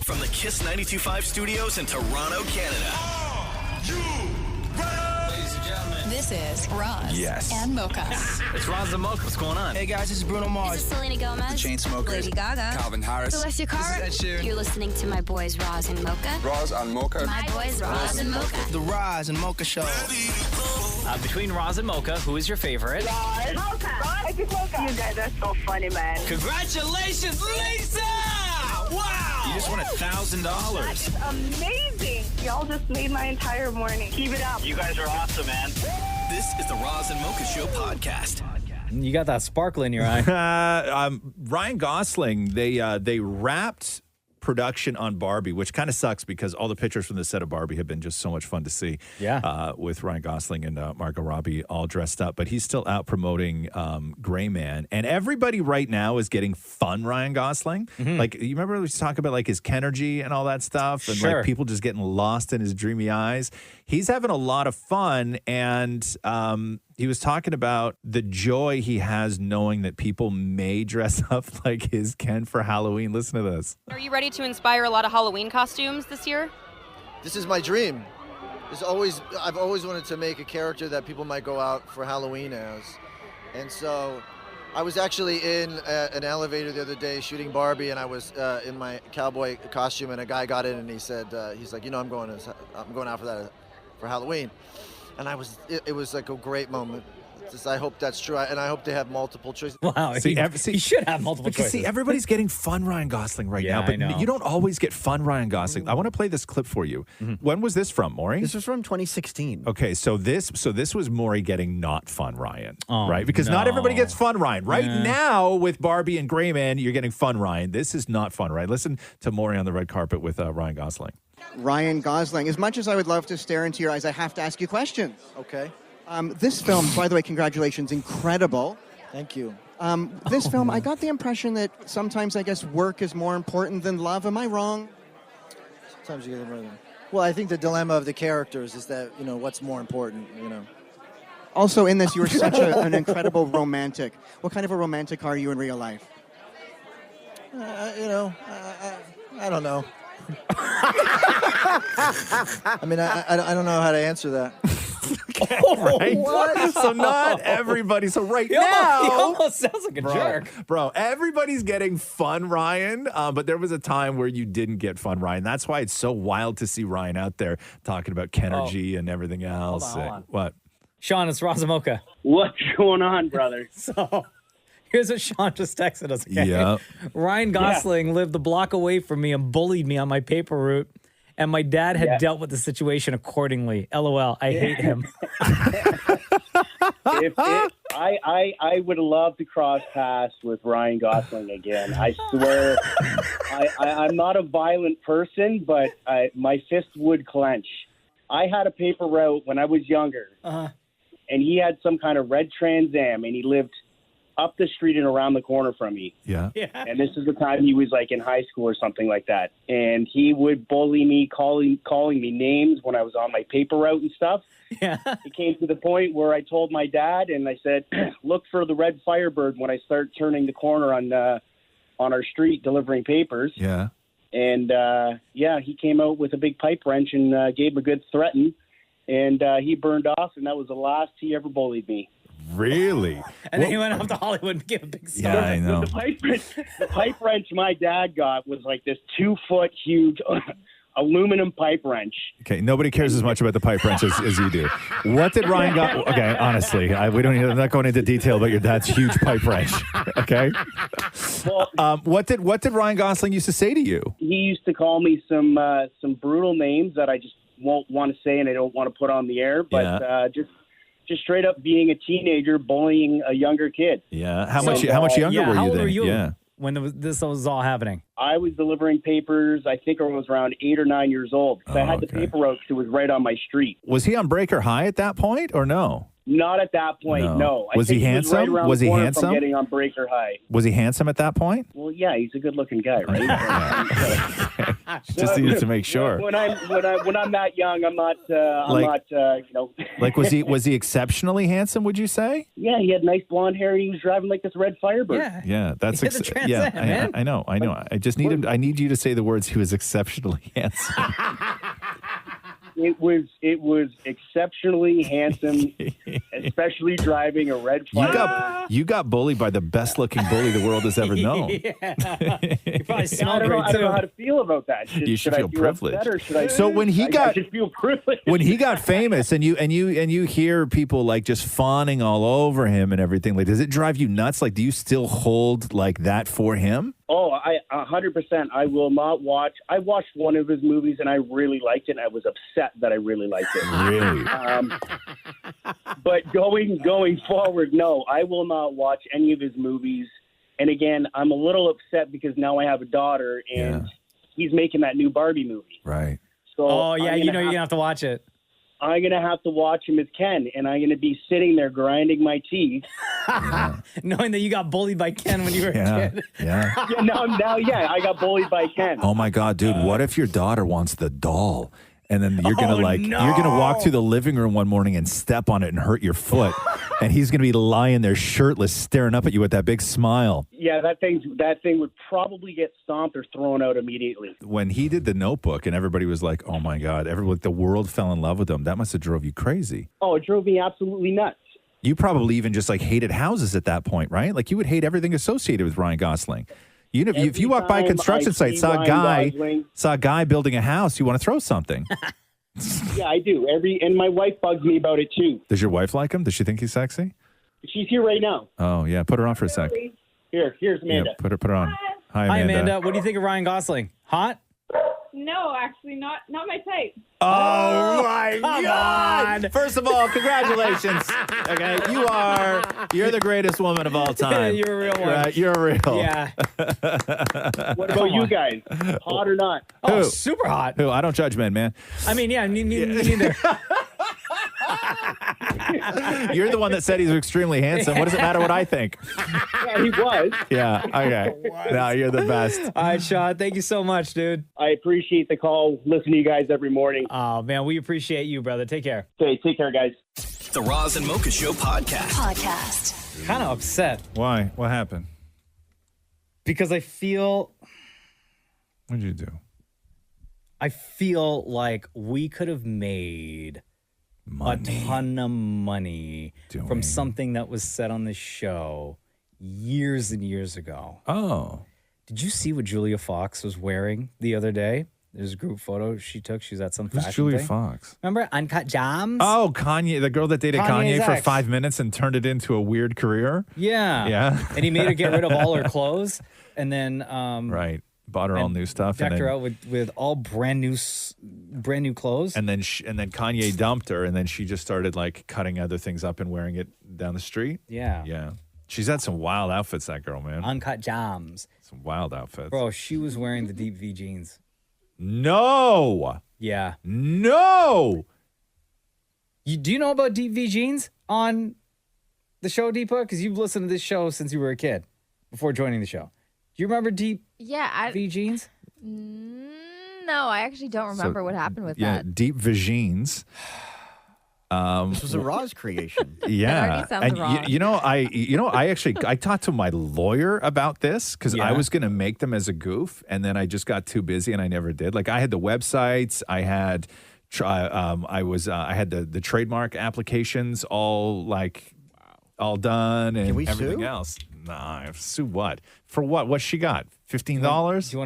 From the Kiss 92.5 studios in Toronto, Canada. Ladies and gentlemen, This is Roz and Mocha. it's Roz and Mocha. What's going on? Hey guys, this is Bruno Mars. This is Selena Gomez. Chainsmokers. Lady Gaga. Calvin Harris. Celestia Cara. This is Ed Sheeran. You're listening to my boys Roz and Mocha. Roz and Mocha. My boys Roz and Mocha. The Roz and Mocha Show. Between Roz and Mocha, who is your favorite? Mocha. You guys are so funny, man. Congratulations, Lisa! Wow! You just won $1,000. It's amazing. Y'all just made my entire morning. Keep it up. You guys are awesome, man. This is the Roz and Mocha Show podcast. You got that sparkle in your eye. Ryan Gosling, they wrapped production on Barbie, which kind of sucks because all the pictures from the set of Barbie have been just so much fun to see. Yeah. With Ryan Gosling and Margot Robbie all dressed up, but he's still out promoting Gray Man, and everybody right now is getting fun Ryan Gosling. Like, you remember we was talking about like his Kenergy and all that stuff, and Sure. like people just getting lost in his dreamy eyes. He's having a lot of fun, and he was talking about the joy he has knowing that people may dress up like his Ken for Halloween. Listen to this. Are you ready to inspire a lot of Halloween costumes this year? This is my dream. I've always wanted to make a character that people might go out for Halloween as. And so I was actually in an elevator the other day shooting Barbie, and I was in my cowboy costume, and a guy got in and he said, he's like, I'm going out for that for Halloween. And it was like a great moment. I hope that's true, and I hope they have multiple choices. Wow, he should have multiple choices. See, everybody's getting fun Ryan Gosling right now, I but know. you don't always get fun Ryan Gosling. I want to play this clip for you. When was this from, Maury? This was from 2016. Okay, so this was Maury getting not fun Ryan, Oh, right? Because not no. everybody gets fun Ryan. Right Yeah. now with Barbie and Gray Man, you're getting fun Ryan. This is not fun Ryan. Listen to Maury on the red carpet with Ryan Gosling. Ryan Gosling, as much as I would love to stare into your eyes, I have to ask you questions. Okay. This film, by the way, congratulations, incredible. Thank you. This film, I got the impression that sometimes, I guess, work is more important than love. Am I wrong? Sometimes you get it wrong. Well, I think the dilemma of the characters is that, what's more important, Also, in this, you were such an incredible romantic. What kind of a romantic are you in real life? I don't know. I mean, I don't know how to answer that. Right? What? So not everybody. So right now, He almost sounds like a jerk. Bro, everybody's getting fun Ryan, but there was a time where you didn't get fun Ryan. That's why it's so wild to see Ryan out there talking about Kenergy and everything else. Hold on. What? Sean, it's Roz and Mocha. What's going on, brother? So here's what Sean just texted us. Okay? Yeah. Ryan Gosling lived a block away from me and bullied me on my paper route. And my dad had dealt with the situation accordingly. LOL. I hate him. I would love to cross paths with Ryan Gosling again. I swear, I'm not a violent person, but my fist would clench. I had a paper route when I was younger, and he had some kind of red Trans Am, and he lived up the street and around the corner from me. Yeah. And this is the time he was like in high school or something like that. And he would bully me, calling me names when I was on my paper route and stuff. Yeah. It came to the point where I told my dad, and I said, look for the red Firebird when I start turning the corner on our street delivering papers. Yeah. And he came out with a big pipe wrench and gave him a good threaten. And he burned off, and that was the last he ever bullied me. Really? And then he went off to Hollywood and gave a big star. Yeah, I know. The pipe wrench my dad got was like this 2-foot huge aluminum pipe wrench. Okay, nobody cares as much about the pipe wrench as you do. What did Ryan Okay, honestly, I'm not going into detail about your dad's huge pipe wrench. Okay. Well, what did Ryan Gosling used to say to you? He used to call me some brutal names that I just won't want to say and I don't want to put on the air, but just straight up being a teenager bullying a younger kid. Yeah. How much younger were you how old then? were you Yeah. when this was all happening? I was delivering papers. I think I was around 8 or 9 years old. I had the paper route because it was right on my street. Was he on Breaker High at that point or no? Not at that point, no. Was he handsome? Was he From handsome? getting on Breaker High. Was he handsome at that point? Well, yeah, he's a good-looking guy, right? Just needed to make sure. When I'm that young, I'm not. Like, was he exceptionally handsome? Would you say? Yeah, he had nice blonde hair. He was driving like this red Firebird. Yeah, that's I know. I just need him. I need you to say the words. He was exceptionally handsome. It was exceptionally handsome, especially driving a red Firebird. You got bullied by the best looking bully the world has ever known. You probably smell great I don't know too. how to feel about that. You should feel privileged. So when he I should feel privileged. when he got famous, and you hear people like just fawning all over him and everything, like, does it drive you nuts? Like, do you still hold like that for him? Oh, 100%. I will not watch. I watched one of his movies and I really liked it. And I was upset that I really liked it. Really? But going forward, no, I will not watch any of his movies. And again, I'm a little upset because now I have a daughter and he's making that new Barbie movie. Right. you're So gonna have to watch it. I'm going to have to watch him as Ken, and I'm going to be sitting there grinding my teeth. Knowing that you got bullied by Ken when you were a kid. Yeah. I got bullied by Ken. Oh my God, dude! What if your daughter wants the doll, and then you're gonna you're gonna walk through the living room one morning and step on it and hurt your foot, and he's gonna be lying there shirtless, staring up at you with that big smile. Yeah, that thing would probably get stomped or thrown out immediately. When he did The Notebook, and everybody was like, "Oh my God!" The world fell in love with him. That must have drove you crazy. Oh, it drove me absolutely nuts. You probably even just like hated houses at that point, right? Like you would hate everything associated with Ryan Gosling. If you walk by a construction site, saw a guy building a house, you want to throw something. Yeah, I do. And my wife bugs me about it too. Does your wife like him? Does she think he's sexy? She's here right now. Oh yeah, put her on for a sec. Here's Amanda. Yeah, put her on. Hi, Hi, Amanda. Amanda. What do you think of Ryan Gosling? Hot? No, actually, not my type. Oh my come God! on. First of all, congratulations. Okay, you're the greatest woman of all time. You're a real one. Right, you're real. Yeah. What about you guys? Hot or not? Oh, Who? super hot. Who? I don't judge men, man. I mean, yeah, neither. You're the one that said he's extremely handsome. What does it matter what I think? Yeah, he was. Yeah. Okay. No, you're the best. All right, Sean. Thank you so much, dude. I appreciate the call. Listen to you guys every morning. Oh, man, we appreciate you, brother. Take care. Okay, take care, guys. The Roz and Mocha Show podcast. Kind of upset Why? What happened? because I feel What did you do? like we could have made a ton of money from something that was said on this show years and years ago. Oh. Did you see what Julia Fox was wearing the other day? There's a group photo she took. She's at some Who's fashion Julia thing. Fox? Remember Uncut Gems? Oh, Kanye, the girl that dated Kanye's Kanye for ex. 5 minutes and turned it into a weird career. Yeah. Yeah. And he made her get rid of all her clothes and then Right. Bought her all new stuff. decked and her then, out with all brand new clothes. and then Kanye dumped her, and then she just started like cutting other things up and wearing it down the street. Yeah. Yeah. She's had some wild outfits, that girl, man. Uncut Gems. Some wild outfits. Bro, she was wearing the deep V jeans. No. Yeah. No. Do you know about deep V jeans on the show, Deepa? Because you've listened to this show since you were a kid, before joining the show. Do you remember deep V jeans? No, I actually don't remember what happened with that. Deep vagines. This was a Roz creation. Yeah, That already sounds wrong. I talked to my lawyer about this because I was going to make them as a goof, and then I just got too busy and I never did. Like I had the websites, I had, I had the trademark applications all done and everything else. Nah, sue what? For what? What she got? $15? Do you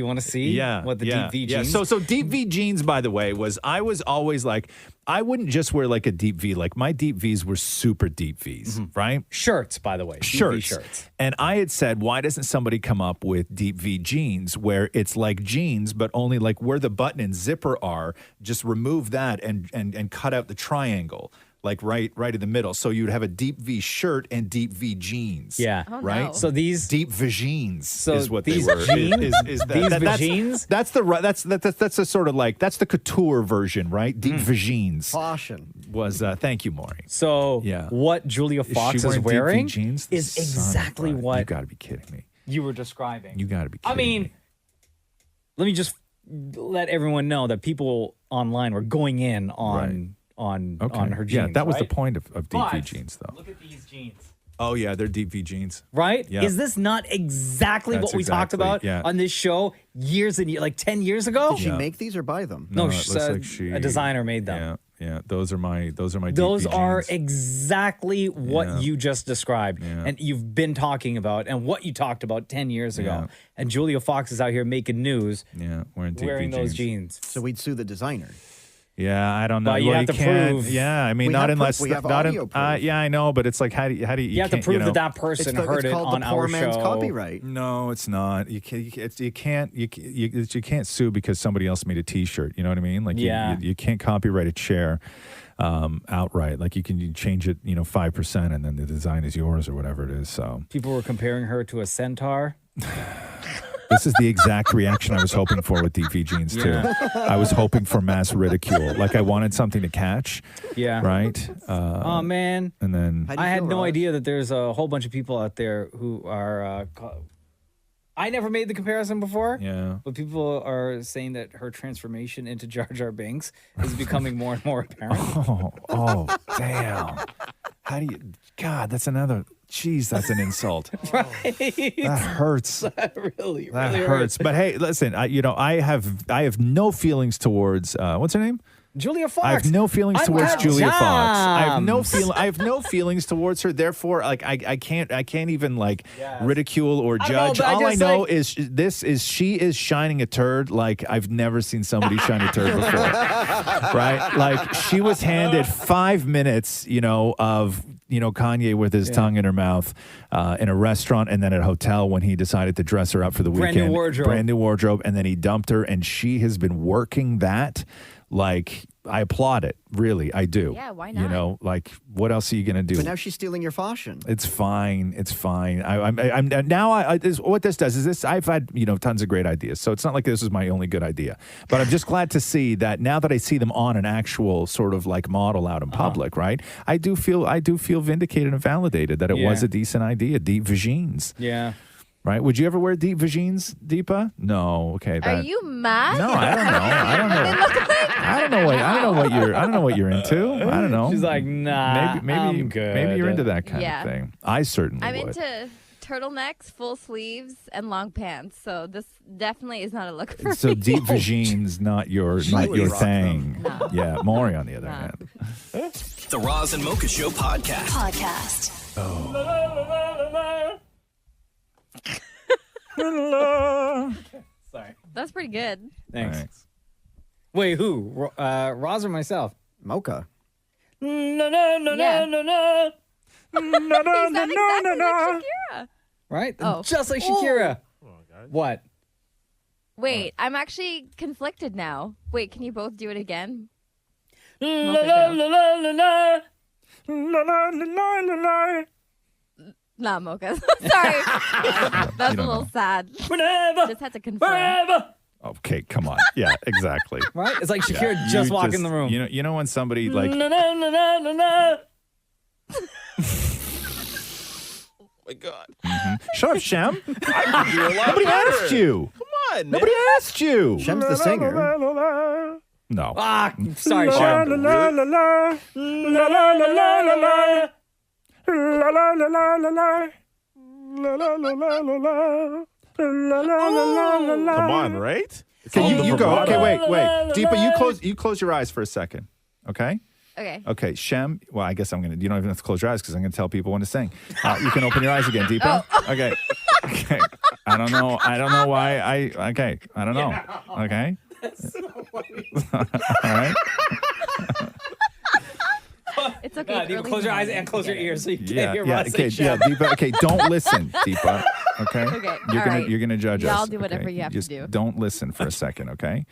want to see? Yeah. What the deep V jeans? Yeah. So deep V jeans, by the way, I was always like, I wouldn't just wear like a deep V. Like my deep Vs were super deep Vs, right? Shirts, by the way. Shirts. Deep V shirts. And I had said, why doesn't somebody come up with deep V jeans where it's like jeans, but only like where the button and zipper are, just remove that and cut out the triangle. Like right in the middle. So you'd have a deep V shirt and deep V jeans. Yeah. Oh, right? no. So these Deep vagines is what these they were. jeans? Is that, These that's, vagines? That's a sort of like, that's the couture version, right? Deep vagines. Caution. Was, thank you, Maury. So what Julia Is Fox she is wearing wearing deep V jeans? is Son of exactly a- You what got to be kidding me. you were describing. You got to be kidding I mean, me. let me just let everyone know that people online were going in on her jeans. Yeah, that was the right? point of deep V But jeans, though. Look at these jeans. Oh, yeah, they're deep V jeans. Right? Yeah. Is this not exactly That's what we talked about yeah. on this show years and years, like 10 years ago? Did she make these or buy them? No, it looks like a designer made them. Yeah. Those are my Those deep V are jeans. exactly what Yeah. you just described and you've been talking about and what you talked about 10 years ago. Yeah. And Julia Fox is out here making news wearing deep wearing V those jeans. jeans. So we'd sue the designer. Yeah, I don't know. But you have to can't- prove- Yeah, I mean, We not have unless proof. We have not audio proof. yeah, I know, but it's like how do you You have to can't, prove you know, that person heard it on the our poor man's show. copyright. No, it's not. You can't sue because somebody else made a T-shirt. You know what I mean? Like you can't copyright a chair outright. Like you can change it, 5%, and then the design is yours or whatever it is. So People were comparing her to a centaur. this is the exact reaction I was hoping for with DV jeans too. Yeah. I was hoping for mass ridicule. Like I wanted something to catch. Yeah. Right. Oh man. And then I had no idea that there's a whole bunch of people out there who are. I never made the comparison before. Yeah. But people are saying that her transformation into Jar Jar Binks is becoming more and more apparent. Oh, damn. How do you? God, that's another. Jeez, that's an insult. Right. That hurts. That really That really hurts. But hey, listen. I have no feelings towards what's her name? Julia Fox. I have no feelings towards Uncut Julia Fox. I Gems. have no feelings towards her. Therefore, like I can't even like ridicule or I don't know, judge. but I All I just, know like- is she is shining a turd like I've never seen somebody shine a turd before. Right? Like she was handed 5 minutes, of Kanye with his tongue in her mouth in a restaurant and then at a hotel when he decided to dress her up for the Brand new weekend. wardrobe. Brand new wardrobe, and then he dumped her, and she has been working that. Like, I applaud it. Really, I do. Yeah, why not? Like, what else are you going to do? But now she's stealing your fashion. It's fine. It's fine. What this does is this. I've had tons of great ideas, so it's not like this is my only good idea. But I'm just glad to see that now that I see them on an actual sort of like model out in public, right? I do feel vindicated and validated that it was a decent idea. Deep vagines. Yeah. Right? Would you ever wear deep vagines, Deepa? No. Okay. Are you mad? No, I don't know. I don't know what you're into. I don't know. She's like, nah. Maybe I'm good. Maybe you're into that kind Yeah. of thing. I certainly I'm would. into turtlenecks, full sleeves, and long pants. So this definitely is not a look for So me. deep vagines, not your thing. No. Yeah, Maurie on the other hand. The Roz and Mocha Show podcast. Sorry. That's pretty good. Thanks. Wait, who? Roz or myself? Mocha. Yeah. He sounds exactly like Shakira. Right? Oh. Just like Shakira. What? Wait, I'm actually conflicted now. Wait, can you both do it again? Nah, Mocha. Sorry. That's a little sad. Just had to confirm. Okay, come on. Yeah, exactly. Right? It's like Shakira Yeah, just you walked in the room. You know when somebody like my God. Shut up, Shem. I can do a lot Nobody better. asked you. Come on. Nobody asked you. Shem's the singer. No. Ah, sorry, Shem. Come on, right? Okay, you go. Okay, wait. Deepa, you close your eyes for a second. Okay? Okay. Okay, Shem. Well, I guess you don't even have to close your eyes because I'm going to tell people when to sing. You can open your eyes again, Deepa. Okay. Okay. I don't know why okay. I don't know. Okay. That's so funny. All right. It's okay. God, you close your eyes and close your ears so you can't hear Yeah. Roz Okay. say Yeah, Shem. Deepa. Okay, don't listen, Deepa. Okay. Okay, You're all gonna right. you're gonna judge us. Y'all do whatever okay? you have to Just do. don't listen for a second, okay?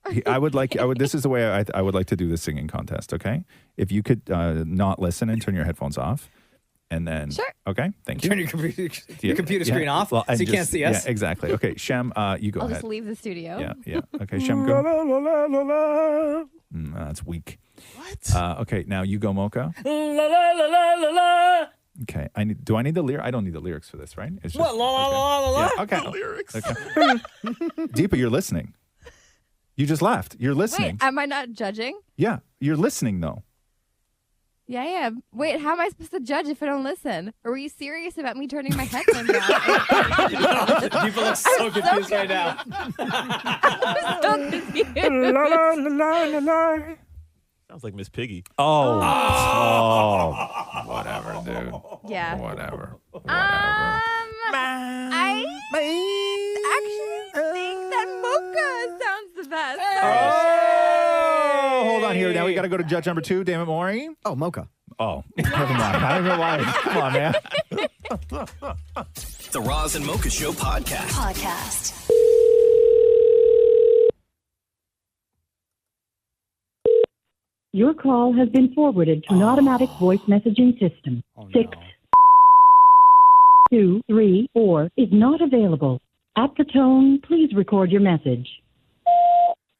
This is the way I would like to do the singing contest, okay? If you could not listen and turn your headphones off, and then Sure. Okay, thank you. Turn your computer screen off so and you can't see us. Yeah, exactly. Okay, Shem, you go I'll ahead. just leave the studio. Yeah. Okay, Shem, go. That's weak. What? Okay, now you go, Mocha. Okay, do I need the lyric? I don't need the lyrics for this, right? It's What? La la la la la. Yeah, okay. The lyrics. Okay. Deepa, you're listening. You just laughed. You're listening. Wait, am I not judging? Yeah, you're listening though. Yeah, I am. Wait, how am I supposed to judge if I don't listen? Or were you serious about me turning my headphones down? People look so confused right now. I'm so confused. Sounds like Miss Piggy. Oh. Whatever, dude. Yeah. Whatever. I actually think that Mocha sounds the best. Oh, hold on here. Now we got to go to judge number 2. Damn it, Maury. Oh, Mocha. Oh, never mind. I don't know why. Come on, man. The Roz and Mocha Show podcast. Your call has been forwarded to an automatic voice messaging system. 6234 is not available. At the tone, please record your message.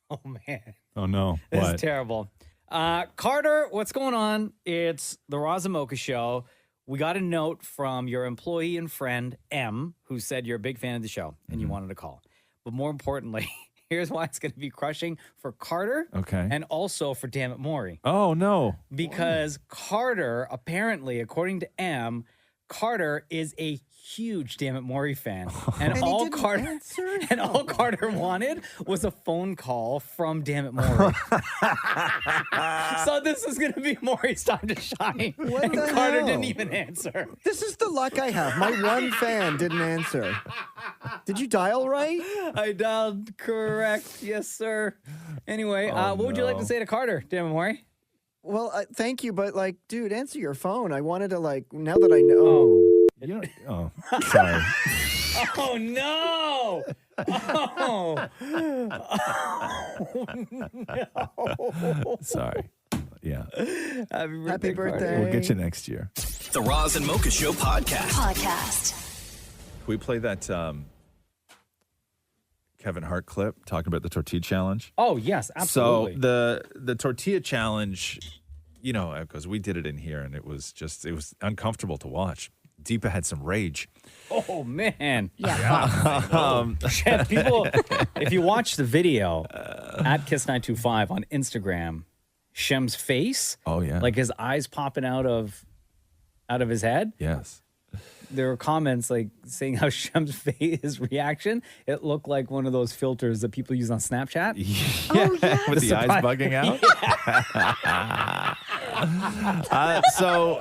Oh, man. Oh, no. This What? is terrible. Carter, what's going on? It's the Roz and Mocha Show. We got a note from your employee and friend, M, who said you're a big fan of the show and you wanted to call. But more importantly, here's why it's going to be crushing for Carter. Okay. And also for Damn It Maury. Oh, no. Because Carter, apparently, according to M, Carter is a huge Damn It Maury fan. And all Carter wanted was a phone call from Damn It Maury. So this is going to be Maury's time to shine. What and the Carter hell? didn't even answer. This is the luck I have. My one fan didn't answer. Did you dial right? I dialed correct. Yes, sir. Anyway, what would you like to say to Carter, Damn It Maury? Well, thank you, but dude, answer your phone. I wanted to now that I know. Sorry. Oh, no. Oh. No. Sorry. Yeah. Happy birthday. We'll get you next year. The Roz and Mocha Show podcast. Can we play that Kevin Hart clip talking about the tortilla challenge? Oh, yes, absolutely. So the tortilla challenge, because we did it in here and it was uncomfortable to watch. Deepa had some rage. Oh, man. Yeah. People, if you watch the video at Kiss925 on Instagram, Shem's face, like his eyes popping out of his head. Yes. There were comments like saying how Shem's face, his reaction, it looked like one of those filters that people use on Snapchat. Yeah, with the eyes bugging out. So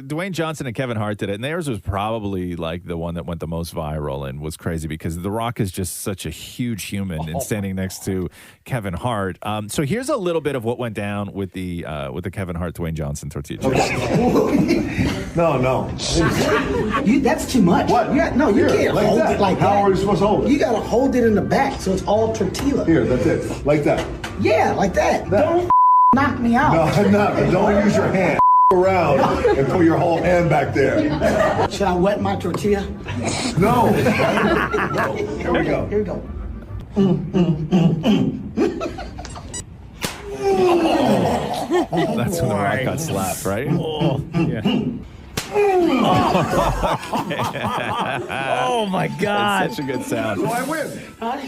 Dwayne Johnson and Kevin Hart did it, and theirs was probably like the one that went the most viral and was crazy because The Rock is just such a huge human and standing next to Kevin Hart. So here's a little bit of what went down with the Kevin Hart Dwayne Johnson tortilla challenge. No. That's too much. What? You can't hold it like that. How are you supposed to hold it? You gotta hold it in the back so it's all tortilla. Here, that's it. Like that. Yeah, like that. Don't knock me out. No, I'm not. But don't use your hand around and put your whole hand back there. Should I wet my tortilla? No. No. Here we go. Here we go. That's when The Rock got slapped, right? Yeah. Oh my God! That's such a good sound. So I win.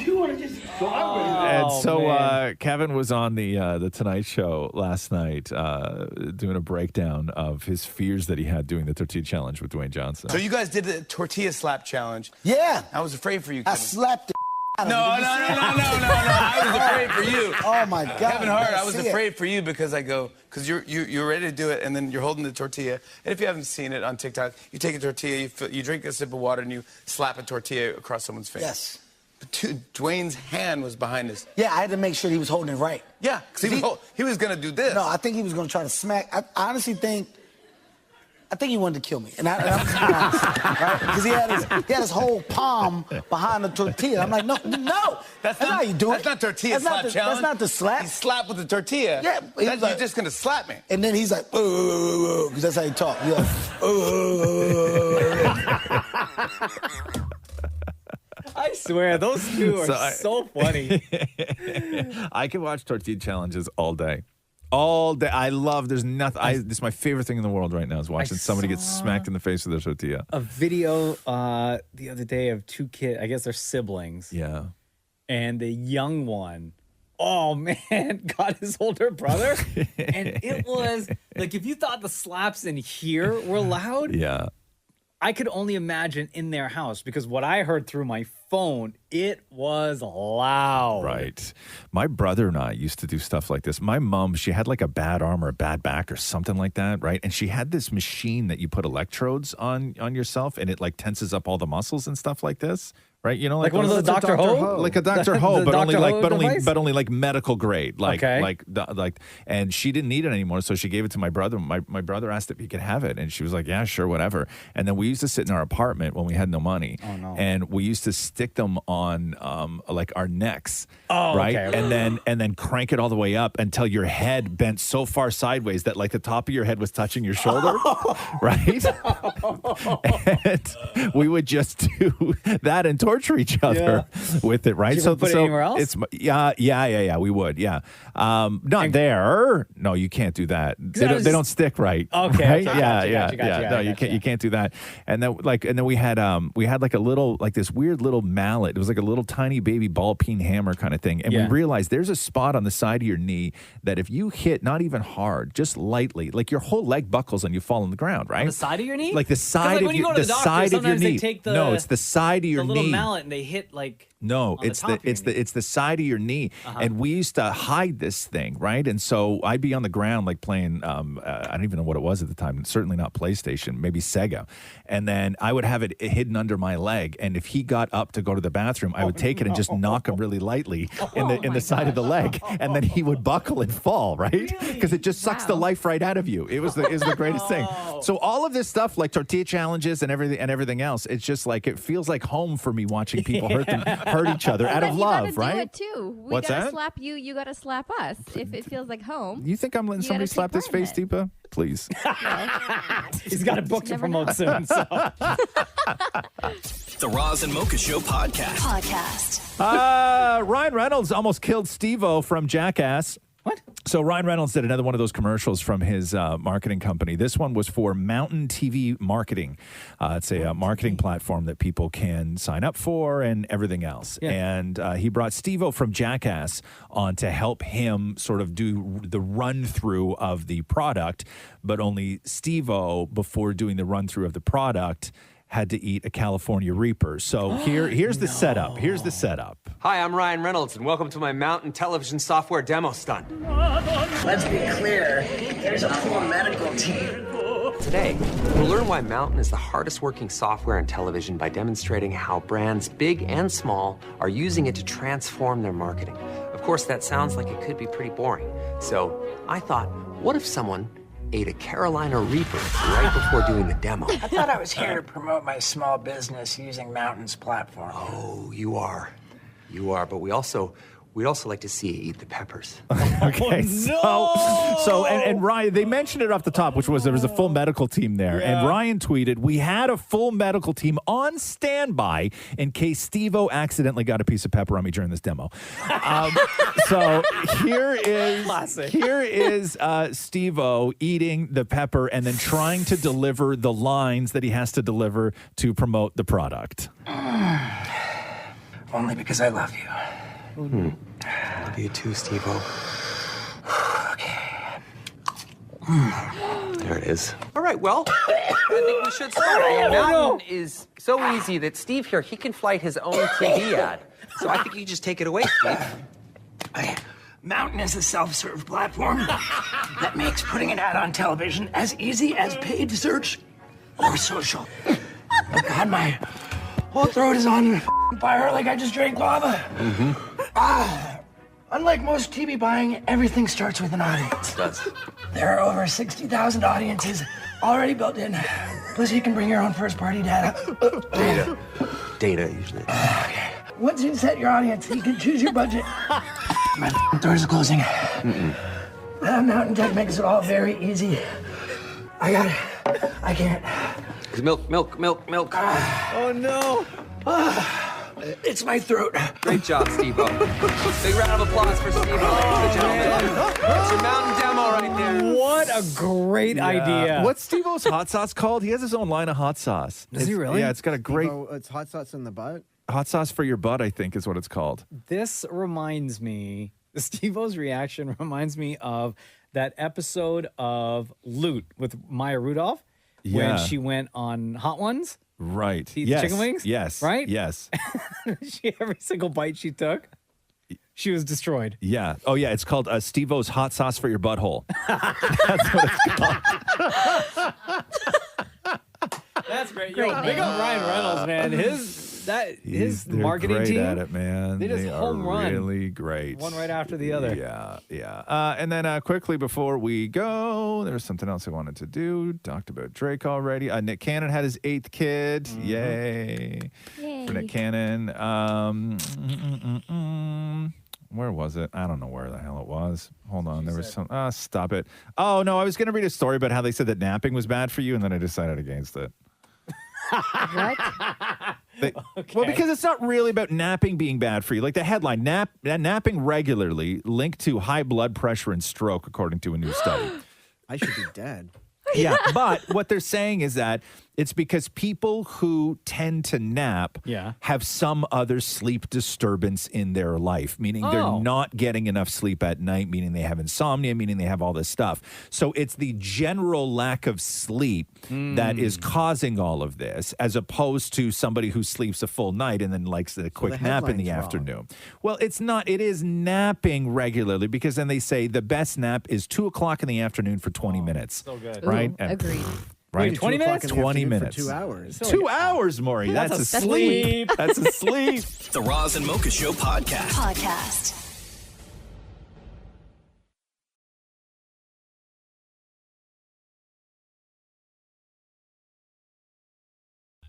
You want to just? So I win. And so man. Kevin was on the Tonight Show last night doing a breakdown of his fears that he had doing the tortilla challenge with Dwayne Johnson. So you guys did the tortilla slap challenge. Yeah. I was afraid for you, I Kevin. slapped the out of No. him. I was afraid for you. Oh my God. Kevin Hart, I was see it. afraid for you because you're ready to do it, and then you're holding the tortilla. And if you haven't seen it on TikTok, you take a tortilla, you drink a sip of water, and you slap a tortilla across someone's face. Yes. But Dwayne's hand was behind us. Yeah, I had to make sure he was holding it right. Yeah, because he was going to do this. No, I think he was going to try to smack. I honestly think he wanted to kill me, and I'm right? Because he had his whole palm behind the tortilla. I'm like, no, that's not how you do it. That's not tortilla slap challenge. That's not the slap. He slapped with the tortilla. Yeah, you're just going to slap me. And then he's like, because that's how he talk. He's like, I swear, those two are so funny. I can watch tortilla challenges all day. All day. I love, there's nothing. This is my favorite thing in the world right now is watching somebody get smacked in the face with their tortilla. A video the other day of two kids, I guess they're siblings. Yeah. and the young one, oh man, got his older brother. And it was like, if you thought the slaps in here were loud, Yeah. I could only imagine in their house, because what I heard through my phone, it was loud. Right. My brother and I used to do stuff like this. My mom, she had like a bad arm or a bad back or something like that, right? And she had this machine that you put electrodes on yourself, and it like tenses up all the muscles and stuff like this. Right, you know, Like one of those Dr. Ho? like a Dr. The Ho, but only Dr. like, Ho but only, device? but only like medical grade, like, Okay. like, and she didn't need it anymore, so she gave it to my brother. My brother asked if he could have it, and she was like, "Yeah, sure, whatever." And then we used to sit in our apartment when we had no money, and we used to stick them on like our necks, right, okay. and then crank it all the way up until your head bent so far sideways that like the top of your head was touching your shoulder, right? And we would just do that and torture each other with it, right? Did you ever put it anywhere else? It's yeah. We would, not there. No, you can't do that. They don't stick right. Okay, right? okay, gotcha, No, you can't do that. And then we had like a little, like this weird little mallet. It was like a little tiny baby ball peen hammer kind of thing. And we realized there's a spot on the side of your knee that if you hit not even hard, just lightly, like your whole leg buckles and you fall on the ground, right? On the side of your knee? Like the side like of when you your, go to the the doctor, side of your sometimes they knee. take No, it's the side of your the little knee. mallet and they hit like No, on it's the top of your it's the side of your knee, and we used to hide this thing, right? And so I'd be on the ground like playing. I don't even know what it was at the time. Certainly not PlayStation, maybe Sega. And then I would have it hidden under my leg, and if he got up to go to the bathroom, I would take it and just knock him really lightly in the side of the leg, and then he would buckle and fall, right? Because it just sucks the life right out of you. It was the greatest thing. So all of this stuff, like tortilla challenges and everything else, it's just like it feels like home for me watching people hurt each other out of love, you gotta right? do it too. We What's gotta that? slap you. You gotta slap us. If it feels like home. You think I'm letting You somebody gotta slap take this part in face, Deepa? Please. He's got a book to promote soon. So. The Roz and Mocha Show podcast. Ryan Reynolds almost killed Steve-O from Jackass. What? So Ryan Reynolds did another one of those commercials from his marketing company. This one was for Mountain TV Marketing. It's a marketing platform that people can sign up for and everything else. Yeah. And he brought Steve-O from Jackass on to help him sort of do the run-through of the product, but only Steve-O, before doing the run-through of the product, had to eat a California Reaper. So here's the setup. Here's the setup. Hi, I'm Ryan Reynolds, and welcome to my mountain television software demo stunt. Let's be clear, there's a full medical team. Today, we'll learn why Mountain is the hardest working software in television by demonstrating how brands, big and small, are using it to transform their marketing. Of course, that sounds like it could be pretty boring. So I thought, what if someone ate a Carolina Reaper right before doing the demo? I thought I was here to promote my small business using Mountain's platform. Oh, you are. You are, but we'd also like to see you eat the peppers. Okay, so Ryan, they mentioned it off the top, which was there was a full medical team there, and Ryan tweeted, "We had a full medical team on standby in case Steve-O accidentally got a piece of pepper on me during this demo." So here is Steve-O eating the pepper and then trying to deliver the lines that he has to deliver to promote the product. Only because I love you. Love you too, Steve-O. Okay. There it is. All right, well, I think we should start. Mountain is so easy that Steve here, he can flight his own TV ad. So I think you just take it away, Steve. Okay. Mountain is a self-serve platform that makes putting an ad on television as easy as paid search or social. Oh God, my whole throat is on fire like I just drank lava. Unlike most TV buying, everything starts with an audience. It does. There are over 60,000 audiences already built in. Plus, you can bring your own first-party data. Data, usually. Once you set your audience, you can choose your budget. My doors are closing. Mountain Tech makes it all very easy. I got it. I can't. Milk. Oh, no. It's my throat. Great job, Steve-O. Big round of applause for Steve-O, ladies and gentlemen. That's your mountain demo right there. What a great idea. What's Steve-O's hot sauce called? He has his own line of hot sauce. Does he really? Yeah, it's got a great... It's hot sauce in the butt? Hot sauce for your butt, I think, is what it's called. This reminds me, Steve-O's reaction reminds me of that episode of Loot with Maya Rudolph when she went on Hot Ones. Right. To eat the chicken wings? Yes. Right? Yes. Every single bite she took, she was destroyed. Yeah. Oh, yeah. It's called Steve-O's hot sauce for your butthole. That's what it's called. That's great. Yo, big up Ryan Reynolds, man. His They're marketing great team at it, man. They just home are run. really great. One right after the other. Yeah. And then quickly before we go, there was something else I wanted to do. Talked about Drake already. Nick Cannon had his 8th kid. Yay. For Nick Cannon. Where was it? I don't know where the hell it was. Hold on. There was some. Stop it. Oh, no. I was going to read a story about how they said that napping was bad for you, and then I decided against it. What? Well, because it's not really about napping being bad for you. Like the headline, napping regularly linked to high blood pressure and stroke, according to a new study. I should be dead. Yeah, but what they're saying is that it's because people who tend to nap have some other sleep disturbance in their life, meaning they're not getting enough sleep at night, meaning they have insomnia, meaning they have all this stuff. So it's the general lack of sleep that is causing all of this, as opposed to somebody who sleeps a full night and then likes a quick nap in the afternoon. Well, it's not. It is napping regularly, because then they say the best nap is 2 o'clock in the afternoon for 20 minutes. So good. Right? Ooh, agreed. Right? Wait, 20 minutes? 20 minutes. For 2 hours. 2 hours, Maury. That's a sleep. That's a sleep. The Roz and Mocha Show podcast.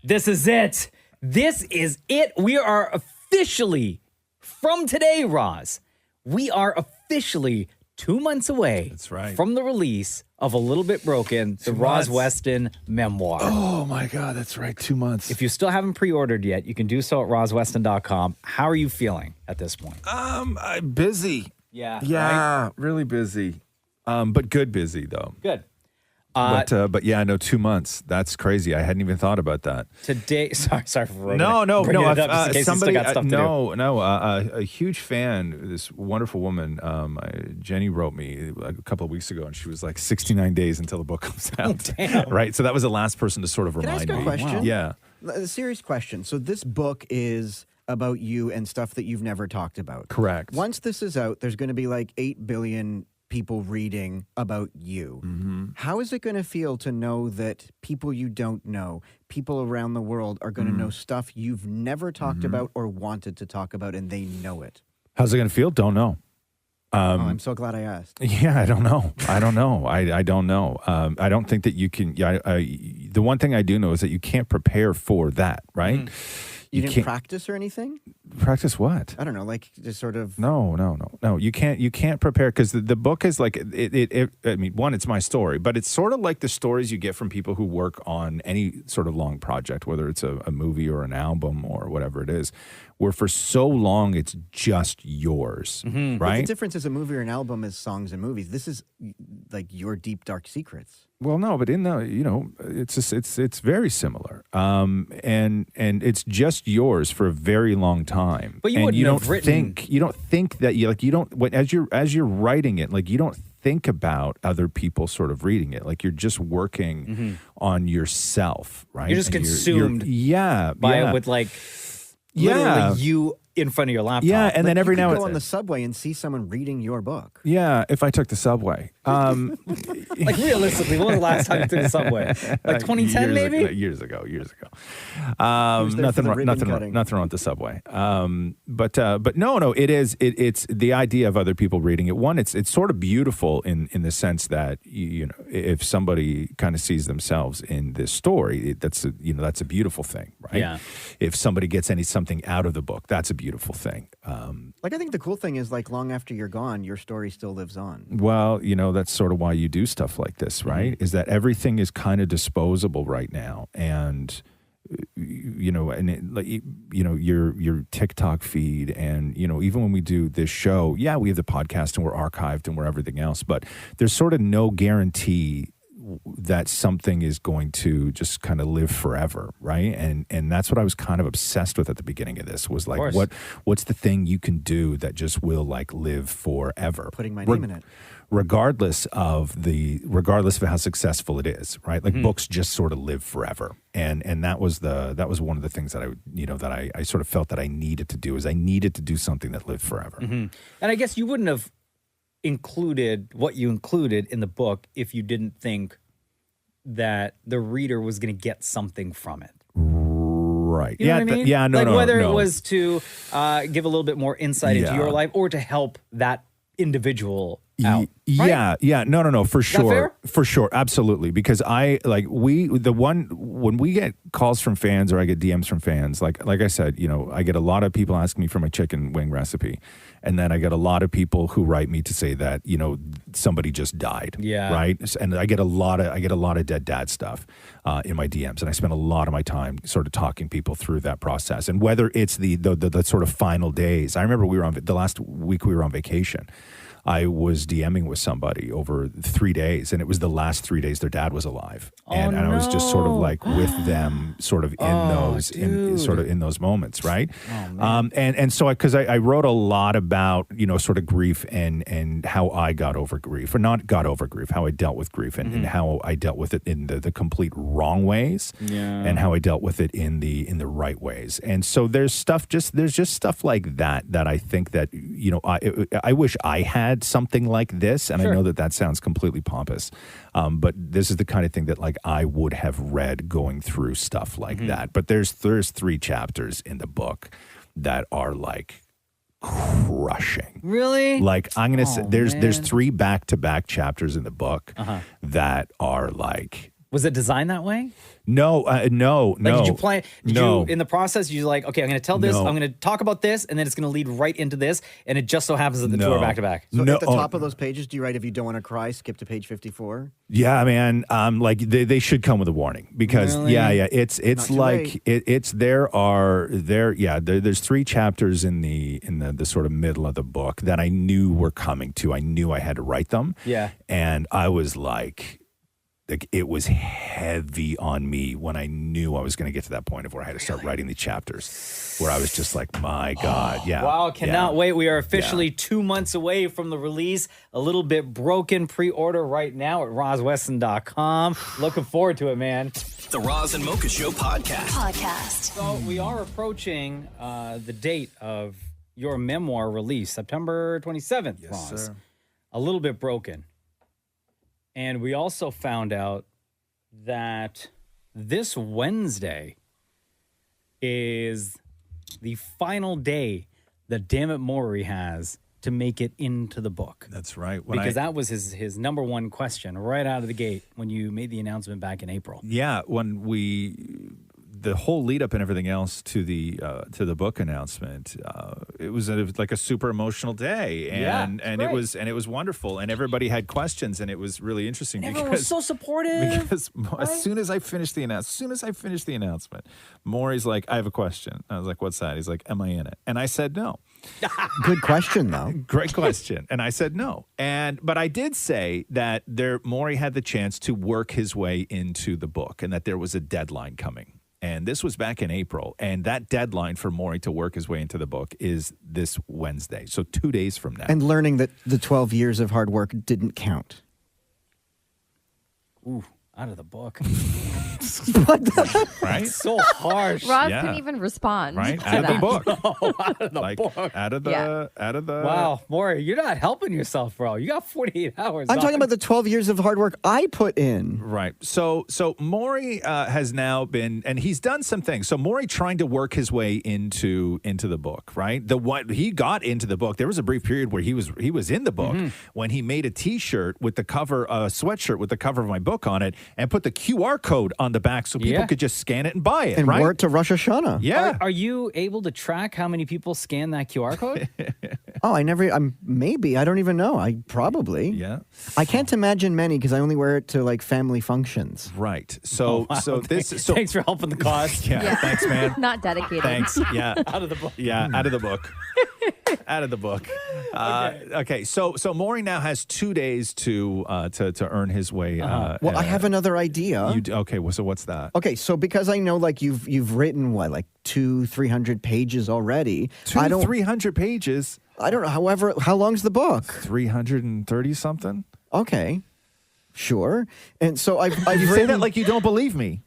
This is it. This is it. We are officially, from today, Roz, we are officially 2 months away. That's right. From the release of A Little Bit Broken, the Roz Weston memoir. Oh, my God. That's right. 2 months. If you still haven't pre-ordered yet, you can do so at rozweston.com. How are you feeling at this point? I'm busy. Yeah. Yeah, right? really busy. But good busy, though. Good. But yeah, no, 2 months. That's crazy. I hadn't even thought about that. Today, sorry for bringing No. it up just in case Somebody, you still got stuff to do. a huge fan. This wonderful woman, Jenny, wrote me a couple of weeks ago, and she was like 69 days until the book comes out. Damn. Right. So that was the last person to sort of Can I remind ask a me. question? Yeah. A serious question. So this book is about you and stuff that you've never talked about. Correct. Once this is out, there's going to be like 8 billion people reading about you. Mm-hmm. How is it going to feel to know that people you don't know, people around the world, are going to know stuff you've never talked about or wanted to talk about, and they know it? How's it going to feel? Don't know. I'm so glad I asked. Yeah, I don't know. I don't know. I don't know. I don't think that you can. The one thing I do know is that you can't prepare for that, right? You didn't practice or anything? Practice what? I don't know, like just sort of. No. You can't prepare, because the book is like it. I mean, one, it's my story, but it's sort of like the stories you get from people who work on any sort of long project, whether it's a movie or an album or whatever it is, where for so long it's just yours, But right? the difference is a movie or an album is songs and movies. This is like your deep, dark secrets. Well, no, but in the it's very similar, and it's just yours for a very long time. But you don't have written. You don't think that you don't as you're writing it, like you don't think about other people sort of reading it. Like you're just working on yourself, right? You're just And consumed by it with like literally you in front of your laptop. Yeah, and then every you now could and go on the subway and see someone reading your book. yeah, if I took the subway. Like realistically, when was the last time you took the subway? Like 2010 maybe? Years ago. there for Nothing the wrong ribbon cutting? with the subway. But no, it's the idea of other people reading it. One, it's sort of beautiful in the sense that you know, if somebody kind of sees themselves in this story, that's a beautiful thing, right? Yeah. If somebody gets something out of the book, that's a beautiful thing. Like, I think the cool thing is, like, long after you're gone, your story still lives on. Well, that's sort of why you do stuff like this, right? Is that everything is kind of disposable right now, and your TikTok feed, and even when we do this show, we have the podcast and we're archived and we're everything else, but there's sort of no guarantee that something is going to just kind of live forever, right? And that's what I was kind of obsessed with at the beginning of this was like, what's the thing you can do that just will like live forever? Putting my name in it. Regardless of how successful it is, right? Like books just sort of live forever, and that was one of the things that I sort of felt that I needed to do is I needed to do something that lived forever. And I guess you wouldn't have included what you included in the book if you didn't think that the reader was going to get something from it. Right. You know what I mean? No. Whether it was to give a little bit more insight into your life or to help that individual out. Yeah. No, for sure. fair? For sure. Absolutely. Because when we get calls from fans or I get DMs from fans, like I said, I get a lot of people asking me for my chicken wing recipe. And then I get a lot of people who write me to say that, somebody just died. Yeah. Right. And I get a lot of dead dad stuff in my DMs. And I spend a lot of my time sort of talking people through that process. And whether it's the sort of final days, I remember the last week we were on vacation. I was DMing with somebody over 3 days, and it was the last 3 days their dad was alive, and I was just sort of like with them, sort of in those moments, right? And so because I wrote a lot about sort of grief and how I got over grief, or not got over grief, how I dealt with grief, and how I dealt with it in the complete wrong ways, and how I dealt with it in the right ways. And so there's just stuff like that I think that I wish I had something like this, and I know that sounds completely pompous, but this is the kind of thing that like I would have read going through stuff like that. But there's 3 chapters in the book that are like crushing. Really? Like I'm gonna say there's 3 back-to-back chapters in the book that are like. Was it designed that way? No. Did you plan? No. In the process, you like, okay, I'm going to tell this, I'm going to talk about this, and then it's going to lead right into this, and it just so happens that the 2 are back to back. So at the top of those pages, do you write, if you don't want to cry, skip to page 54? Yeah, man. Like they should come with a warning because Really? It's like there's 3 chapters in the sort of middle of the book that I knew were coming to. I knew I had to write them. Yeah. And I was like it was heavy on me when I knew I was going to get to that point of where I had to start writing the chapters, where I was just like, my God, yeah. Wow, cannot wait. We are officially 2 months away from the release. A Little Bit Broken, pre-order right now at rosweston.com. Looking forward to it, man. The Roz and Mocha Show podcast. So we are approaching the date of your memoir release, September 27th, Yes, Roz. sir. A Little Bit Broken. And we also found out that this Wednesday is the final day that Dammit Maurie has to make it into the book. That's right. Because that was his number one question right out of the gate when you made the announcement back in April. Yeah, when the whole lead up and everything else to the book announcement, it was like a super emotional day, and it was wonderful, and everybody had questions, and it was really interesting. Everyone was so supportive. Because as soon as I finished the announcement, Maurie's like, "I have a question." I was like, "What's that?" He's like, "Am I in it?" And I said, "No." Good question, though. Great question. And I said no. But I did say that Maurie had the chance to work his way into the book, and that there was a deadline coming. And this was back in April. And that deadline for Maurie to work his way into the book is this Wednesday. So 2 days from now. And learning that the 12 years of hard work didn't count. Ooh, out of the book. Right? So harsh. Roz couldn't even respond. Right? to Out of the that. book. Out of the book. Out of the. Wow, Maurie, you're not helping yourself, bro. You got 48 hours. I'm talking about the 12 years of hard work I put in. Right. So Maurie has now been, and he's done some things. So Maurie trying to work his way into the book, right? He got into the book. There was a brief period where he was in the book when he made a T-shirt with the cover, a sweatshirt with the cover of my book on it, and put the QR code on the back so people could just scan it and buy it. And right? wore it to Rosh Hashanah. Yeah. Are you able to track how many people scan that QR code? Maybe. I don't even know. I probably. Yeah. I can't imagine many because I only wear it to like family functions. Right. So Thanks for helping the cause. Yeah. Thanks, man. Not dedicated. Thanks. Yeah. Out of the book. Yeah, out of the book. Out of the book. Okay. So Maury now has 2 days to earn his way. Well, I have another idea. Okay. Well, so what's that? Okay, so because I know like you've written what, like 200-300 pages already. 300 pages. I don't know. However, how long's the book? 330 something. Okay, sure. And so I've you say written, that like you don't believe me.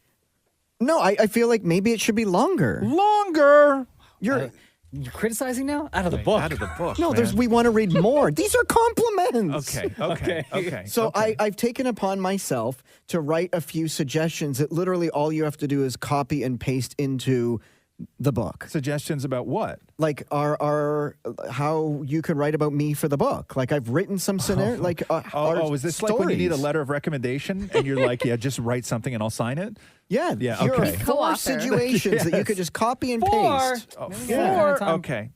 No, I feel like maybe it should be longer. Longer. You're criticizing now? Out of the book. Out of the book. No, we want to read more. These are compliments. Okay. So I've taken upon myself to write a few suggestions that literally all you have to do is copy and paste into the book. Suggestions about what? Like our how you could write about me for the book. Like I've written some scenario. Is this like when you need a letter of recommendation and you're like, yeah, just write something and I'll sign it? Yeah. Okay. Here are 4 situations that you could just copy and paste. Four. Okay.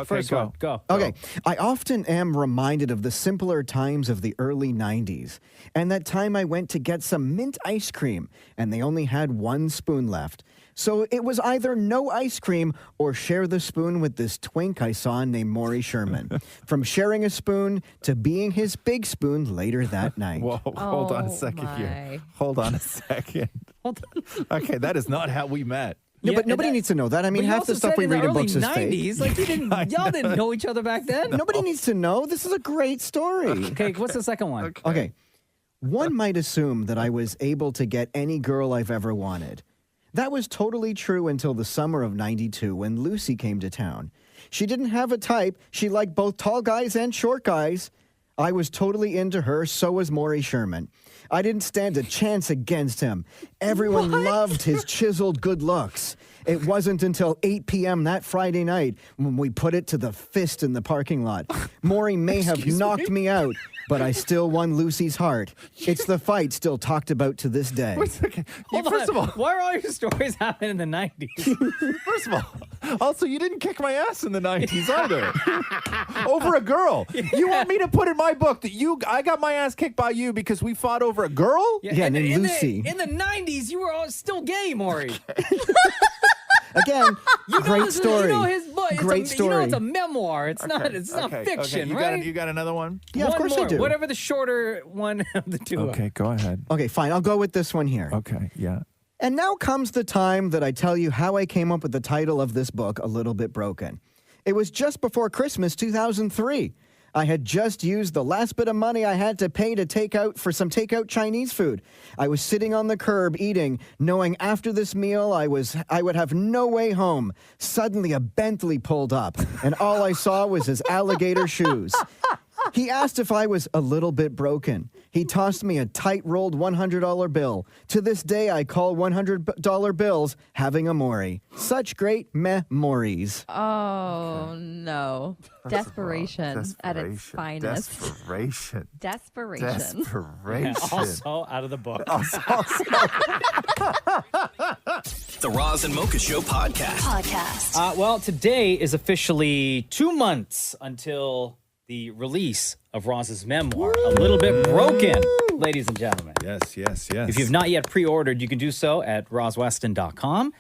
First one. Go. Okay. I often am reminded of the simpler times of the early 90s and that time I went to get some mint ice cream and they only had 1 spoon left. So it was either no ice cream or share the spoon with this twink I saw named Maurie Sherman. From sharing a spoon to being his big spoon later that night. Whoa, hold on a second here. Hold on a second. Okay, that is not how we met. No, but nobody needs to know that. I mean, half the stuff we read in books is fake. Like y'all didn't know each other back then. Nobody needs to know. This is a great story. Okay, what's the second one? Okay. One might assume that I was able to get any girl I've ever wanted. That was totally true until the summer of '92 when Lucy came to town. She didn't have a type. She liked both tall guys and short guys. I was totally into her, so was Maurie Sherman. I didn't stand a chance against him. Everyone loved his chiseled good looks. It wasn't until 8 p.m. that Friday night when we put it to the fist in the parking lot. Maurie may have knocked me out, but I still won Lucy's heart. It's the fight still talked about to this day. First of all, why are all your stories happening in the 90s? First of all, also, you didn't kick my ass in the 90s either. Over a girl. You want me to put in my book that I got my ass kicked by you because we fought over a girl? Yeah, named Lucy. In the 90s, you were all still gay, Maurie. Again, great story. You know his book. Great story. You know it's a memoir. It's not fiction, right? You got another one? Yeah, of course more. I do. Whatever the shorter one of the two. Okay, go ahead. Okay, fine. I'll go with this one here. Okay, yeah. And now comes the time that I tell you how I came up with the title of this book, A Little Bit Broken. It was just before Christmas 2003. I had just used the last bit of money I had to pay to take out for some takeout Chinese food. I was sitting on the curb eating, knowing after this meal I would have no way home. Suddenly a Bentley pulled up, and all I saw was his alligator shoes. He asked if I was a little bit broken. He tossed me a tight-rolled $100 bill. To this day, I call $100 bills having a Maurie. Such great memories. Oh, no. Desperation at its finest. Desperation. Desperation. Also out of the book. The Roz and Mocha Show podcast. Well, today is officially 2 months until the release of Roz's memoir, A Little Bit Broken, ladies and gentlemen. Yes. If you've not yet pre-ordered, you can do so at rosweston.com.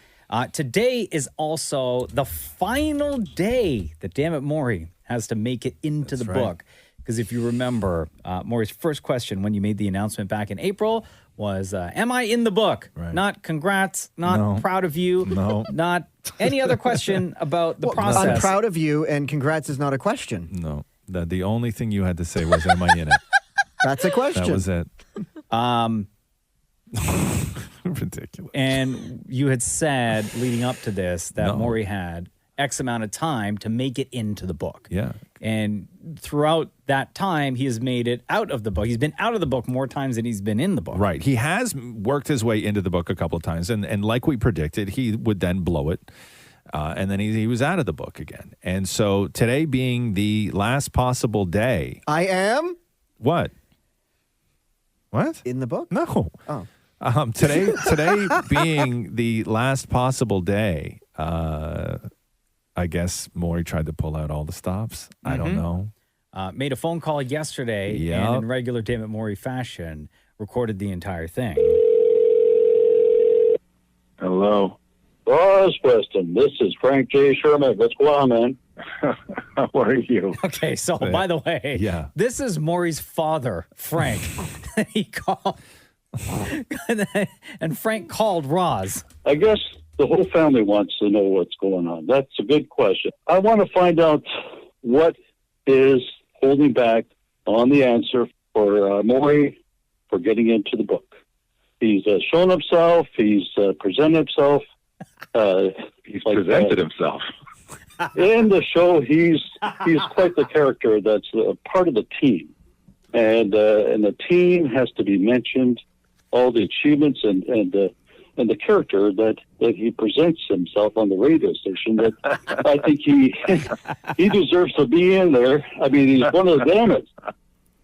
Today is also the final day that Dammit Maury has to make it into the book. Because if you remember, Maury's first question when you made the announcement back in April was, am I in the book? Right. Not congrats, not proud of you, not any other question about the process. I'm proud of you, and congrats is not a question. No. The only thing you had to say was, am I in it? That's a question. That was it. Ridiculous. And you had said leading up to this that Maury had X amount of time to make it into the book. Yeah. And throughout that time, he has made it out of the book. He's been out of the book more times than he's been in the book. Right. He has worked his way into the book a couple of times. And like we predicted, he would then blow it. And then he was out of the book again. And so today being the last possible day. I am? What? What? In the book? No. Oh. Today being the last possible day, I guess Maury tried to pull out all the stops. I don't know. Made a phone call yesterday and in regular Dammit Maury fashion, recorded the entire thing. Hello. Ross Weston, this is Frank J. Sherman. What's going on, man? How are you? Okay, so by the way, this is Maury's father, Frank. He called, and Frank called Roz. I guess the whole family wants to know what's going on. That's a good question. I want to find out what is holding back on the answer for Maury for getting into the book. He's shown himself. He's presented himself. He's presented himself. In the show, he's quite the character that's part of the team, and the team has to be mentioned. All the achievements and the character that he presents himself on the radio station. That I think he deserves to be in there. I mean, he's one of the dammits,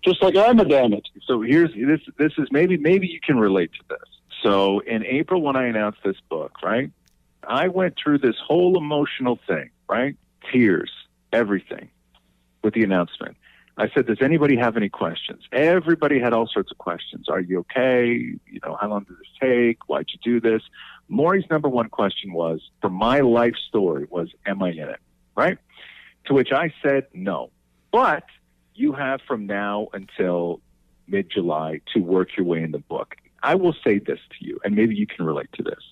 just like I'm a dammit. So here's this is maybe you can relate to this. So in April when I announced this book, right, I went through this whole emotional thing, right? Tears, everything, with the announcement. I said, does anybody have any questions? Everybody had all sorts of questions. Are you okay? You know, how long did this take? Why'd you do this? Maury's number one question was, for my life story, was, am I in it? Right? To which I said, no. But you have from now until mid-July to work your way in the book. I will say this to you, and maybe you can relate to this.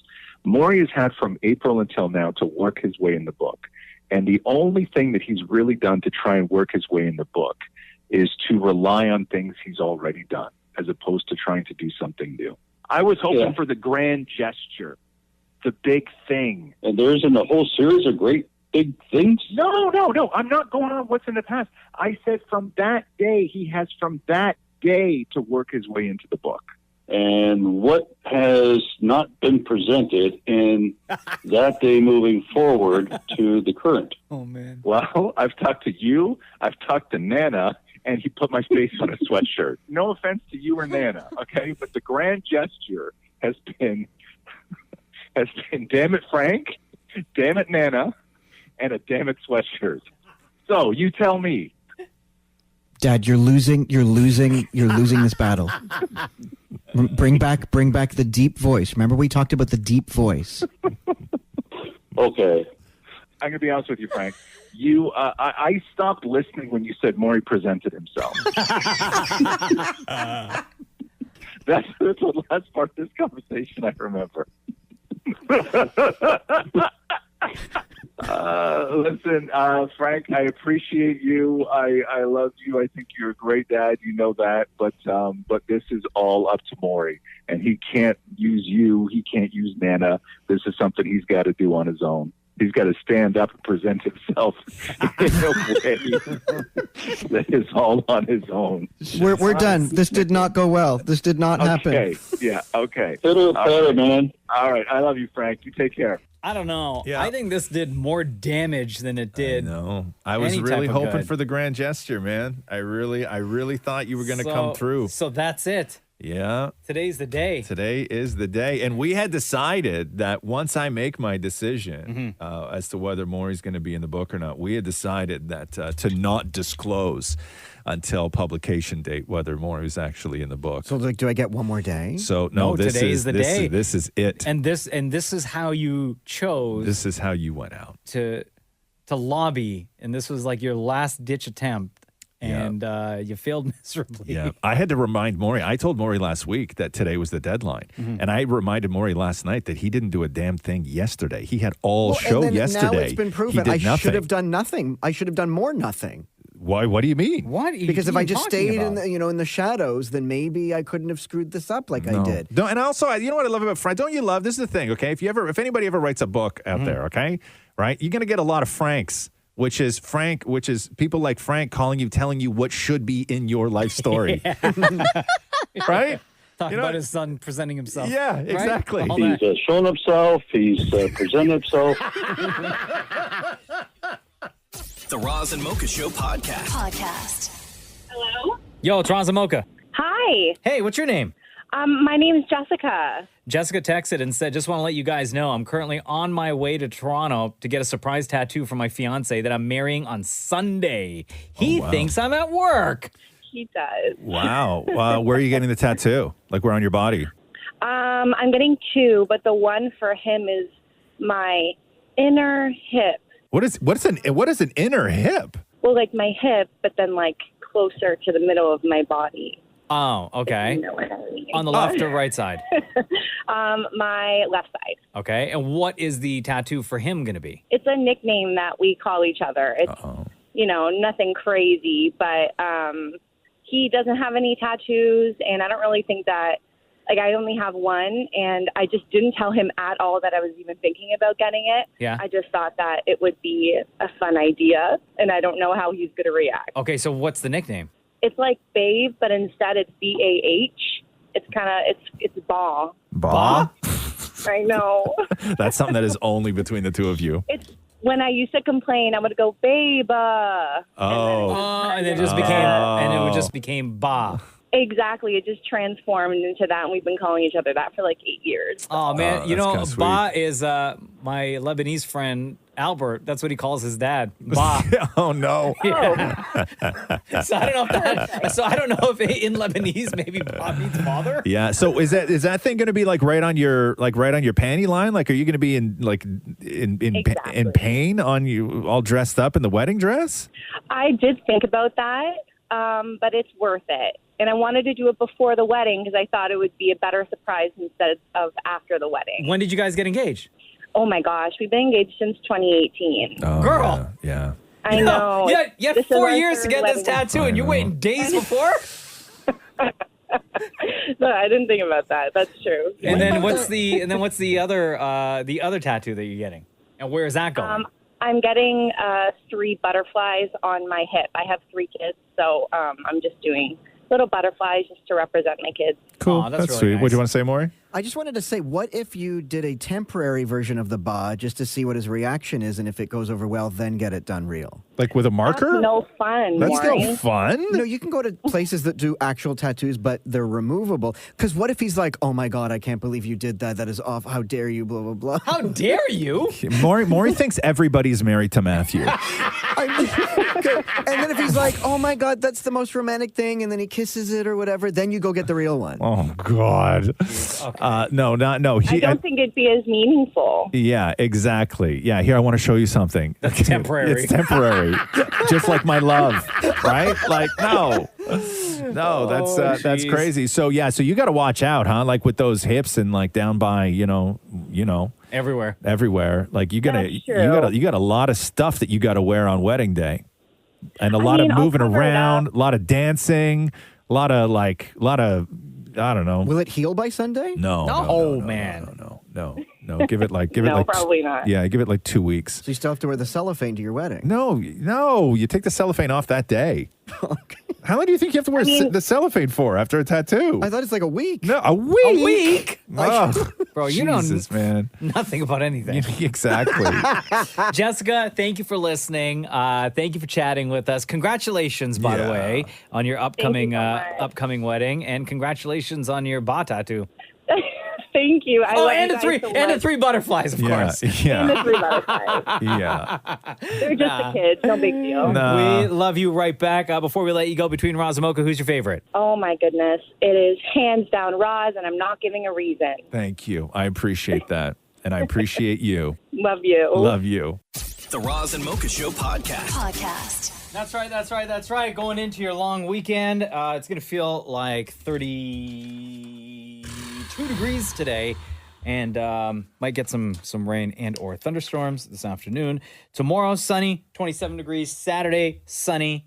Maury has had from April until now to work his way in the book. And the only thing that he's really done to try and work his way in the book is to rely on things he's already done, as opposed to trying to do something new. I was hoping for the grand gesture, the big thing. And there isn't a whole series of great big things? No. I'm not going on what's in the past. I said from that day, he has from that day to work his way into the book. And what has not been presented in that day moving forward to the current? Oh, man. Well, I've talked to you, I've talked to Nana, and he put my face on a sweatshirt. No offense to you or Nana, okay? But the grand gesture has been damn it Frank, damn it Nana, and a damn it sweatshirt. So you tell me. Dad, you're losing this battle. Bring back the deep voice. Remember we talked about the deep voice. Okay. I'm going to be honest with you, Frank. I stopped listening when you said Maury presented himself. That's the last part of this conversation I remember. Listen, Frank, I appreciate you. I love you. I think you're a great dad. You know that. But this is all up to Maury. And he can't use you. He can't use Nana. This is something he's got to do on his own. He's got to stand up and present himself in a way that is all on his own. We're done. This did not go well. This did not happen. Okay. Yeah. Okay. Better, man. All right. I love you, Frank. You take care. I don't know. Yeah. I think this did more damage than it did. No, I was really hoping for the grand gesture, man. I really thought you were going to come through. So that's it. Yeah. Today's the day. Today is the day. And we had decided that once I make my decision as to whether Maury's going to be in the book or not, we had decided that to not disclose until publication date whether Maury's actually in the book. So, like, do I get one more day? So, no, today is the day. This is it. And this is how you chose. This is how you went out. To lobby. And this was like your last ditch attempt. And you failed miserably. Yeah, I had to remind Maury. I told Maury last week that today was the deadline. And I reminded Maury last night that he didn't do a damn thing yesterday. He had all show yesterday. Now it's been proven. I should have done nothing. I should have done more nothing. Why? What do you mean? What? Because if I just stayed in the shadows, then maybe I couldn't have screwed this up like I did. No, and also, you know what I love about Frank? Don't you love? This is the thing, okay? If anybody ever writes a book out there, okay, right? You're gonna get a lot of Franks. Which is people like Frank calling you, telling you what should be in your life story. Right? Talking about his son presenting himself. Yeah, exactly. Right? He's shown himself. He's presented himself. The Roz and Mocha Show podcast. Hello? Yo, it's Roz and Mocha. Hi. Hey, what's your name? My name is Jessica. Jessica texted and said, just want to let you guys know I'm currently on my way to Toronto to get a surprise tattoo for my fiance that I'm marrying on Sunday. He thinks I'm at work. He does. Wow. Where are you getting the tattoo? Like where on your body? I'm getting two, but the one for him is my inner hip. What is an inner hip? Well, like my hip, but then like closer to the middle of my body. Oh, okay. You know what I mean. On the left or right side? My left side. Okay. And what is the tattoo for him going to be? It's a nickname that we call each other. It's, nothing crazy, but he doesn't have any tattoos, and I don't really think that, like, I only have one, and I just didn't tell him at all that I was even thinking about getting it. Yeah. I just thought that it would be a fun idea, and I don't know how he's going to react. Okay, so what's the nickname? It's like Babe, but instead it's BAH. It's kind of, it's Ba. Ba? I know. That's something that is only between the two of you. It's when I used to complain, I would go, Babe. And it just became, and it just became Ba. Exactly. It just transformed into that, and we've been calling each other that for like 8 years. Oh, man. that's kinda sweet. Ba is my Lebanese friend, Albert. That's what he calls his dad. Ba. Oh, no. Yeah. So I don't know if in Lebanese maybe Ba means father. Yeah. So is that thing going to be like right on your panty line? Like, are you going to be in pain on you all dressed up in the wedding dress? I did think about that, but it's worth it. And I wanted to do it before the wedding because I thought it would be a better surprise instead of after the wedding. When did you guys get engaged? Oh, my gosh. We've been engaged since 2018. Oh, Girl. Yeah. I know. Yeah, you had This is 4 our years to third get this wedding. tattoo, and you're waiting days before? No, I didn't think about that. That's true. And then what's the other tattoo that you're getting? And where is that going? I'm getting 3 butterflies on my hip. I have 3 kids, so I'm just doing little butterflies just to represent my kids. Cool. Aw, that's really sweet. nice. What do you want to say, Maury? I just wanted to say, what if you did a temporary version of the Ba just to see what his reaction is, and if it goes over well, then get it done real? Like with a marker? That's no fun, That's Maury. no fun. No, you can go to places that do actual tattoos, but they're removable. Because what if he's like, oh my God, I can't believe you did that. That is off. How dare you, blah, blah, blah. How dare you? Maury thinks everybody's married to Matthew. Okay. And then if he's like, oh my God, that's the most romantic thing, and then he kisses it or whatever, then you go get the real one. Oh, God. No. I don't think it'd be as meaningful. Yeah, exactly. Yeah, here, I want to show you something. That's temporary. It's temporary. Just like my love, right? Like, no, that's crazy. So, yeah, so you got to watch out, huh? Like with those hips and like down by, everywhere. Like you got a lot of stuff that you got to wear on wedding day. And a lot of I'll moving cover it around, up. a lot of dancing, a lot of I don't know. Will it heal by Sunday? No. Give it like No, probably not. Yeah, give it like 2 weeks. So you still have to wear the cellophane to your wedding? No, you take the cellophane off that day. Okay. How long do you think you have to wear the cellophane for after a tattoo? I thought it's like a week. No, a week. A week? Oh, Bro, you know Jesus, man. nothing about anything. Exactly. Jessica, thank you for listening. Thank you for chatting with us. Congratulations, by the way, on your upcoming upcoming wedding, and congratulations on your Ba tattoo. Thank you. I love and you guys so the much. 3 butterflies, of course. Yeah. And the 3 butterflies. Yeah. They're just the kids. No big deal. We love you right back. Before we let you go, between Roz and Mocha, who's your favorite? Oh, my goodness. It is hands down Roz, and I'm not giving a reason. Thank you. I appreciate that. And I appreciate you. Love you. Love you. The Roz and Mocha Show podcast. That's right. Going into your long weekend, it's going to feel like 32 degrees today, and might get some rain and or thunderstorms this afternoon. Tomorrow, sunny, 27 degrees. Saturday, sunny,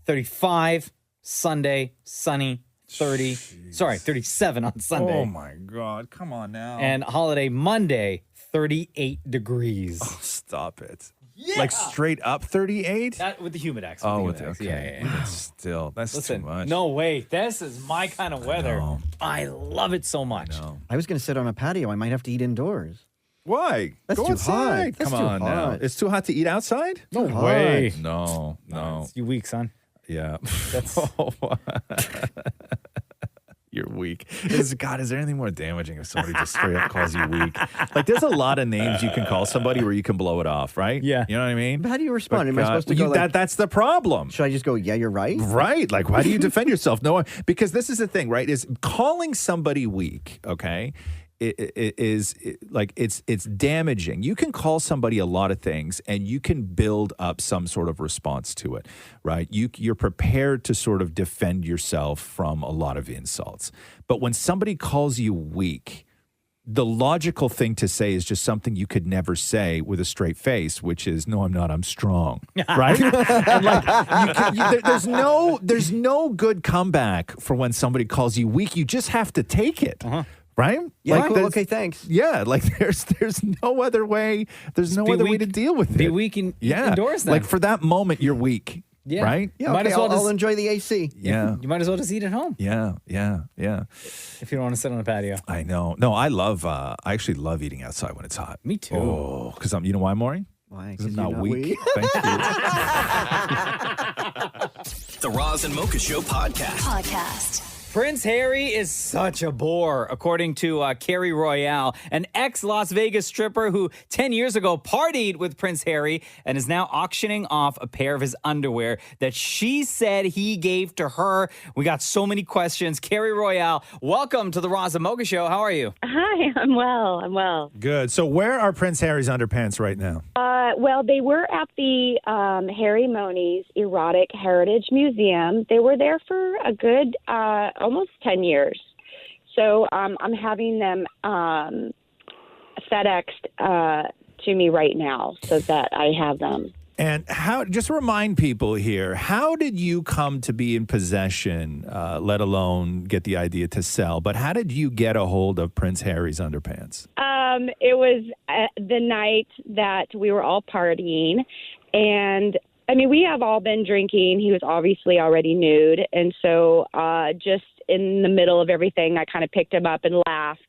35. Sunday, sunny, 37 on Sunday. Oh, my God. Come on now. And holiday Monday, 38 degrees. Oh, stop it. Yeah. Like straight up 38? That with the humidex. Okay. Yeah. But still, that's too much. No way. This is my kind of weather. No. I love it so much. No. I was going to sit on a patio. I might have to eat indoors. Why? That's Go too outside. hot. That's Come too on now. hot. It's too hot to eat outside? No Too way. hot. No. It's you weak, son. Yeah. That's You're weak. Is there anything more damaging if somebody just straight up calls you weak? Like, there's a lot of names you can call somebody where you can blow it off, right? Yeah. You know what I mean? But how do you respond? Am I But, supposed to go like, that's the problem. should I just go, yeah, you're right? Right. Like, why do you defend yourself? No, because this is the thing, right? Is calling somebody weak, okay, it's damaging. You can call somebody a lot of things and you can build up some sort of response to it, right? You're prepared to sort of defend yourself from a lot of insults. But when somebody calls you weak, the logical thing to say is just something you could never say with a straight face, which is, no, I'm not, I'm strong, right? And like, there's no good comeback for when somebody calls you weak. You just have to take it. Right? Yeah, like, cool. Okay, thanks. Yeah, like there's no other way. There's no other way to deal with it. Be weak and endorse them. Like for that moment, you're weak. Yeah. Right? Yeah, Might okay, as well I'll just- enjoy the AC. Yeah. You might as well just eat at home Yeah. if you don't want to sit on a patio. I know. No, I actually love eating outside when it's hot. Me too. Oh, because you know why, Maury? Why? 'Cause I'm you're not weak. Thank you. The Roz and Mocha Show podcast. Prince Harry is such a bore, according to Carrie Royale, an ex-Las Vegas stripper who 10 years ago partied with Prince Harry and is now auctioning off a pair of his underwear that she said he gave to her. We got so many questions. Carrie Royale, welcome to the Roz and Mocha Show. How are you? Hi, I'm well. Good. So where are Prince Harry's underpants right now? Well, they were at the Harry Moni's Erotic Heritage Museum. They were there for a good almost 10 years. So I'm having them FedExed to me right now so that I have them. And just remind people here, how did you come to be in possession, let alone get the idea to sell? But how did you get a hold of Prince Harry's underpants? It was the night that we were all partying. And, I mean, we have all been drinking. He was obviously already nude. And so just in the middle of everything, I kind of picked him up and laughed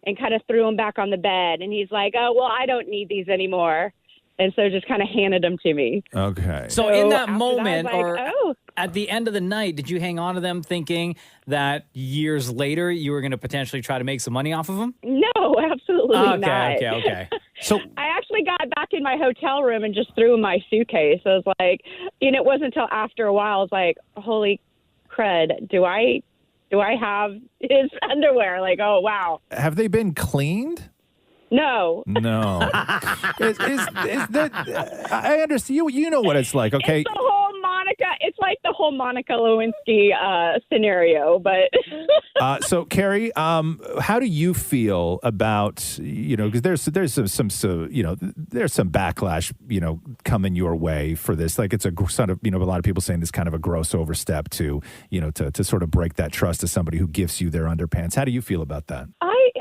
and kind of threw him back on the bed. And he's like, oh, well, I don't need these anymore. And so just kind of handed them to me. Okay. So in that after moment, I was like, oh. at the end of the night, did you hang on to them thinking that years later you were going to potentially try to make some money off of them? No, absolutely not. Okay. So I actually got back in my hotel room and just threw in my suitcase. I was like, it wasn't until after a while I was like, holy crud, do I have his underwear? Like, oh, wow. Have they been cleaned? No. No. is that? I understand. You know what it's like, okay? It's the whole Monica. It's like the whole Monica Lewinsky scenario, but. So, Carrie, how do you feel about because there's some there's some backlash coming your way for this. Like it's a sort of a lot of people saying this kind of a gross overstep to to sort of break that trust to somebody who gifts you their underpants. How do you feel about that?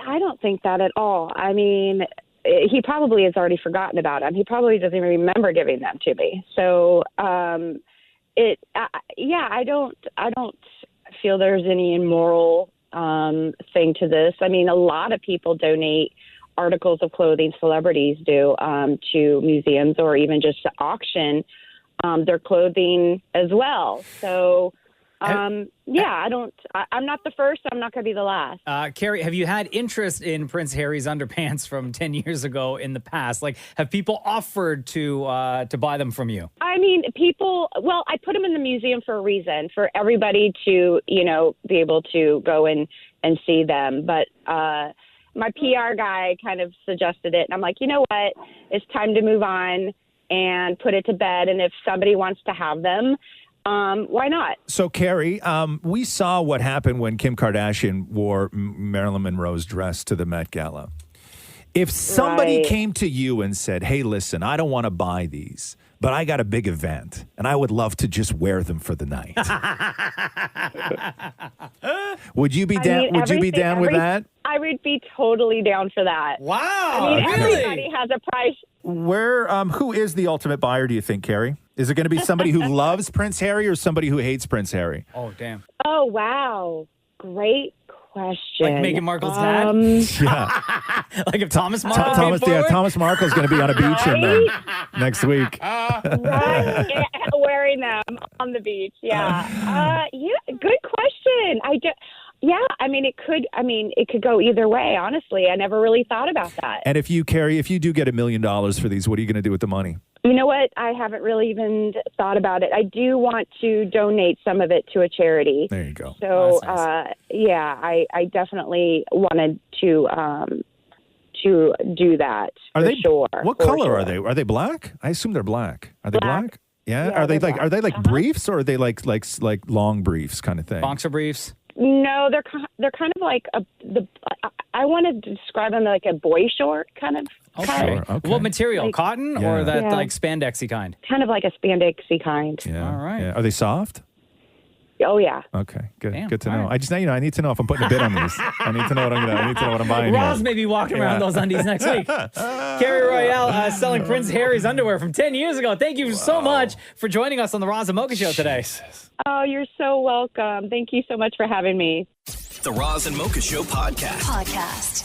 I don't think that at all. I mean, he probably has already forgotten about them. He probably doesn't even remember giving them to me. So, I don't feel there's any immoral thing to this. I mean, a lot of people donate articles of clothing, celebrities do, to museums or even just to auction their clothing as well. So, I'm not the first. I'm not going to be the last. Carrie, have you had interest in Prince Harry's underpants from 10 years ago in the past? Like, have people offered to buy them from you? I mean, I put them in the museum for a reason, for everybody to, be able to go and see them. But my PR guy kind of suggested it. And I'm like, you know what? It's time to move on and put it to bed. And if somebody wants to have them, why not? So, Carrie, we saw what happened when Kim Kardashian wore Marilyn Monroe's dress to the Met Gala. If somebody came to you and said, hey, listen, I don't want to buy these, but I got a big event, and I would love to just wear them for the night. Would you be down? Would you be down with that? I would be totally down for that. Wow! I mean, everybody has a price. Who is the ultimate buyer? Do you think, Carrie? Is it going to be somebody who loves Prince Harry or somebody who hates Prince Harry? Oh, damn! Oh, wow! Great question. Like Meghan Markle's dad? Yeah. Like if Thomas Markle Thomas Markle's going to be on a beach next week. Right? Wearing them on the beach. Yeah. Good question. I mean, it could go either way, honestly. I never really thought about that. And if you do get $1 million for these, what are you going to do with the money? You know what? I haven't really even thought about it. I do want to donate some of it to a charity. There you go. So, yeah, I definitely wanted to do that. Are for they sure? What for color sure. are they? Are they black? I assume they're black. Are they black? Yeah. Yeah, Are they they're like briefs or are they like long briefs kind of thing? Boxer briefs? No, they're kind of like I want to describe them like a boy short kind of. Okay. What material? Like- Cotton Yeah. or that Yeah. like spandexy kind? Kind of like a spandexy kind. Yeah. All right. Yeah. Are they soft? Oh yeah. Okay. Good. Damn, Good to all know. right. I just I need to know if I'm putting a bid on these. I need to know what I need to know what I'm buying. Roz here. may be walking around Yeah. those undies next week. Carrie Royale selling Prince Harry's underwear from 10 years ago. Thank you so much for joining us on the Roz and Mocha Show today. Oh, you're so welcome. Thank you so much for having me. The Roz and Mocha Show podcast.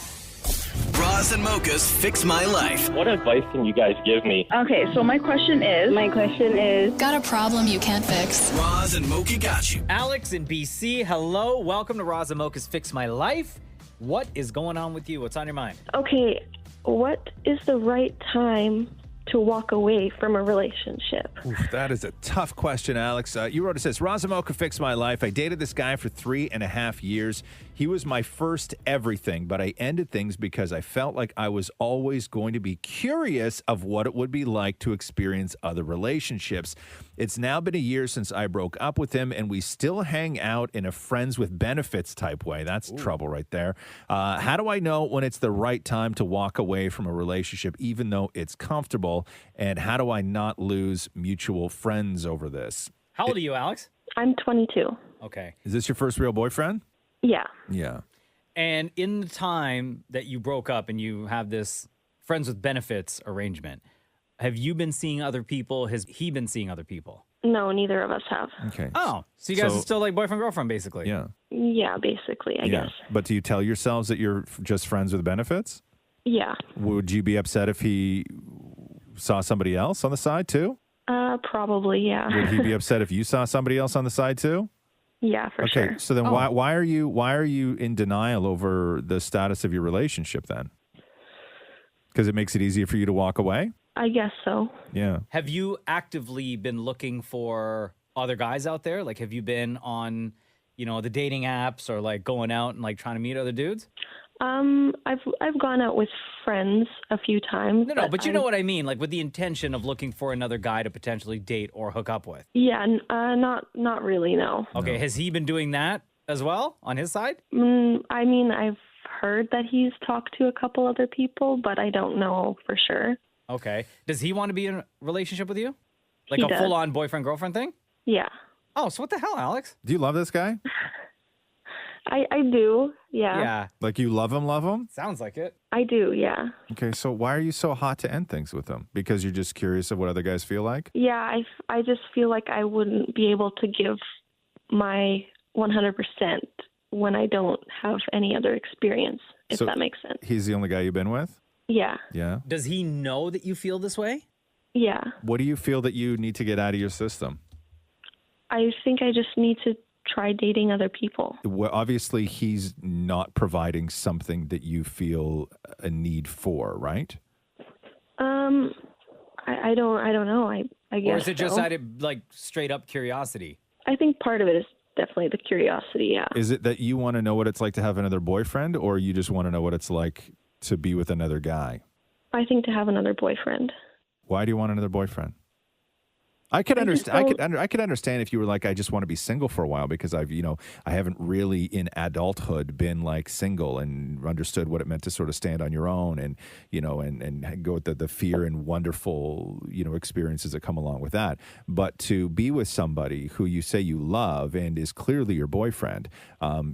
Roz and Mocha's Fix My Life. What advice can you guys give me? Okay, so my question is. Got a problem you can't fix? Roz and Mocha got you. Alex in BC, hello. Welcome to Roz and Mocha's Fix My Life. What is going on with you? What's on your mind? Okay, what is the right time to walk away from a relationship? Oof, that is a tough question, Alex. You wrote, it says, Razamoka fixed my life. I dated this guy for 3.5 years. He was my first everything, but I ended things because I felt like I was always going to be curious of what it would be like to experience other relationships. It's now been a year since I broke up with him, and we still hang out in a friends with benefits type way. That's trouble right there. How do I know when it's the right time to walk away from a relationship, even though it's comfortable? And how do I not lose mutual friends over this? How old are you, Alex? I'm 22. Okay. Is this your first real boyfriend? Yeah. Yeah. And in the time that you broke up and you have this friends with benefits arrangement, have you been seeing other people? Has he been seeing other people? No, neither of us have. Okay. Oh, so you guys are still like boyfriend, girlfriend, basically? Yeah. Yeah, basically, I guess. But do you tell yourselves that you're just friends with benefits? Yeah. Would you be upset if he saw somebody else on the side too? Probably, yeah. Would he be upset if you saw somebody else on the side too? Yeah, for Okay, sure. so then why are you in denial over the status of your relationship then? Because it makes it easier for you to walk away? I guess so. Yeah. Have you actively been looking for other guys out there? Like, have you been on, the dating apps or like going out and like trying to meet other dudes? I've gone out with friends a few times. No, but you know what I mean, like with the intention of looking for another guy to potentially date or hook up with. Yeah, not really, no. Okay, has he been doing that as well on his side? I mean, I've heard that he's talked to a couple other people, but I don't know for sure. Okay. Does he want to be in a relationship with you? Like He a does. full-on boyfriend-girlfriend thing? Yeah. Oh, so what the hell, Alex? Do you love this guy? I do, yeah. Yeah. Like you love him? Sounds like it. I do, yeah. Okay, so why are you so hot to end things with him? Because you're just curious of what other guys feel like? Yeah, I just feel like I wouldn't be able to give my 100% when I don't have any other experience, if So that makes sense. He's the only guy you've been with? Yeah. Yeah. Does he know that you feel this way? Yeah. What do you feel that you need to get out of your system? I think I just need to try dating other people. Well, obviously, he's not providing something that you feel a need for, right? I don't know. I guess Or is it just so. out of like straight up curiosity? I think part of it is definitely the curiosity, yeah. Is it that you want to know what it's like to have another boyfriend, or you just want to know what it's like to be with another guy? I think to have another boyfriend. Why do you want another boyfriend? I could understand. I could understand if you were like, I just want to be single for a while because I haven't really in adulthood been like single and understood what it meant to sort of stand on your own and and go with the fear and wonderful experiences that come along with that. But to be with somebody who you say you love and is clearly your boyfriend,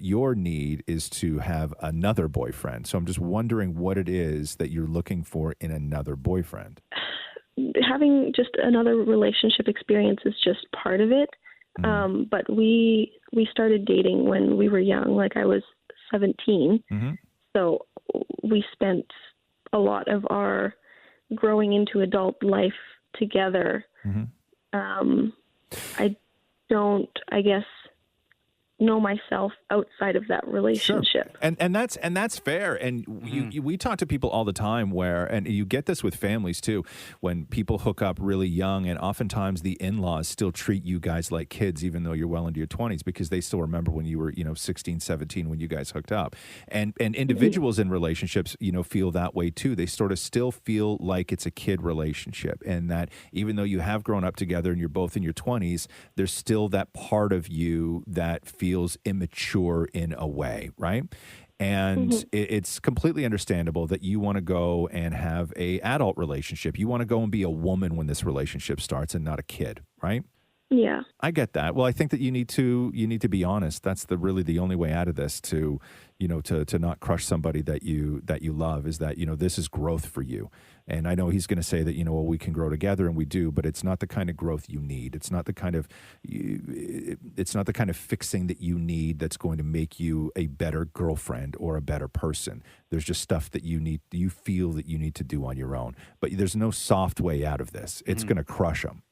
your need is to have another boyfriend. So I'm just wondering what it is that you're looking for in another boyfriend. Having just another relationship experience is just part of it. But we started dating when we were young, like I was 17. Mm-hmm. So we spent a lot of our growing into adult life together. Mm-hmm. I guess know myself outside of that relationship. And that's fair. And we talk to people all the time where, and you get this with families too, when people hook up really young, and oftentimes the in-laws still treat you guys like kids, even though you're well into your 20s, because they still remember when you were, 16, 17, when you guys hooked up. And individuals in relationships, feel that way too. They sort of still feel like it's a kid relationship, and that even though you have grown up together and you're both in your 20s, there's still that part of you that feels immature in a way, right? And it's completely understandable that you want to go and have a adult relationship. You want to go and be a woman when this relationship starts and not a kid, right? Yeah. I get that. Well, I think that you need to be honest. That's really the only way out of this, to not crush somebody that you love, is that, this is growth for you. And I know he's going to say that, well, we can grow together, and we do, but it's not the kind of growth you need. It's not the kind of fixing that you need that's going to make you a better girlfriend or a better person. There's just stuff that you feel that you need to do on your own. But there's no soft way out of this. It's going to crush them.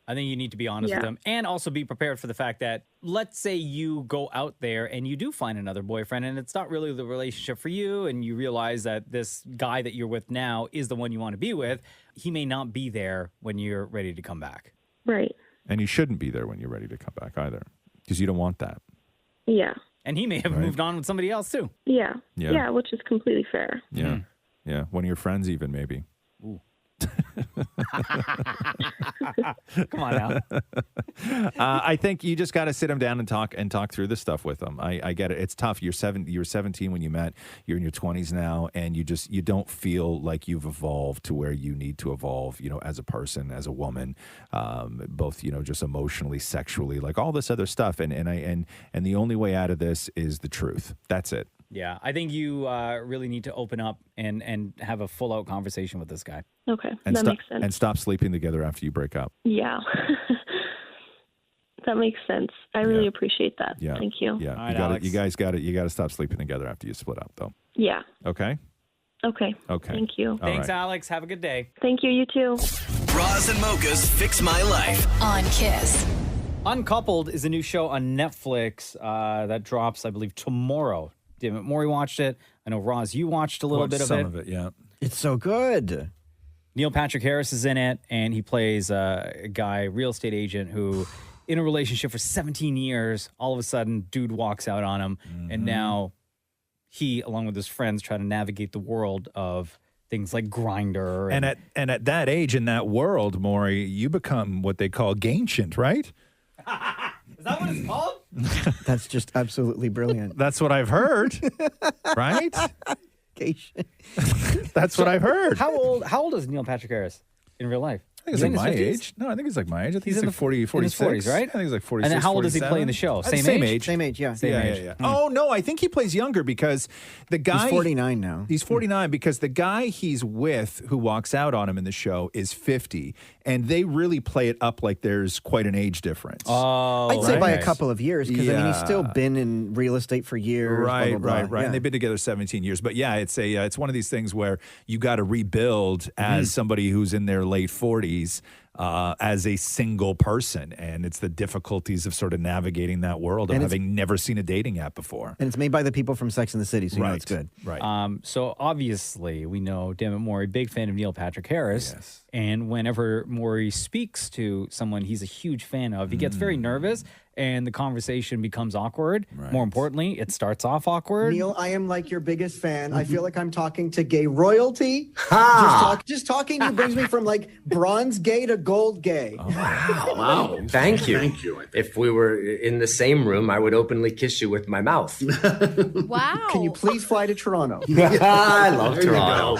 I think you need to be honest with them, and also be prepared for the fact that, let's say you go out there and you do find another boyfriend and it's not really the relationship for you, and you realize that this guy that you're with now is the one you want to be with. He may not be there when you're ready to come back. Right. And he shouldn't be there when you're ready to come back either, because you don't want that. Yeah. And he may have moved on with somebody else too. Yeah. Yeah. Yeah, which is completely fair. Yeah. Yeah. One of your friends even, maybe. Ooh. Come on now. I think you just got to sit him down and talk through this stuff with him. I get it. It's tough. You were 17 when you met. You're in your 20s now, and you don't feel like you've evolved to where you need to evolve, as a person, as a woman, both, just emotionally, sexually, like all this other stuff. And the only way out of this is the truth. That's it. Yeah, I think you really need to open up and have a full-out conversation with this guy. Okay, And that makes sense. And stop sleeping together after you break up. Yeah. That makes sense. I really appreciate that. Yeah. Thank you. Yeah, right, you guys got it. You got to stop sleeping together after you split up, though. Yeah. Okay. Okay. Okay. Thank you. Thanks, Alex. Have a good day. Thank you. You too. Roz and Mocha's Fix My Life. On Kiss. Uncoupled is a new show on Netflix that drops, I believe, tomorrow. Damn it, Maurie watched it. I know, Roz, you watched a little bit of it. Some of it, yeah. It's so good. Neil Patrick Harris is in it, and he plays a guy, real estate agent, who, in a relationship for 17 years, all of a sudden, dude walks out on him, and now he, along with his friends, try to navigate the world of things like Grindr. And at that age in that world, Maury, you become what they call gainchant, right? Is that what it's called? That's just absolutely brilliant. That's what I've heard, right? That's what I've heard. How old is Neil Patrick Harris in real life? I think it's like my age. No, I think it's like my age. I think he's like 40, 46. In his 40s, right? I think he's like 46, And then how old does he 47? play in the show? Same age? Same age, yeah. Same age. Yeah. Oh, no, I think he plays younger because the guy... He's 49 now. He's 49 because the guy he's with who walks out on him in the show is 50, and they really play it up like there's quite an age difference. Oh, I'd say by a couple of years, because I mean, he's still been in real estate for years. Right, blah, blah, right. blah. And Yeah. they've been together 17 years. But yeah, it's one of these things where you got to rebuild as somebody who's in their late 40s. As a single person, and it's the difficulties of sort of navigating that world of And it's- having never seen a dating app before. And it's made by the people from Sex and the City, so you know it's good. Right. So obviously, we know, damn it, Maury, big fan of Neil Patrick Harris. Yes. And whenever Maury speaks to someone he's a huge fan of, he gets very nervous, and the conversation becomes awkward. More importantly, it starts off awkward. Neil, I am like your biggest fan. I feel like I'm talking to gay royalty. Just talking to you brings me from like bronze gay to gold gay. Wow. Thank you. Thank you. If we were in the same room, I would openly kiss you with my mouth. Wow. Can you please fly to Toronto? I love There you Toronto.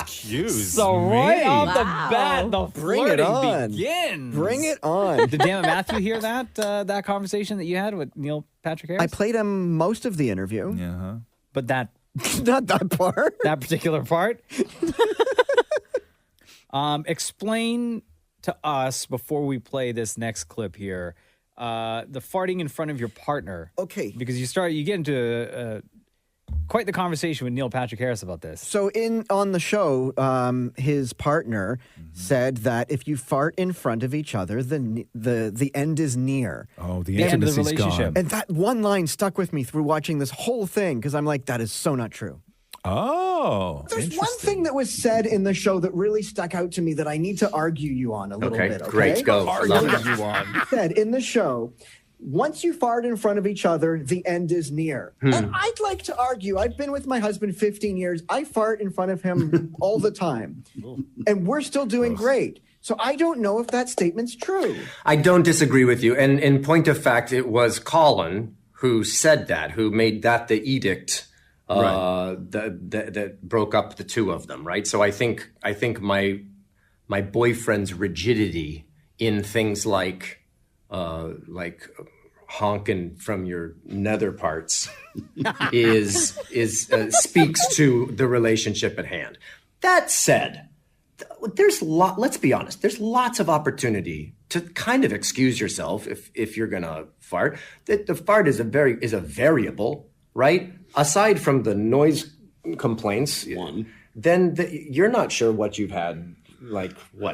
Excuse So right off the Wow. bat, the Bring it flirting on. begins. Bring it on. Did damn it, Matthew hear that conversation that you had with Neil Patrick Harris? I played him most of the interview. Yeah. But that Not that part. that particular part. Explain to us before we play this next clip here, the farting in front of your partner. Okay. Because you get into quite the conversation with Neil Patrick Harris about this. So on the show, his partner said that if you fart in front of each other, the end is near. Oh, the end of the relationship. And that one line stuck with me through watching this whole thing because I'm like, that is so not true. Oh, there's one thing that was said in the show that really stuck out to me that I need to argue you on a little bit. Okay, great, go. Argue you on. Said in the show, once you fart in front of each other, the end is near. And I'd like to argue. I've been with my husband 15 years. I fart in front of him all the time, and we're still doing great. So I don't know if that statement's true. I don't disagree with you. And in point of fact, it was Colin who said that, who made that the edict. That broke up the two of them, right? So I think my boyfriend's rigidity in things like honking from your nether parts is speaks to the relationship at hand. That said, let's be honest, there's lots of opportunity to kind of excuse yourself if you're gonna fart. The fart is a variable, right? Aside from the noise complaints, then you're not sure what you've had,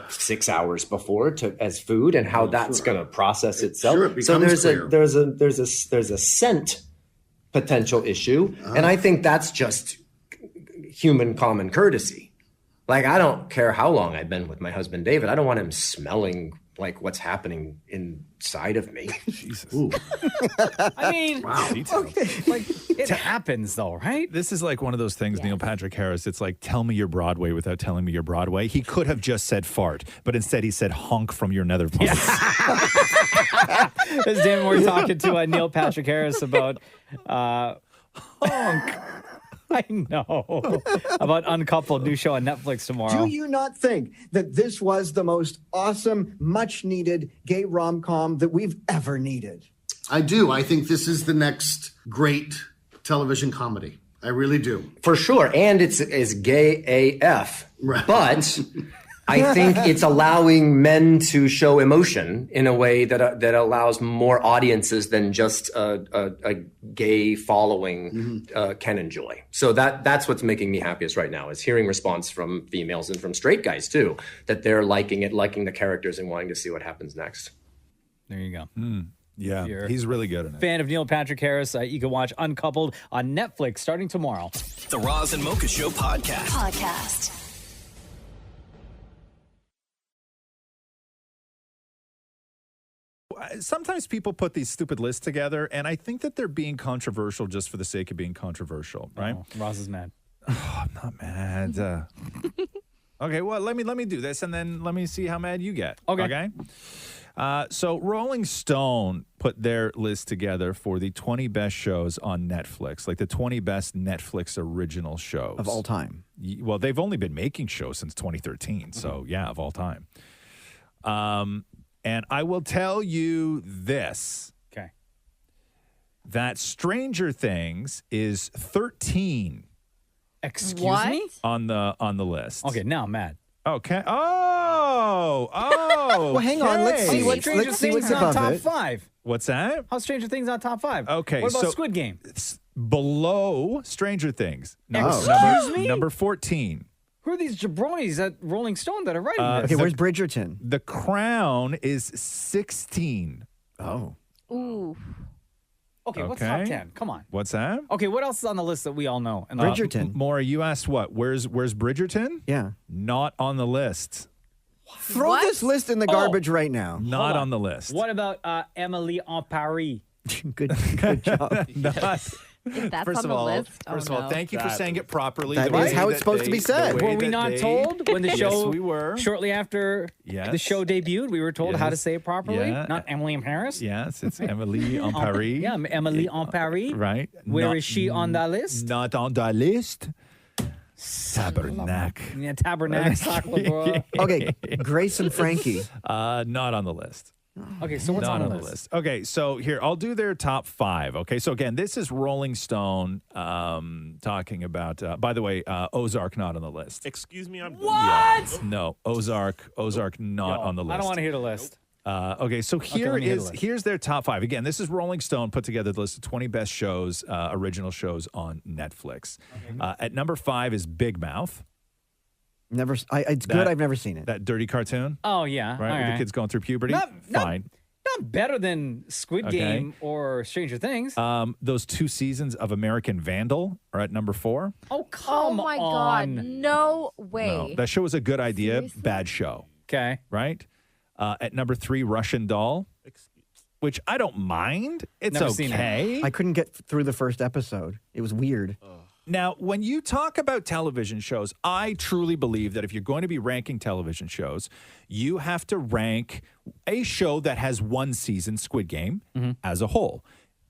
6 hours before as food, and how that's going to process itself. Sure, it so becomes there's a scent potential issue, and I think that's just human common courtesy. Like, I don't care how long I've been with my husband David, I don't want him smelling like what's happening inside of me. Jesus. I mean, it happens though, right? This is like one of those things, Neil Patrick Harris. It's like, tell me your Broadway without telling me your Broadway. He could have just said fart, but instead he said honk from your nether parts. As Dan, we're talking to Neil Patrick Harris about honk. I know. About Uncoupled, new show on Netflix tomorrow. Do you not think that this was the most awesome, much-needed gay rom-com that we've ever needed? I do. I think this is the next great television comedy. I really do. For sure. And it's gay AF. Right. But I think it's allowing men to show emotion in a way that allows more audiences than just a gay following can enjoy. So that's what's making me happiest right now, is hearing response from females and from straight guys too, that they're liking it, liking the characters, and wanting to see what happens next. There you go. Yeah, he's really good in it. Fan of Neil Patrick Harris, you can watch Uncoupled on Netflix starting tomorrow. The Roz and Mocha Show podcast. Sometimes people put these stupid lists together, and I think that they're being controversial just for the sake of being controversial, right? Roz is mad. Oh, I'm not mad. Okay, well, let me do this, and then let me see how mad you get. Okay? So Rolling Stone put their list together for the 20 best shows on Netflix, like the 20 best Netflix original shows. Of all time. Well, they've only been making shows since 2013, so yeah, of all time. And I will tell you this. Okay. That Stranger Things is 13. Excuse me? On the list. Okay, now I'm mad. Okay. Oh. Well, hang on. Let's see what's on above top it. 5. What's that? How Stranger Things on top 5? Okay. What about so Squid Game? It's below Stranger Things. Excuse me? Number 14. Who are these jabronis at Rolling Stone that are writing this? Okay, where's Bridgerton? The Crown is 16. Oh. Ooh. Okay, what's top 10? Come on. What's that? Okay, what else is on the list that we all know? And Bridgerton. Maury, you asked what? Where's Bridgerton? Yeah. Not on the list. Throw this list in the garbage right now. Not on the list. What about Emily en Paris? Good job. If that's First on of the all, list. First of all, thank you for saying it properly. That the is way how it's that supposed to be said. the way Were we that not they- told when the show? Yes, we were. Shortly after the show debuted, we were told how to say it properly. Yeah. Not Emily in Paris. Yes, it's Emily en Paris. Yeah, Emily en Paris. Right. Where is she on the list? Not on the list. Tabernacle. Yeah, Tabernacle. Okay, Grace and Frankie. Not on the list. Okay, so what's Not on the list? Okay, so here, I'll do their top 5. Okay, so again, this is Rolling Stone talking about, by the way, Ozark not on the list. Excuse me, I'm What? No, Ozark not on the list. I don't want to hear the list. Okay, so let me hear the list. here's their top 5. Again, this is Rolling Stone put together the list of 20 best shows, original shows on Netflix. At number 5 is Big Mouth. It's good. I've never seen it. That dirty cartoon, Oh, yeah. right? All With right. the kids going through puberty. Fine. Not better than Squid Okay. Game or Stranger Things. Those 2 seasons of American Vandal are at number 4. Oh, come Oh my on. God. No way. No, that show was a good idea, Seriously? bad show. Okay. Right? At number 3, Russian Doll, which I don't mind. It's Never seen it. okay. I couldn't get through the first episode. It was weird. Now, when you talk about television shows, I truly believe that if you're going to be ranking television shows, you have to rank a show that has 1 season, Squid Game, as a whole.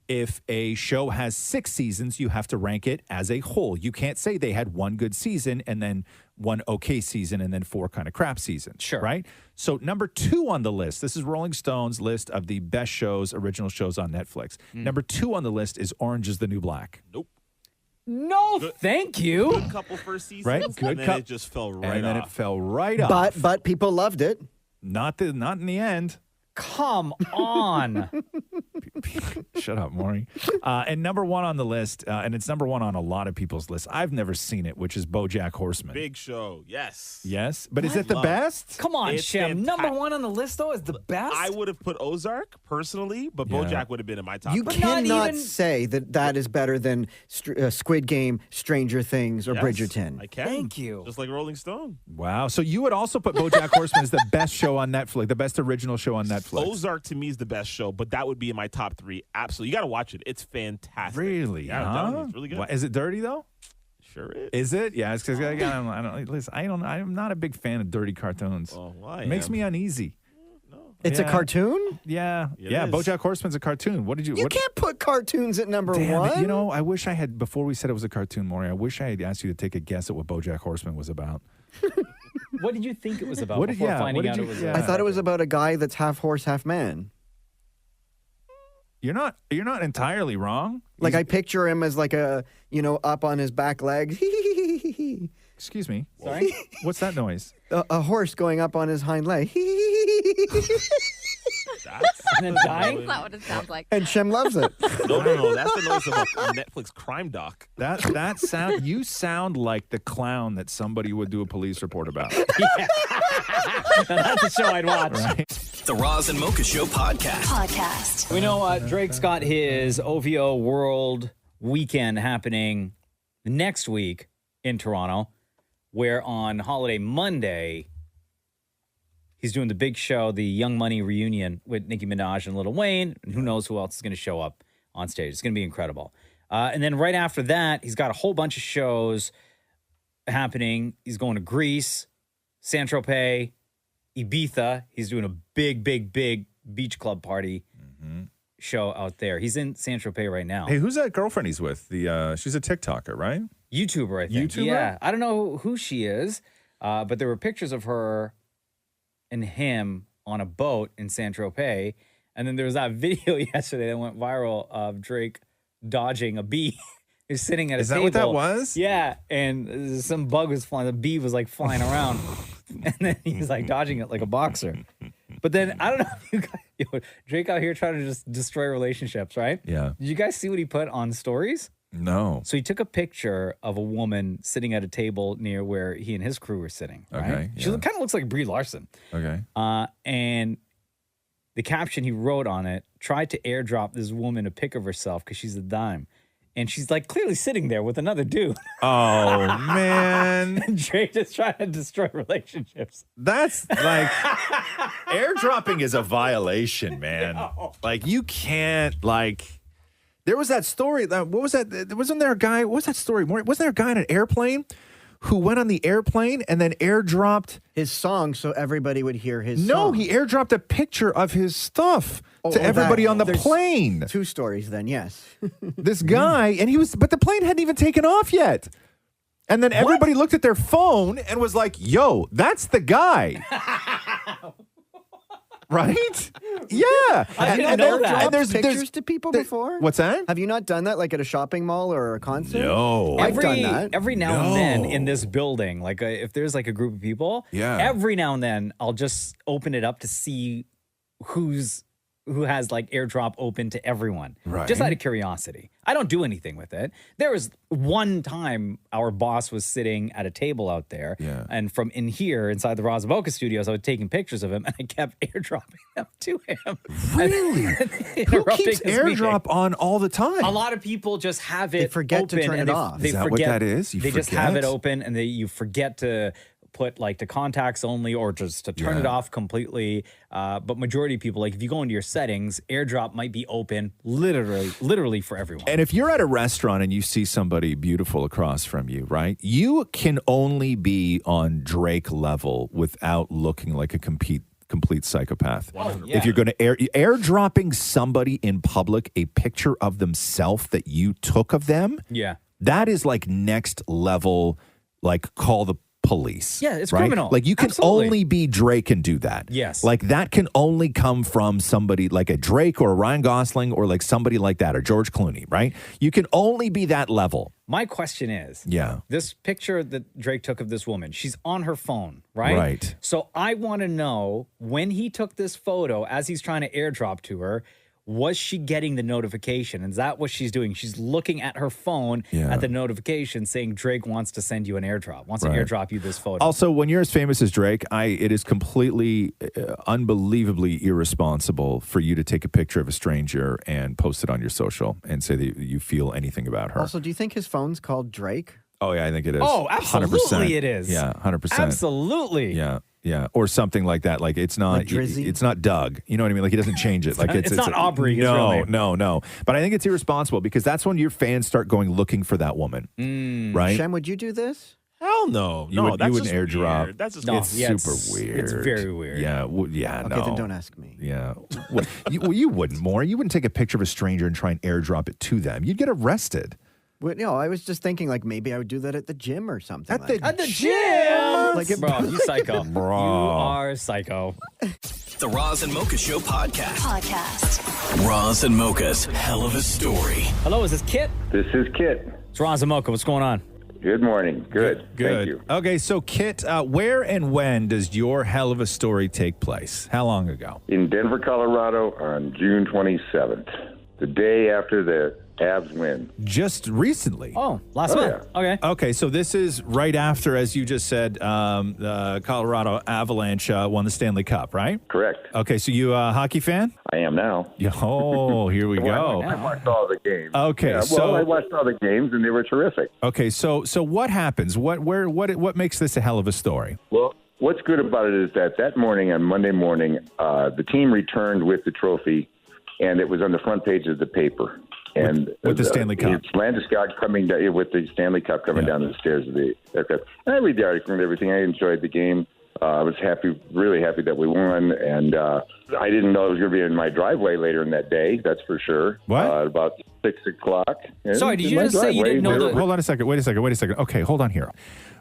If a show has 6 seasons, you have to rank it as a whole. You can't say they had 1 good season and then 1 okay season and then 4 kind of crap seasons. Sure. Right? So number 2 on the list, this is Rolling Stone's list of the best shows, original shows on Netflix. Number 2 on the list is Orange is the New Black. Nope. No, thank you. Good couple first seasons. Right? And Good then cup. it just fell right And then off. it fell right off. But people loved it. Not in the end. Come on. Shut up, Maury. And number 1 on the list, and it's number 1 on a lot of people's lists. I've never seen it, which is BoJack Horseman. Big show. Yes. Yes, but is it the best? Come on, It's Shem. fantastic. Number 1 on the list, though, is the best. I would have put Ozark personally, but Yeah. BoJack would have been in my top. You 3. cannot say that is better than Squid Game, Stranger Things, or Yes, Bridgerton. I can. Thank you. Just like Rolling Stone. Wow. So you would also put BoJack Horseman as the best show on Netflix, the best original show on Netflix. Ozark to me is the best show, but that would be in my top 3. Absolutely. You got to watch it. It's fantastic. Really? Yeah, I'm telling you, it's really good. Why- Is it dirty though? Sure is. Is it? Yeah. It's because I'm not a big fan of dirty cartoons. Oh, well, I It makes am. me uneasy. It's a Yeah. cartoon? Yeah. It Yeah. is. BoJack Horseman's a cartoon. What did you? You what, can't put cartoons at number Damn it. 1. You know, I wish I had, before we said it was a cartoon, Maury, I wish I had asked you to take a guess at what BoJack Horseman was about. What did you think it was about What did- before yeah, finding what did out you- it was yeah. I thought it was about a guy that's half horse, half man. You're not entirely wrong. Like I picture him as like up on his back legs. Excuse me. Sorry? What's that noise? A horse going up on his hind leg. And then dying? That's not what it sounds like. And Shem loves it. No. That's the noise of a Netflix crime doc. That sound. You sound like the clown that somebody would do a police report about. That's a show I'd watch. The Roz and Mocha Show podcast. We know Drake's got his OVO World Weekend happening next week in Toronto, where on Holiday Monday, he's doing the big show, the Young Money reunion with Nicki Minaj and Lil Wayne, and who knows who else is going to show up on stage. It's going to be incredible. And then right after that, he's got a whole bunch of shows happening. He's going to Greece, Saint-Tropez, Ibiza. He's doing a big beach club party show out there. He's in Saint-Tropez right now. Hey, who's that girlfriend he's with? She's a TikToker, right? YouTuber, I think. YouTuber? Yeah. I don't know who she is, but there were pictures of her and him on a boat in Saint-Tropez. And then there was that video yesterday that went viral of Drake dodging a bee. He was sitting at a Is that table. what that was? Yeah. And some bug was flying. The bee was like flying around. And then he's like dodging it like a boxer. But then I don't know if you guys, Drake out here trying to just destroy relationships, right? Yeah. Did you guys see what he put on stories? No. So he took a picture of a woman sitting at a table near where he and his crew were sitting. Right? Okay, She kind of looks like Brie Larson. Okay. And the caption he wrote on it, tried to airdrop this woman a pic of herself because she's a dime. And she's like clearly sitting there with another dude. Oh, man. And Drake just trying to destroy relationships. That's like airdropping is a violation, man. Like you can't there was that story. What was that? Wasn't there a guy? What was that story? Wasn't there a guy on an airplane who went on the airplane and then airdropped his song so everybody would hear his No, song? he airdropped a picture of his stuff to everybody on the there's plane. 2 stories then, yes. This guy, but the plane hadn't even taken off yet. And then everybody looked at their phone and was like, yo, that's the guy. Right? Yeah. Have you not airdropped pictures to people before? What's that? Have you not done that like at a shopping mall or a concert? No. I've done that. Every now and then in this building, if there's like a group of people, Yeah. every now and then I'll just open it up to see who has like AirDrop open to everyone. Right. Just out of curiosity. I don't do anything with it. There was one time our boss was sitting at a table out there, and from in here inside the Roz and Mocha studios, I was taking pictures of him, and I kept AirDropping them to him. Really? Who keeps AirDrop on all the time? A lot of people just have it. They forget to open turn and it they- off. They Is that what forget, that is? You they just have forget? it open, and you forget to put like the contacts only or just to turn it off completely. But majority of people, like if you go into your settings, AirDrop might be open literally for everyone. And if you're at a restaurant and you see somebody beautiful across from you, right? You can only be on Drake level without looking like a complete psychopath. If you're going to airdropping somebody in public a picture of themselves that you took of them, that is like next level, like call the police. Yeah, it's right? criminal. Like you can Absolutely. only be Drake and do that. Yes. Like that can only come from somebody like a Drake or a Ryan Gosling or like somebody like that or George Clooney, right? You can only be that level. My question is, this picture that Drake took of this woman, she's on her phone, right? Right. So I want to know, when he took this photo, as he's trying to AirDrop to her, was she getting the notification? Is that what she's doing? She's looking at her phone at the notification saying Drake wants to send you an AirDrop, wants to AirDrop you this photo. Also, when you're as famous as Drake, it is completely, unbelievably irresponsible for you to take a picture of a stranger and post it on your social and say that you feel anything about her. Also, do you think his phone's called Drake? Oh, yeah, I think it is. Oh, absolutely 100%. it is. Yeah, 100%. Absolutely. Yeah. Yeah, or something like that. Like it's not, Like Drizzy? it's not Doug. You know what I mean? Like he doesn't change it. Like It's not Aubrey, his real No, name. no. But I think it's irresponsible because that's when your fans start going looking for that woman, right? Shem, would you do this? Hell no. You would airdrop. Weird. That's just it's yeah, super weird. It's very weird. Yeah, Okay, no. then don't ask me. Yeah, you wouldn't, Maury. You wouldn't take a picture of a stranger and try and airdrop it to them. You'd get arrested. Well, no, I was just thinking like maybe I would do that at the gym or something. At the gym? Like it- Bro, you psycho. Bro. You are psycho. The Roz and Mocha Show podcast. Roz and Mocha's Hell of a Story. Hello, is this Kit? This is Kit. It's Roz and Mocha. What's going on? Good morning. Good. Thank you. Okay, so Kit, where and when does your hell of a story take place? How long ago? In Denver, Colorado on June 27th, the day after the Avs win. Just recently. Oh, last month. Okay. Okay, so this is right after, as you just said, the Colorado Avalanche won the Stanley Cup, right? Correct. Okay, so you a hockey fan? I am now. Oh, here we go. I watched all the games. Okay, Yeah, so I watched all the games and they were terrific. Okay, so what happens? What makes this a hell of a story? Well, what's good about it is that morning, on Monday morning, the team returned with the trophy, and it was on the front page of the paper. And with the Stanley Cup. It's Landeskog coming down with the Stanley Cup coming down the stairs of the aircraft. And I read the article and everything. I enjoyed the game. I was really happy that we won. And I didn't know it was going to be in my driveway later in that day. That's for sure. What? About 6 o'clock. Sorry, did you just say you didn't know the... Hold on a second. Wait a second. Okay, hold on here.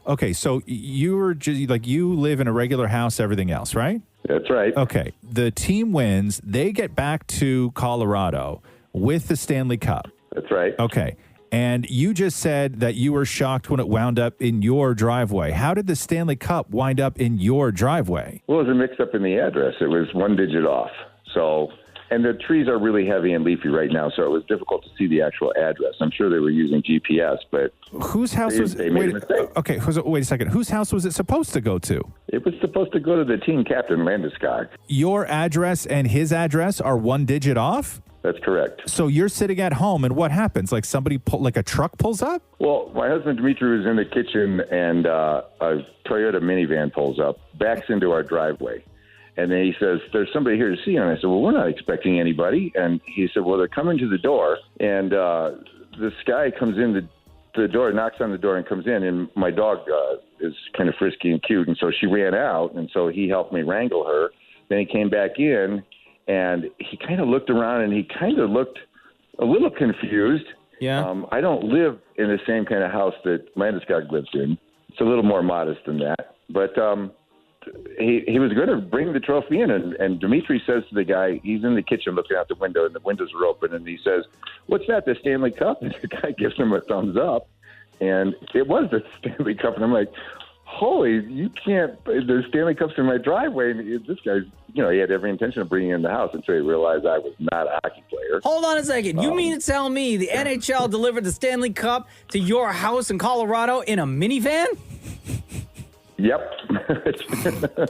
Okay, so you were just like, you live in a regular house, everything else, right? That's right. Okay, the team wins. They get back to Colorado with the Stanley Cup. That's right. Okay. And you just said that you were shocked when it wound up in your driveway. How did the Stanley Cup wind up in your driveway? Well, it was a mix-up in the address. It was one digit off. So, and the trees are really heavy and leafy right now, so it was difficult to see the actual address. I'm sure they were using GPS, but whose house was? They made a mistake. Okay, wait a second. Whose house was it supposed to go to? It was supposed to go to the team captain, Landeskog. Your address and his address are one digit off? That's correct. So you're sitting at home, and what happens? Like like a truck pulls up? Well, my husband Dimitri was in the kitchen, and a Toyota minivan pulls up, backs into our driveway. And then he says, "There's somebody here to see you." And I said, "Well, we're not expecting anybody." And he said, "Well, they're coming to the door." And this guy comes in the door, knocks on the door, and comes in. And my dog is kind of frisky and cute, and so she ran out. And so he helped me wrangle her. Then he came back in. And he kind of looked around, and he kind of looked a little confused. Yeah. I don't live in the same kind of house that Landeskog lives in. It's a little more modest than that. But he was going to bring the trophy in, and Dimitri says to the guy, he's in the kitchen looking out the window, and the windows are open, and he says, "What's that, the Stanley Cup?" And the guy gives him a thumbs up, and it was the Stanley Cup. And I'm like, holy, you can't, there's Stanley Cups in my driveway. And this guy's, he had every intention of bringing it in the house until he realized I was not a hockey player. Hold on a second. You mean to tell me the NHL delivered the Stanley Cup to your house in Colorado in a minivan? Yep.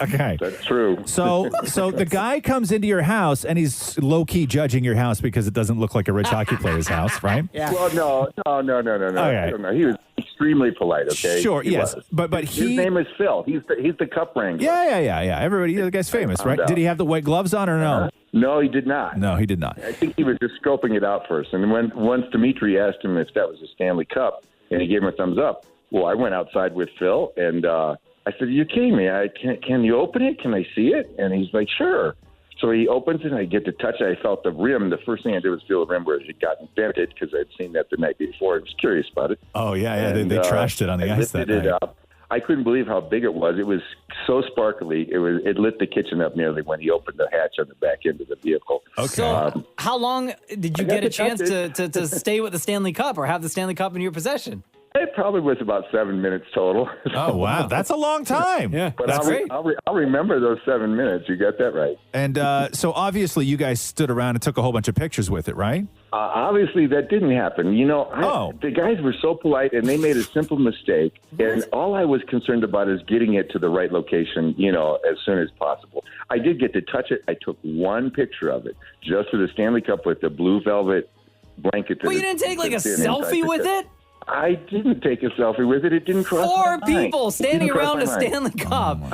Okay. That's true. So the guy comes into your house and he's low-key judging your house because it doesn't look like a rich hockey player's house, right? Yeah. Well, no. Okay. I don't know. He was extremely polite, okay? Sure, He yes. was. But his name is Phil. He's the cup wrangler. Yeah. Everybody, the guy's famous, right? Did he have the white gloves on or no? No, he did not. No, he did not. I think he was just scoping it out first. And once Dimitri asked him if that was a Stanley Cup, and he gave him a thumbs up, well, I went outside with Phil, and I said, "You kidding me? Can you open it? Can I see it?" And he's like, "Sure." So he opens it, and I get to touch it. I felt the rim. The first thing I did was feel the rim where it got indented because I'd seen that the night before. I was curious about it. Oh, yeah. And, they trashed it on the I ice that lifted night. it up. I couldn't believe how big it was. It was so sparkly. It lit the kitchen up nearly when he opened the hatch on the back end of the vehicle. Okay. So how long did you I got get a to touch chance to stay with the Stanley Cup or have the Stanley Cup in your possession? It probably was about 7 minutes total. Oh, wow. That's a long time. Yeah, But that's great. I'll remember those 7 minutes. You got that right. And so obviously you guys stood around and took a whole bunch of pictures with it, right? Obviously, that didn't happen. The guys were so polite, and they made a simple mistake. And all I was concerned about is getting it to the right location, as soon as possible. I did get to touch it. I took one picture of it, just for the Stanley Cup with the blue velvet blanket. Well, you didn't take like a selfie with it? I didn't take a selfie with it. It didn't cross Four my mind. people It standing didn't cross around a my mind. Stanley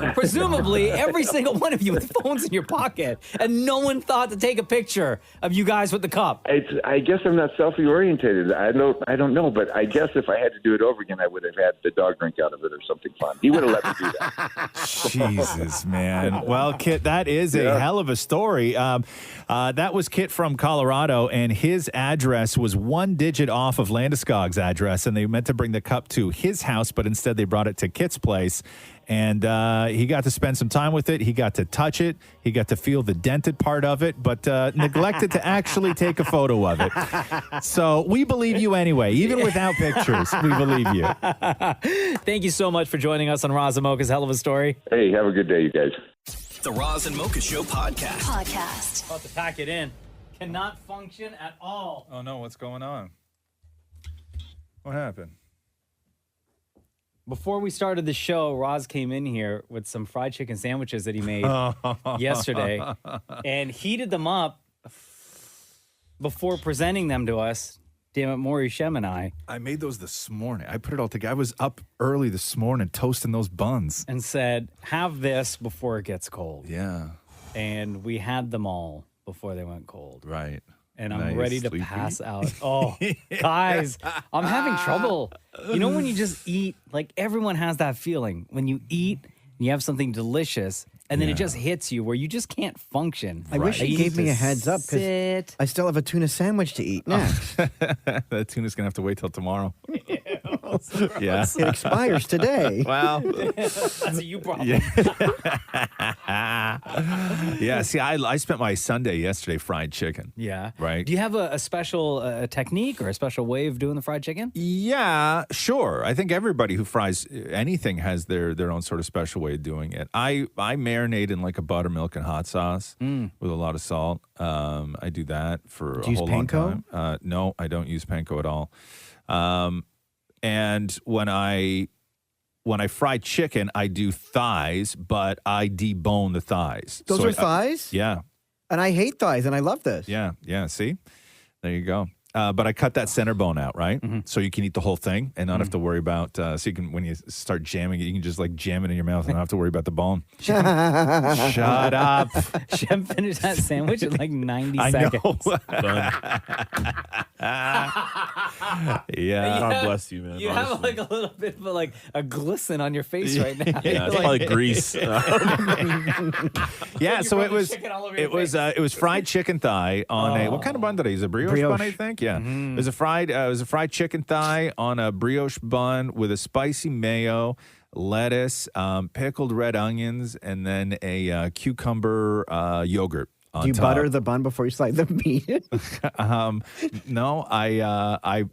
Cup. Presumably, every single one of you with phones in your pocket. And no one thought to take a picture of you guys with the cup. I guess I'm not selfie orientated. I don't know, but I guess if I had to do it over again, I would have had the dog drink out of it or something fun. He would have let me do that. Jesus, man. Well, Kit, that is a hell of a story. That was Kit from Colorado, and his address was one digit off of Landeskog's address, and they meant to bring the cup to his house, but instead they brought it to Kit's place. And he got to spend some time with it. He got to touch it. He got to feel the dented part of it, but neglected to actually take a photo of it. So we believe you anyway. Even without pictures, we believe you. Thank you so much for joining us on Roz and Mocha's Hell of a Story. Hey, have a good day, you guys. The Roz and Mocha Show podcast. About to pack it in. Cannot function at all. Oh, no. What's going on? What happened? Before we started the show, Roz came in here with some fried chicken sandwiches that he made yesterday and heated them up before presenting them to us. Damn it, Maurie, Shem, and I made those this morning. I put it all together. I was up early this morning toasting those buns. And said, have this before it gets cold. Yeah. And we had them all before they went cold. Right. And I'm Now you're ready to sleepy? pass out. Oh, guys, I'm having trouble. You know when you just eat, like everyone has that feeling. When you eat, you have something delicious, and then it just hits you where you just can't function. I wish he gave me a heads up because I still have a tuna sandwich to eat next. That tuna's going to have to wait till tomorrow. Yeah. It expires today. Well, that's a you problem. Yeah, see, I spent my Sunday yesterday fried chicken. Yeah. Right? Do you have a special technique or a special way of doing the fried chicken? Yeah, sure. I think everybody who fries anything has their own sort of special way of doing it. I marinate in like a buttermilk and hot sauce with a lot of salt. I do that for Do you a whole use long panko? time. No, I don't use panko at all. And when I fry chicken, I do thighs, but I debone the thighs. Those are thighs? Yeah. And I hate thighs, and I love this. Yeah. See? There you go. But I cut that center bone out, right? So you can eat the whole thing and not have to worry about, so you can, when you start jamming it, you can just like jam it in your mouth and not have to worry about the bone. Shut up. Shem finished that sandwich in like 90 I seconds. know. Yeah. God bless you, man. You have like a little bit of like a glisten on your face right now. Yeah, it's You're probably like- grease. Yeah, You're so it rubbing was chicken all over your it was fried chicken thigh on a what kind of bun did I use? A brioche bun, I think. Yeah, it was a fried chicken thigh on a brioche bun with a spicy mayo, lettuce, pickled red onions, and then a cucumber yogurt on Do you top. butter the bun before you slide the meat in? No, I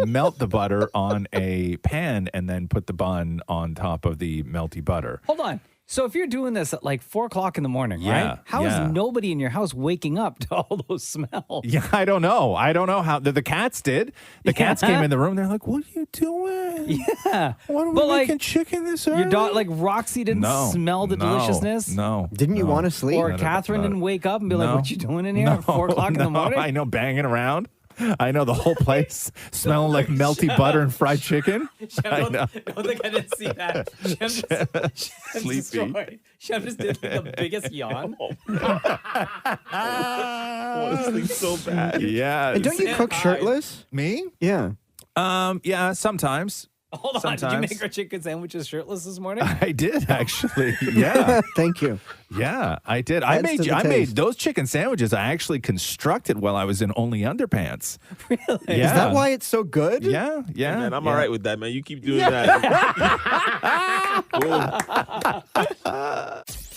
melt the butter on a pan and then put the bun on top of the melty butter. Hold on. So if you're doing this at like 4 o'clock in the morning, Yeah, right? How is nobody in your house waking up to all those smells? Yeah, I don't know. I don't know how the cats did. The cats came in the room. They're like, "What are you doing? Yeah. What are we But, like, making chicken this early?" Your dog, like Roxy, didn't smell the deliciousness? No. Didn't you want to sleep? Or Catherine didn't wake up and be like, No. what you doing in here at 4 o'clock in the morning? I know, banging around. I know the whole place smelling like melty butter and fried chicken. I know. don't think I didn't see that. Shem Sleepy. Shem just did the biggest yawn. I want to sleep so bad. Yeah. And don't you cook shirtless? Me? Yeah. Yeah, sometimes. Hold on. Did you Sometimes. make our chicken sandwiches shirtless this morning? I did actually. Yeah. Thank you. Yeah, I did. I Adds made to the I made taste. those chicken sandwiches. I actually constructed while I was in only underpants. Really? Yeah. Is that why it's so good? Yeah, yeah. Man, I'm yeah. all right with that, man. You keep doing that.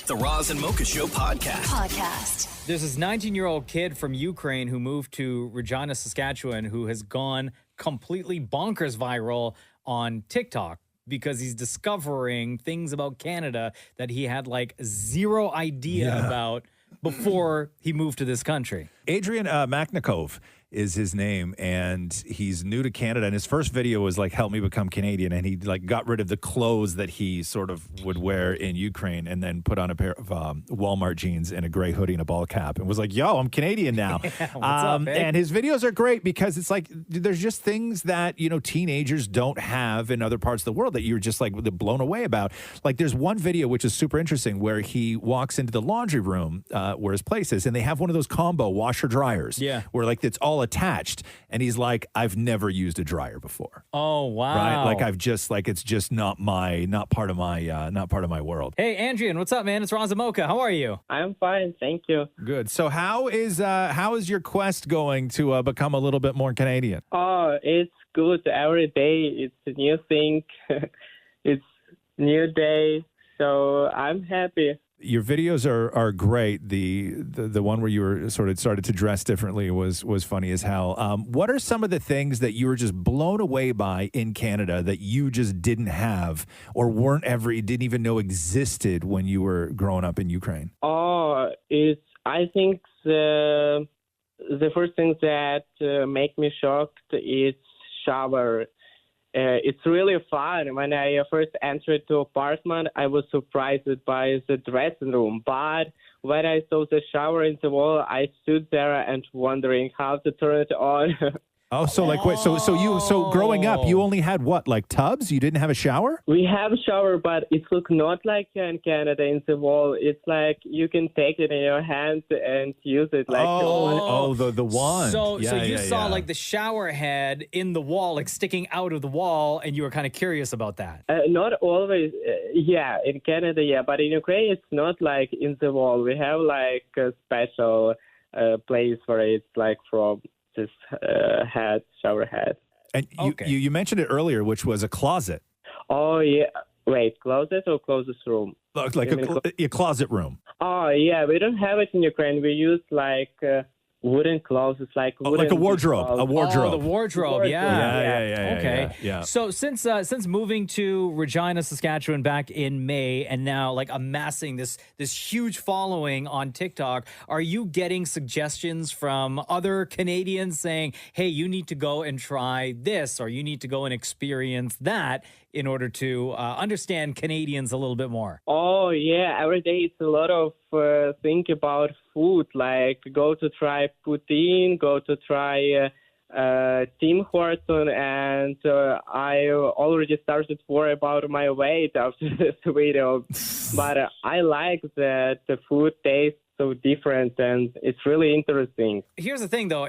The Roz and Mocha Show podcast. There's this 19-year-old kid from Ukraine who moved to Regina, Saskatchewan, who has gone completely bonkers viral on TikTok because he's discovering things about Canada that he had like zero idea about before he moved to this country. Adrian Maknikov is his name, and he's new to Canada. And his first video was like, "Help me become Canadian," and he like got rid of the clothes that he sort of would wear in Ukraine, and then put on a pair of Walmart jeans and a gray hoodie and a ball cap, and was like, "Yo, I'm Canadian now." What's up, babe? And his videos are great because it's like there's just things that teenagers don't have in other parts of the world that you're just like blown away about. Like there's one video which is super interesting where he walks into the laundry room where his place is, and they have one of those combo washer dryers, where like it's all attached, and he's like, "I've never used a dryer before." Oh, wow. Right? Like it's just not part of my world. Hey, Andrian, what's up, man? It's Roz and Mocha. How are you? I'm fine, thank you. Good. So how is your quest going to become a little bit more Canadian? Oh, it's good. Every day it's a new thing. It's new day, so I'm happy. Your videos are great. The one where you were sort of started to dress differently was funny as hell. What are some of the things that you were just blown away by in Canada that you just didn't have or didn't even know existed when you were growing up in Ukraine? Oh, I think the first thing that make me shocked is shower. It's really fun. When I first entered the apartment, I was surprised by the dressing room. But when I saw the shower in the wall, I stood there and wondering how to turn it on. Oh, so like wait, so growing up, you only had what, like tubs? You didn't have a shower? We have a shower, but it looks not like in Canada in the wall. It's like you can take it in your hand and use it like the wand. So you saw like the shower head in the wall, like sticking out of the wall, and you were kind of curious about that. Not always. Yeah, in Canada, yeah. But in Ukraine, it's not like in the wall. We have like a special place for it, like from this shower head. And you mentioned it earlier, which was a closet. Oh, yeah. Wait, closet or closest room? Like a closet room. Oh, yeah. We don't have it in Ukraine. We use like wooden closets, like a wardrobe. A wardrobe. Oh, the wardrobe. Yeah. Okay. Yeah. So since moving to Regina, Saskatchewan back in May, and now like amassing this huge following on TikTok, are you getting suggestions from other Canadians saying, "Hey, you need to go and try this," or "You need to go and experience that," in order to understand Canadians a little bit more? Oh, yeah. Every day it's a lot of think about food, like go to try poutine, go to try Tim Horton, and I already started to worry about my weight after this video. But I like that the food tastes so different, and it's really interesting. Here's the thing, though.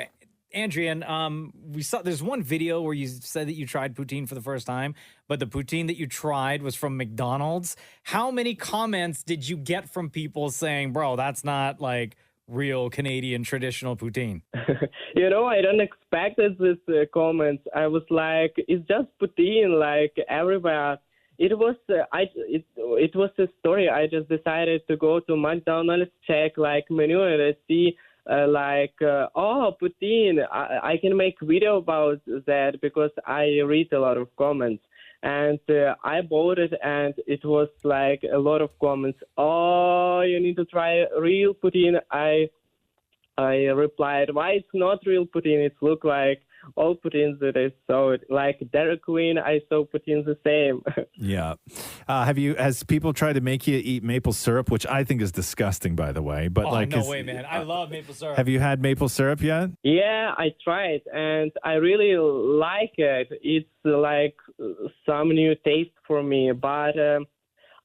Andrian, we saw there's one video where you said that you tried poutine for the first time, but the poutine that you tried was from McDonald's. How many comments did you get from people saying, "Bro, that's not like real Canadian traditional poutine"? I don't expect this comments. I was like, it's just poutine, like everywhere. it was it was a story. I just decided to go to McDonald's, check like menu, and I see poutine. I can make video about that because I read a lot of comments. And I bought it, and it was like a lot of comments. Oh, you need to try real poutine. I replied, why it's not real poutine? It look like all poutines that I saw. Like Dairy Queen, I saw poutine the same. Yeah. Has people tried to make you eat maple syrup, which I think is disgusting, by the way? But no way, man. I love maple syrup. Have you had maple syrup yet? Yeah, I tried, and I really like it. It's like some new taste for me, but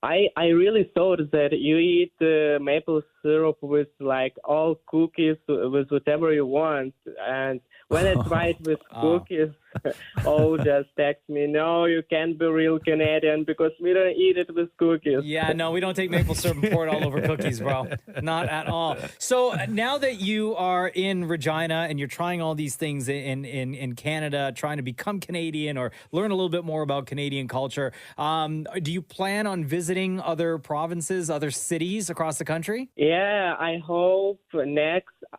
I really thought that you eat maple syrup with like all cookies, with whatever you want, and when I tried with cookies, just text me, no, you can't be real Canadian because we don't eat it with cookies. Yeah, no, we don't take maple syrup and pour it all over cookies, bro. Not at all. So now that you are in Regina and you're trying all these things in Canada, trying to become Canadian or learn a little bit more about Canadian culture, do you plan on visiting other provinces, other cities across the country? Yeah, I hope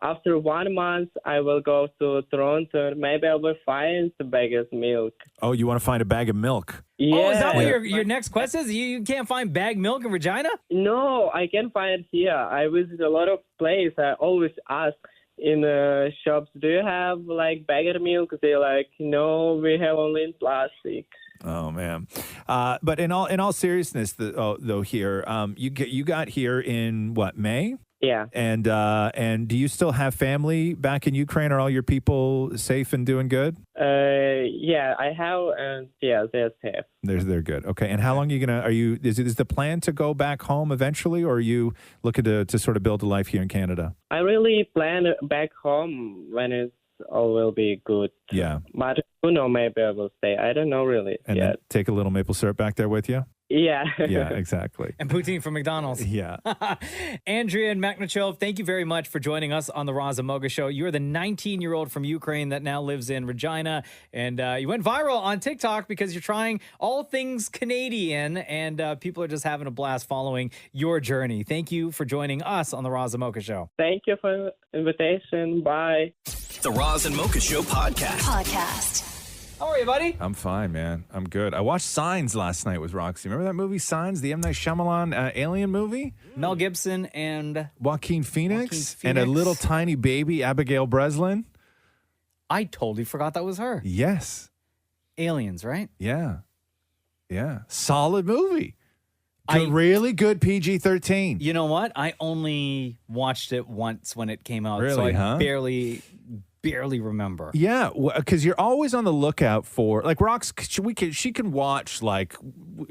after 1 month, I will go to Toronto. Maybe I will find the bag of milk. Oh, you want to find a bag of milk? Yeah. Oh, is that what your next quest is? You can't find bag milk in Regina? No, I can find it here. I visit a lot of places. I always ask in shops, do you have like bag of milk? They're like, no, we have only in plastic. Oh man, but in all seriousness, though here, you got here in what, May? Yeah. And do you still have family back in Ukraine? Are all your people safe and doing good? Yeah, I have, and yeah, they're safe. They're good. Okay. And how long are you gonna? Is the plan to go back home eventually, or are you looking to sort of build a life here in Canada? I really plan back home when it's all will be good. Yeah. But who knows? Maybe I will stay. I don't know really And yet. then take a little maple syrup back there with you. Yeah. Yeah, exactly. And poutine from McDonald's. Yeah. Andrea and Makhachov, thank you very much for joining us on the Roz and Mocha Show. You're the 19-year-old from Ukraine that now lives in Regina, and you went viral on TikTok because you're trying all things Canadian, and people are just having a blast following your journey. Thank you for joining us on the Roz and Mocha Show. Thank you for the invitation. Bye. The Roz and Mocha Show podcast. How are you, buddy? I'm fine, man. I'm good. I watched Signs last night with Roxy. Remember that movie, Signs, the M. Night Shyamalan alien movie? Mel Gibson and Joaquin Phoenix and a little tiny baby, Abigail Breslin. I totally forgot that was her. Yes. Aliens, right? Yeah. Yeah. Solid movie. Really good PG-13. You know what? I only watched it once when it came out. Really, so I huh? barely remember. Yeah, because you're always on the lookout for, like, Rox, she can watch, like,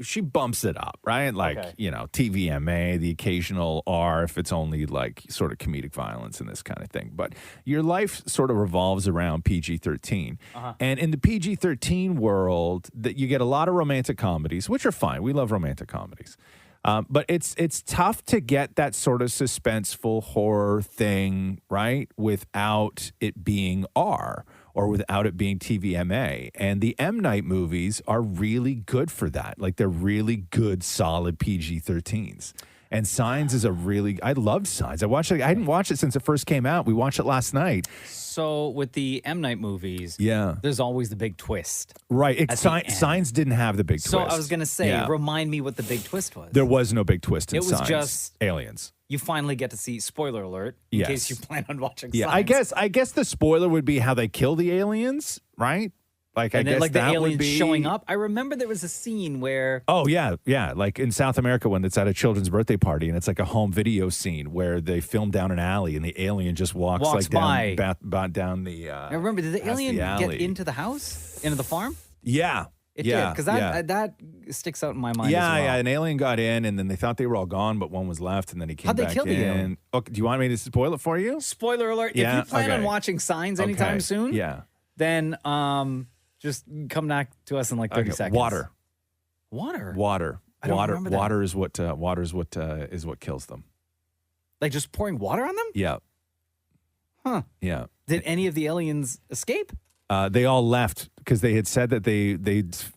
she bumps it up, right? Like, TVMA, the occasional R, if it's only, like, sort of comedic violence and this kind of thing. But your life sort of revolves around PG-13. And in the PG-13 world, that you get a lot of romantic comedies, which are fine. We love romantic comedies. But it's tough to get that sort of suspenseful horror thing, right, without it being R or without it being TVMA. And the M. Night movies are really good for that. Like, they're really good, solid PG-13s. And Signs is I loved Signs. I watched it. I hadn't watched it since it first came out. We watched it last night. So with the M. Night movies, yeah, there's always the big twist. Right. Signs didn't have the big twist. So I was going to say, remind me what the big twist was. There was no big twist in Signs. It was just aliens. You finally get to see, spoiler alert, in case you plan on watching Signs. I guess the spoiler would be how they kill the aliens, right? Like, and I then, guess the that aliens would be showing up. I remember there was a scene where... Oh, yeah. Like in South America when it's at a children's birthday party and it's like a home video scene where they film down an alley and the alien just walks by. down the... I remember, did the alien get into the house? Into the farm? Yeah. It did, because that sticks out in my mind as well. Yeah, an alien got in, and then they thought they were all gone, but one was left, and then he came back in. How'd they kill the alien? Oh, do you want me to spoil it for you? Spoiler alert. If you plan on watching Signs anytime soon, then just come back to us in like 30 seconds. Water. I don't remember that. Water is what kills them. Like just pouring water on them? Yeah. Huh. Yeah. Did any of the aliens escape? They all left because they had said that they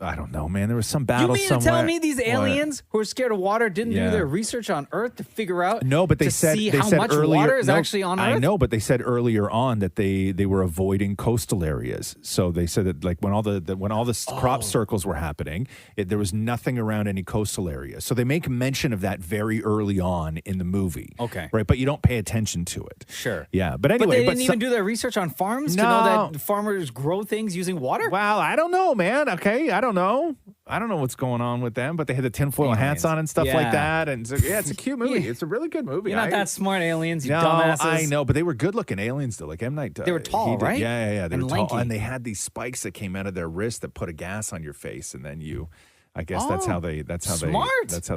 I don't know, man. There was some You battle mean somewhere. to tell me these What? aliens who are scared of water didn't Yeah. do their research on Earth to figure out No, but they to said see they how said much earlier, water is no, actually on Earth? I know, but they said earlier on that they were avoiding coastal areas. So they said that like when all the crop circles were happening, there was nothing around any coastal areas. So they make mention of that very early on in the movie. Okay. Right, but you don't pay attention to it. Sure. Yeah, but anyway, But they didn't even do their research on farms to know that farmers grow things using water? Well, I don't know, man. Okay, I don't know. I don't know what's going on with them, but they had the tinfoil hats on and stuff like Yeah. that. And so, yeah, it's a cute movie. It's a really good movie. You're not that smart, aliens, you no, dumbasses. I know, but they were good-looking aliens, though. Like M. Night. They were tall, he did- right? Yeah. They And were tall, lanky. and they had these spikes that came out of their wrist that put a gas on your face, and then you. I guess that's how they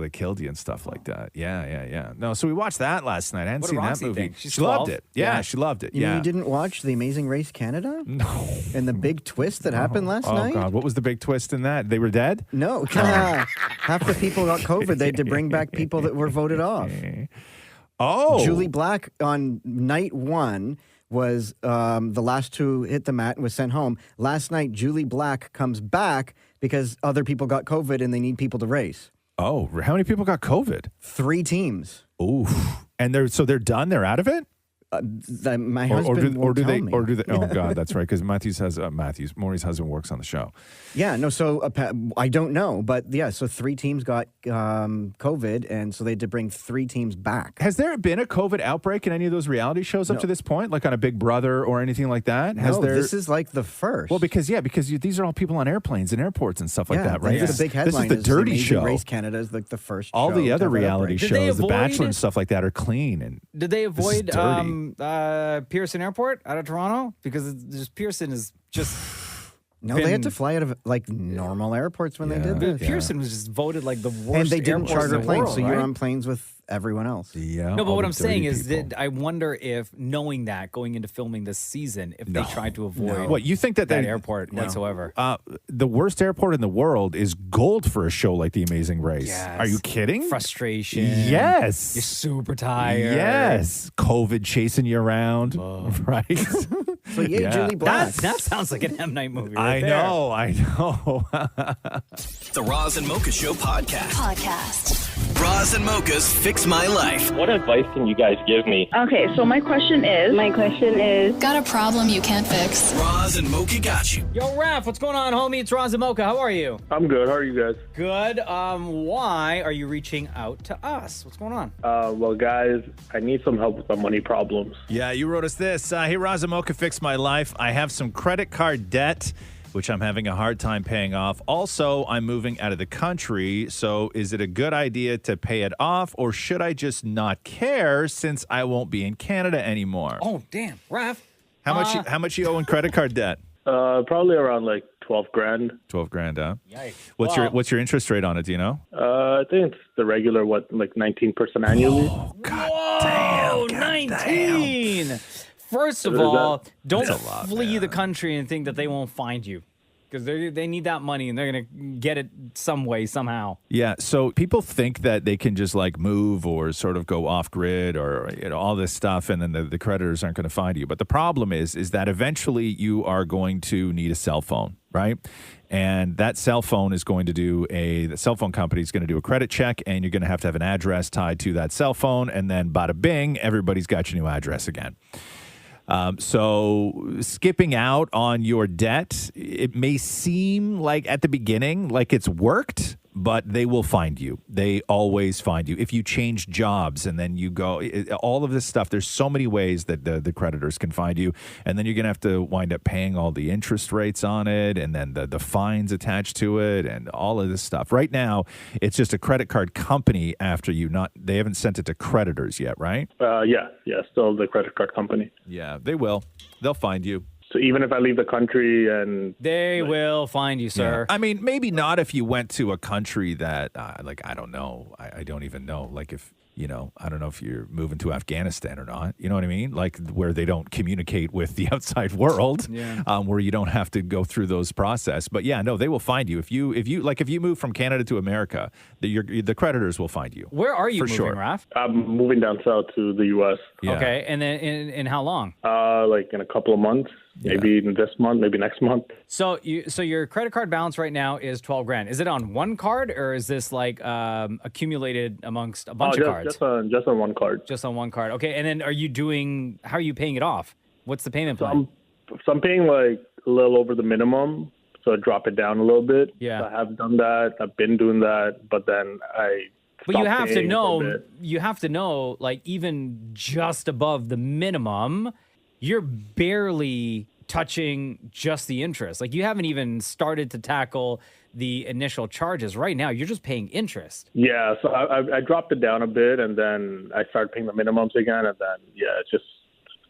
killed you and stuff like that. Yeah. No, so we watched that last night. I hadn't What seen did that Roxy movie. think? She's She loved 12? it. Yeah, Yeah. she loved it. You mean Yeah. you didn't watch The Amazing Race Canada? No. And the big twist that happened last night? Oh God, what was the big twist in that? They were dead? No, half the people got COVID. They had to bring back people that were voted off. Oh. Julie Black on night one was the last to hit the mat and was sent home. Last night, Julie Black comes back because other people got COVID and they need people to race. Oh, how many people got COVID? 3 teams. Ooh, and they're done. They're out of it. My husband won't tell me. Or do they? Oh God, that's right. Because Maurie's husband works on the show. Yeah, no, so I don't know. But yeah, so 3 teams got COVID, and so they had to bring 3 teams back. Has there been a COVID outbreak in any of those reality shows up to this point, like on a Big Brother or anything like that? No, this is like the first. Well, because these are all people on airplanes and airports and stuff like that, right? This is the big headline. This is the dirty Amazing show. Race Canada is like the first. All show the to other have an reality outbreak. shows, The Bachelor and stuff like that, are clean and. Did they This is avoid dirty. Pearson Airport out of Toronto? Because Pearson is just. No, they had to fly out of like normal airports when they did this. Pearson was just voted like the worst. And they didn't airport in charter the planes, world, so you're right? on planes with everyone else. Yeah. No, but what I'm saying is that I wonder if knowing that going into filming this season, if they tried to avoid What you think that airport whatsoever. The worst airport in the world is gold for a show like The Amazing Race. Yes. Are you kidding? Frustration. Yes. You're super tired. Yes. COVID chasing you around. Right. So yeah, Julie Black. That sounds like an M. Night movie. I Right there. know. The Roz and Mocha Show podcast. Roz and Mocha's Fix My Life. What advice can you guys give me? Okay, so my question is, got a problem you can't fix? Roz and Mocha got you. Yo, Raph, what's going on, homie? It's Roz and Mocha. How are you? I'm good. How are you guys? Good. Why are you reaching out to us? What's going on? Well, guys, I need some help with my money problems. Yeah, you wrote us this. Hey, Razamoka, fix my life. I have some credit card debt, which I'm having a hard time paying off. Also, I'm moving out of the country, so is it a good idea to pay it off, or should I just not care since I won't be in Canada anymore? Oh, damn. Raph. How much you owe in credit card debt? Probably around like 12 grand. 12 grand, huh? Yikes. What's your interest rate on it, do you know? I think it's the regular, like 19% annually. Oh, God damn. 19. First of What is all, that? don't That's a lot, flee the country and think that they won't find you. Because they need that money and they're going to get it some way, somehow. Yeah, so people think that they can just like move or sort of go off grid or all this stuff, and then the creditors aren't going to find you. But the problem is that eventually you are going to need a cell phone, right? And that cell phone is going to the cell phone company is going to do a credit check, and you're going to have an address tied to that cell phone, and then bada bing, everybody's got your new address again. So skipping out on your debt, it may seem like at the beginning like it's worked, but they will find you. They always find you. If you change jobs and then you go, all of this stuff, there's so many ways that the creditors can find you. And then you're going to have to wind up paying all the interest rates on it and then the fines attached to it and all of this stuff. Right now, it's just a credit card company after you. They haven't sent it to creditors yet, right? Yeah, still the credit card company. Yeah, they will. They'll find you. So even if I leave the country and... They will find you, sir. Yeah. I mean, maybe not if you went to a country that, I don't know. I don't even know. Like if, I don't know if you're moving to Afghanistan or not. You know what I mean? Like where they don't communicate with the outside world, where you don't have to go through those process. But yeah, no, they will find you. If you move from Canada to America, the creditors will find you. Where are you for moving, sure. Raph? I'm moving down south to the U.S. Yeah. Okay, and then in how long? Like in a couple of months. maybe this month, maybe next month. So your credit card balance right now is 12 grand. Is it on one card or is this like accumulated amongst a bunch of cards? Just on one card. Just on one card. Okay. And then how are you paying it off? What's the payment plan? So I'm paying like a little over the minimum, so I drop it down a little bit. Yeah. So I have done that. I've been doing that, but then But you have to know, like even just above the minimum, you're barely touching just the interest. Like you haven't even started to tackle the initial charges. Right now, you're just paying interest. Yeah, so I dropped it down a bit, and then I started paying the minimums again, and then it just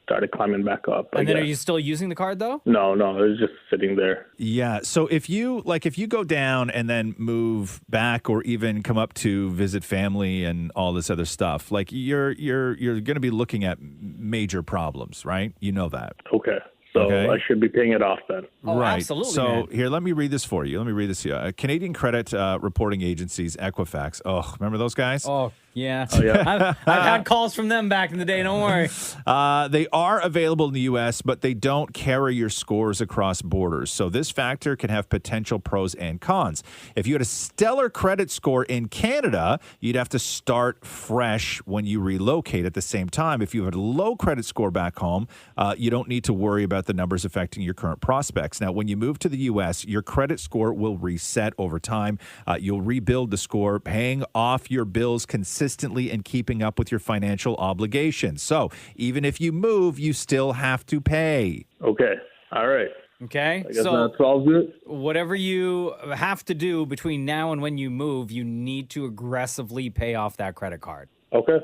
started climbing back up. And then are you still using the card though? No, it was just sitting there. Yeah. So if you go down and then move back, or even come up to visit family and all this other stuff, like you're going to be looking at major problems, right? You know that. Okay. So I should be paying it off then. Oh, right. absolutely, So man. here, let me read this for you. Canadian credit reporting agencies, Equifax. Oh, remember those guys? Oh, yeah. I've had calls from them back in the day. Don't worry. They are available in the U.S., but they don't carry your scores across borders. So this factor can have potential pros and cons. If you had a stellar credit score in Canada, you'd have to start fresh when you relocate. At the same time, if you have a low credit score back home, you don't need to worry about the numbers affecting your current prospects. Now, when you move to the U.S., your credit score will reset over time. You'll rebuild the score, paying off your bills consistently and keeping up with your financial obligations. So even if you move, you still have to pay. Okay. All right. Okay. I guess that solves it. Whatever you have to do between now and when you move, you need to aggressively pay off that credit card. Okay.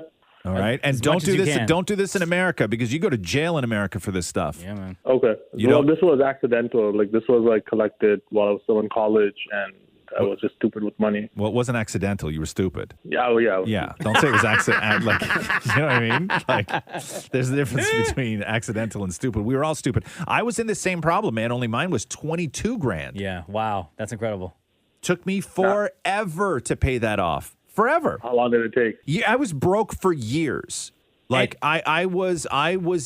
All right. And don't do this. Don't do this in America, because you go to jail in America for this stuff. Yeah, man. Okay. This was accidental. Like this was like collected while I was still in college, and I was just stupid with money. Well, it wasn't accidental. You were stupid. Yeah. Oh, yeah. Yeah. Don't say it was accident. Like, you know what I mean? Like, there's a difference between accidental and stupid. We were all stupid. I was in the same problem, man. Only mine was 22 grand. Yeah. Wow. That's incredible. Took me forever to pay that off. Forever. How long did it take? Yeah, I was broke for years. Like I was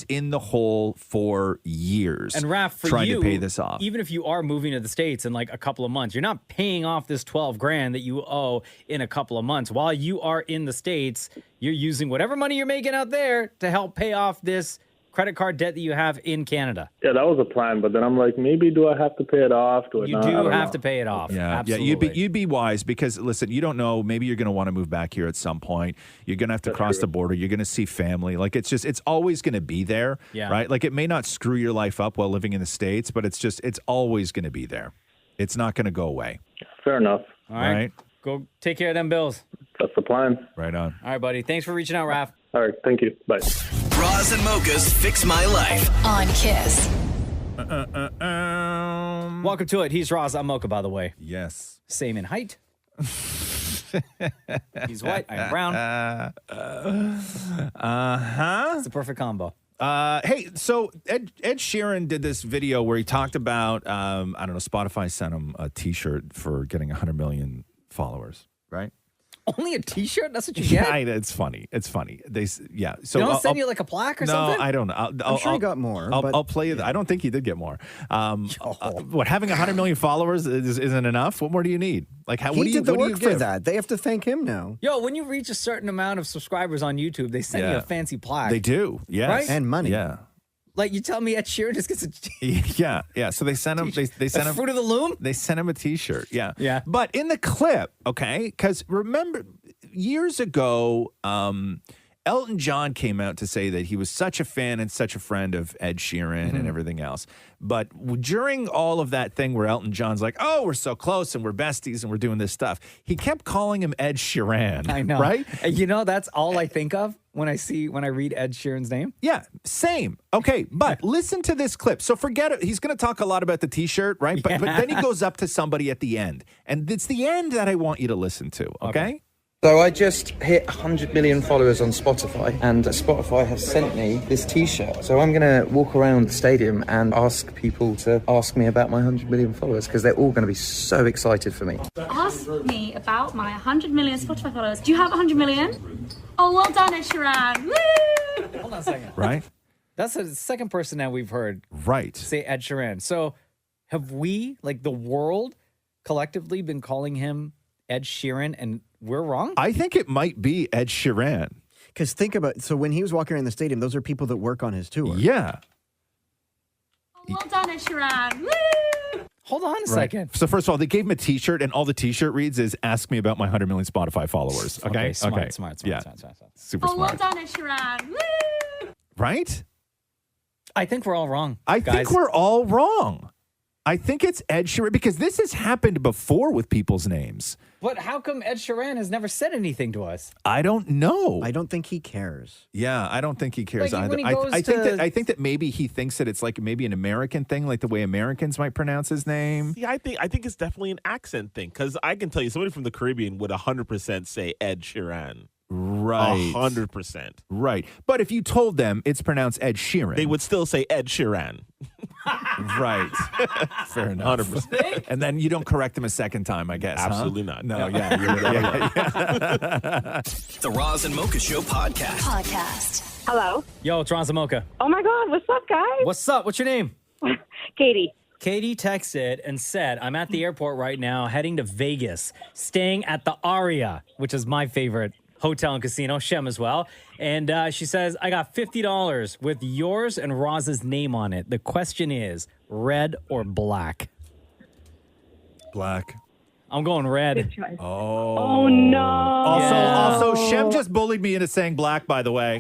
in the hole for years. And Raph, for trying you, to pay this off. Even if you are moving to the States in like a couple of months, you're not paying off this 12 grand that you owe in a couple of months. While you are in the States, you're using whatever money you're making out there to help pay off this credit card debt that you have in Canada. Yeah, that was a plan, but then I'm like, maybe do I have to pay it off? Do I not? You do I don't have know. to pay it off. Yeah, Absolutely. yeah. You'd be wise, because listen, you don't know. Maybe you're going to want to move back here at some point. You're going to have to cross the border. You're going to see family. Like it's always going to be there. Yeah. Right. Like it may not screw your life up while living in the States, but it's always going to be there. It's not going to go away. Fair enough. All right. Go take care of them bills. That's the plan. Right on. All right, buddy. Thanks for reaching out, Raph. All right. Thank you. Bye. Roz and Mocha's Fix My Life. On Kiss. Welcome to it. He's Roz. I'm Mocha, by the way. Yes. Same in height. He's white. I'm brown. It's the perfect combo. Hey, so Ed Sheeran did this video where he talked about, I don't know, Spotify sent him a T-shirt for getting 100 million followers, right? Only a T-shirt? That's what you Yeah, get? it's funny. It's funny. So They don't send you like a plaque or something? No, I don't know. I'm sure he got more. I'll play it. I don't think he did get more. What, having 100 million followers isn't enough? What more do you need? Like, He did the work for that. They have to thank him now. Yo, when you reach a certain amount of subscribers on YouTube, they send you a fancy plaque. They do, yes. Right? And money. Yeah. Like, you tell me Ed Sheeran just gets a Yeah. So they sent him. They sent him Fruit of the Loom. They sent him a T-shirt. Yeah. Yeah. But in the clip, okay, because remember years ago, Elton John came out to say that he was such a fan and such a friend of Ed Sheeran and everything else. But during all of that thing where Elton John's like, oh, we're so close and we're besties and we're doing this stuff, he kept calling him Ed Sheeran. I know. Right? You know, that's all I think of when I read Ed Sheeran's name. Yeah, same. Okay, but listen to this clip. So forget it. He's going to talk a lot about the T-shirt, right? But then he goes up to somebody at the end. And it's the end that I want you to listen to, okay? So I just hit 100 million followers on Spotify, and Spotify have sent me this T-shirt. So I'm going to walk around the stadium and ask people to ask me about my 100 million followers, because they're all going to be so excited for me. Ask me about my 100 million Spotify followers. Do you have 100 million? Oh, well done, Ed Sheeran. Woo! Hold on a second. Right? That's the second person that we've heard Right. say Ed Sheeran. So have we, like the world, collectively been calling him Ed Sheeran and we're wrong? I think it might be Ed Sheeran. Because think about, so when he was walking around the stadium, those are people that work on his tour. Yeah. Well done, Ed Sheeran. Woo! Hold on a Right. second. So first of all, they gave him a T-shirt, and all the T-shirt reads is "Ask me about my 100 million Spotify followers." Okay, smart. Yeah. Super Oh, well smart. done, Ed Sheeran. Woo! Right? I think we're all wrong. I guys. think we're all wrong. I think it's Ed Sheeran because this has happened before with people's names. But how come Ed Sheeran has never said anything to us? I don't know. I don't think he cares. Yeah, I don't think he cares Like, either. when he goes I think that maybe he thinks that it's like maybe an American thing, like the way Americans might pronounce his name. Yeah, I think it's definitely an accent thing because I can tell you somebody from the Caribbean would 100% say Ed Sheeran. Right. 100%. Right. But if you told them it's pronounced Ed Sheeran, They would still say Ed Sheeran. right. Fair enough. 100%. And then you don't correct them a second time, I guess. huh? Absolutely not. No, No. yeah. The Roz and Mocha Show podcast. Hello. Yo, it's Ron Zamoka. Oh my God, what's up, guys? What's up? What's your name? Katie. Katie texted and said, I'm at the airport right now, heading to Vegas, staying at the Aria, which is my favorite hotel and casino, Shem as well. And she says, I got $50 with yours and Roz's name on it. The question is, red or black? Black. I'm going red. Oh, no. Also, Shem just bullied me into saying black, by the way.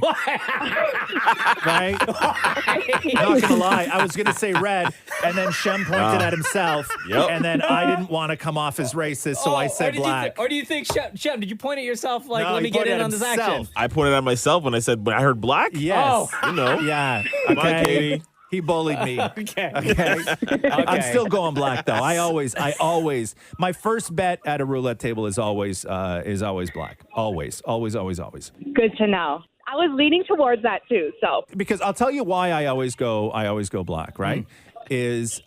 Right? Not gonna lie, I was gonna say red, and then Shem pointed at himself, and then I didn't want to come off as racist, so I said black. Or do you think, Shem, did you point at yourself like, No, let he me get pointed in at on this himself. action? I pointed at myself when I said, when I heard black? Yes. You know. Yeah. Come on, Okay. Katie. He bullied me. Okay. I'm still going black though. I always. My first bet at a roulette table is always black. Always. Good to know. I was leaning towards that too, so. Because I'll tell you why I always go black, right? Is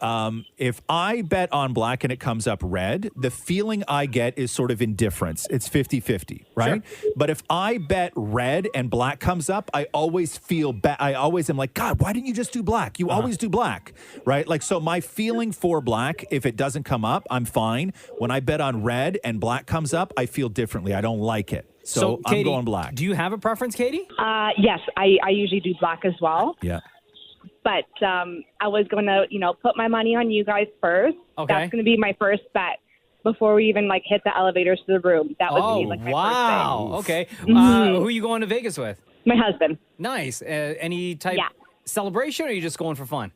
if I bet on black and it comes up red, the feeling I get is sort of indifference. It's 50-50, right? Sure. But if I bet red and black comes up, I always feel bad. I always am like, God, why didn't you just do black? You always do black, right? Like, so my feeling for black, if it doesn't come up, I'm fine. When I bet on red and black comes up, I feel differently. I don't like it. So Katie, I'm going black. Do you have a preference, Katie? Yes, I usually do black as well. Yeah. But I was going to, put my money on you guys first. Okay. That's going to be my first bet before we even, hit the elevators to the room. That was Oh, my first bet. wow. Okay. Mhm. Who are you going to Vegas with? My husband. Nice. Any type celebration, or are you just going for fun?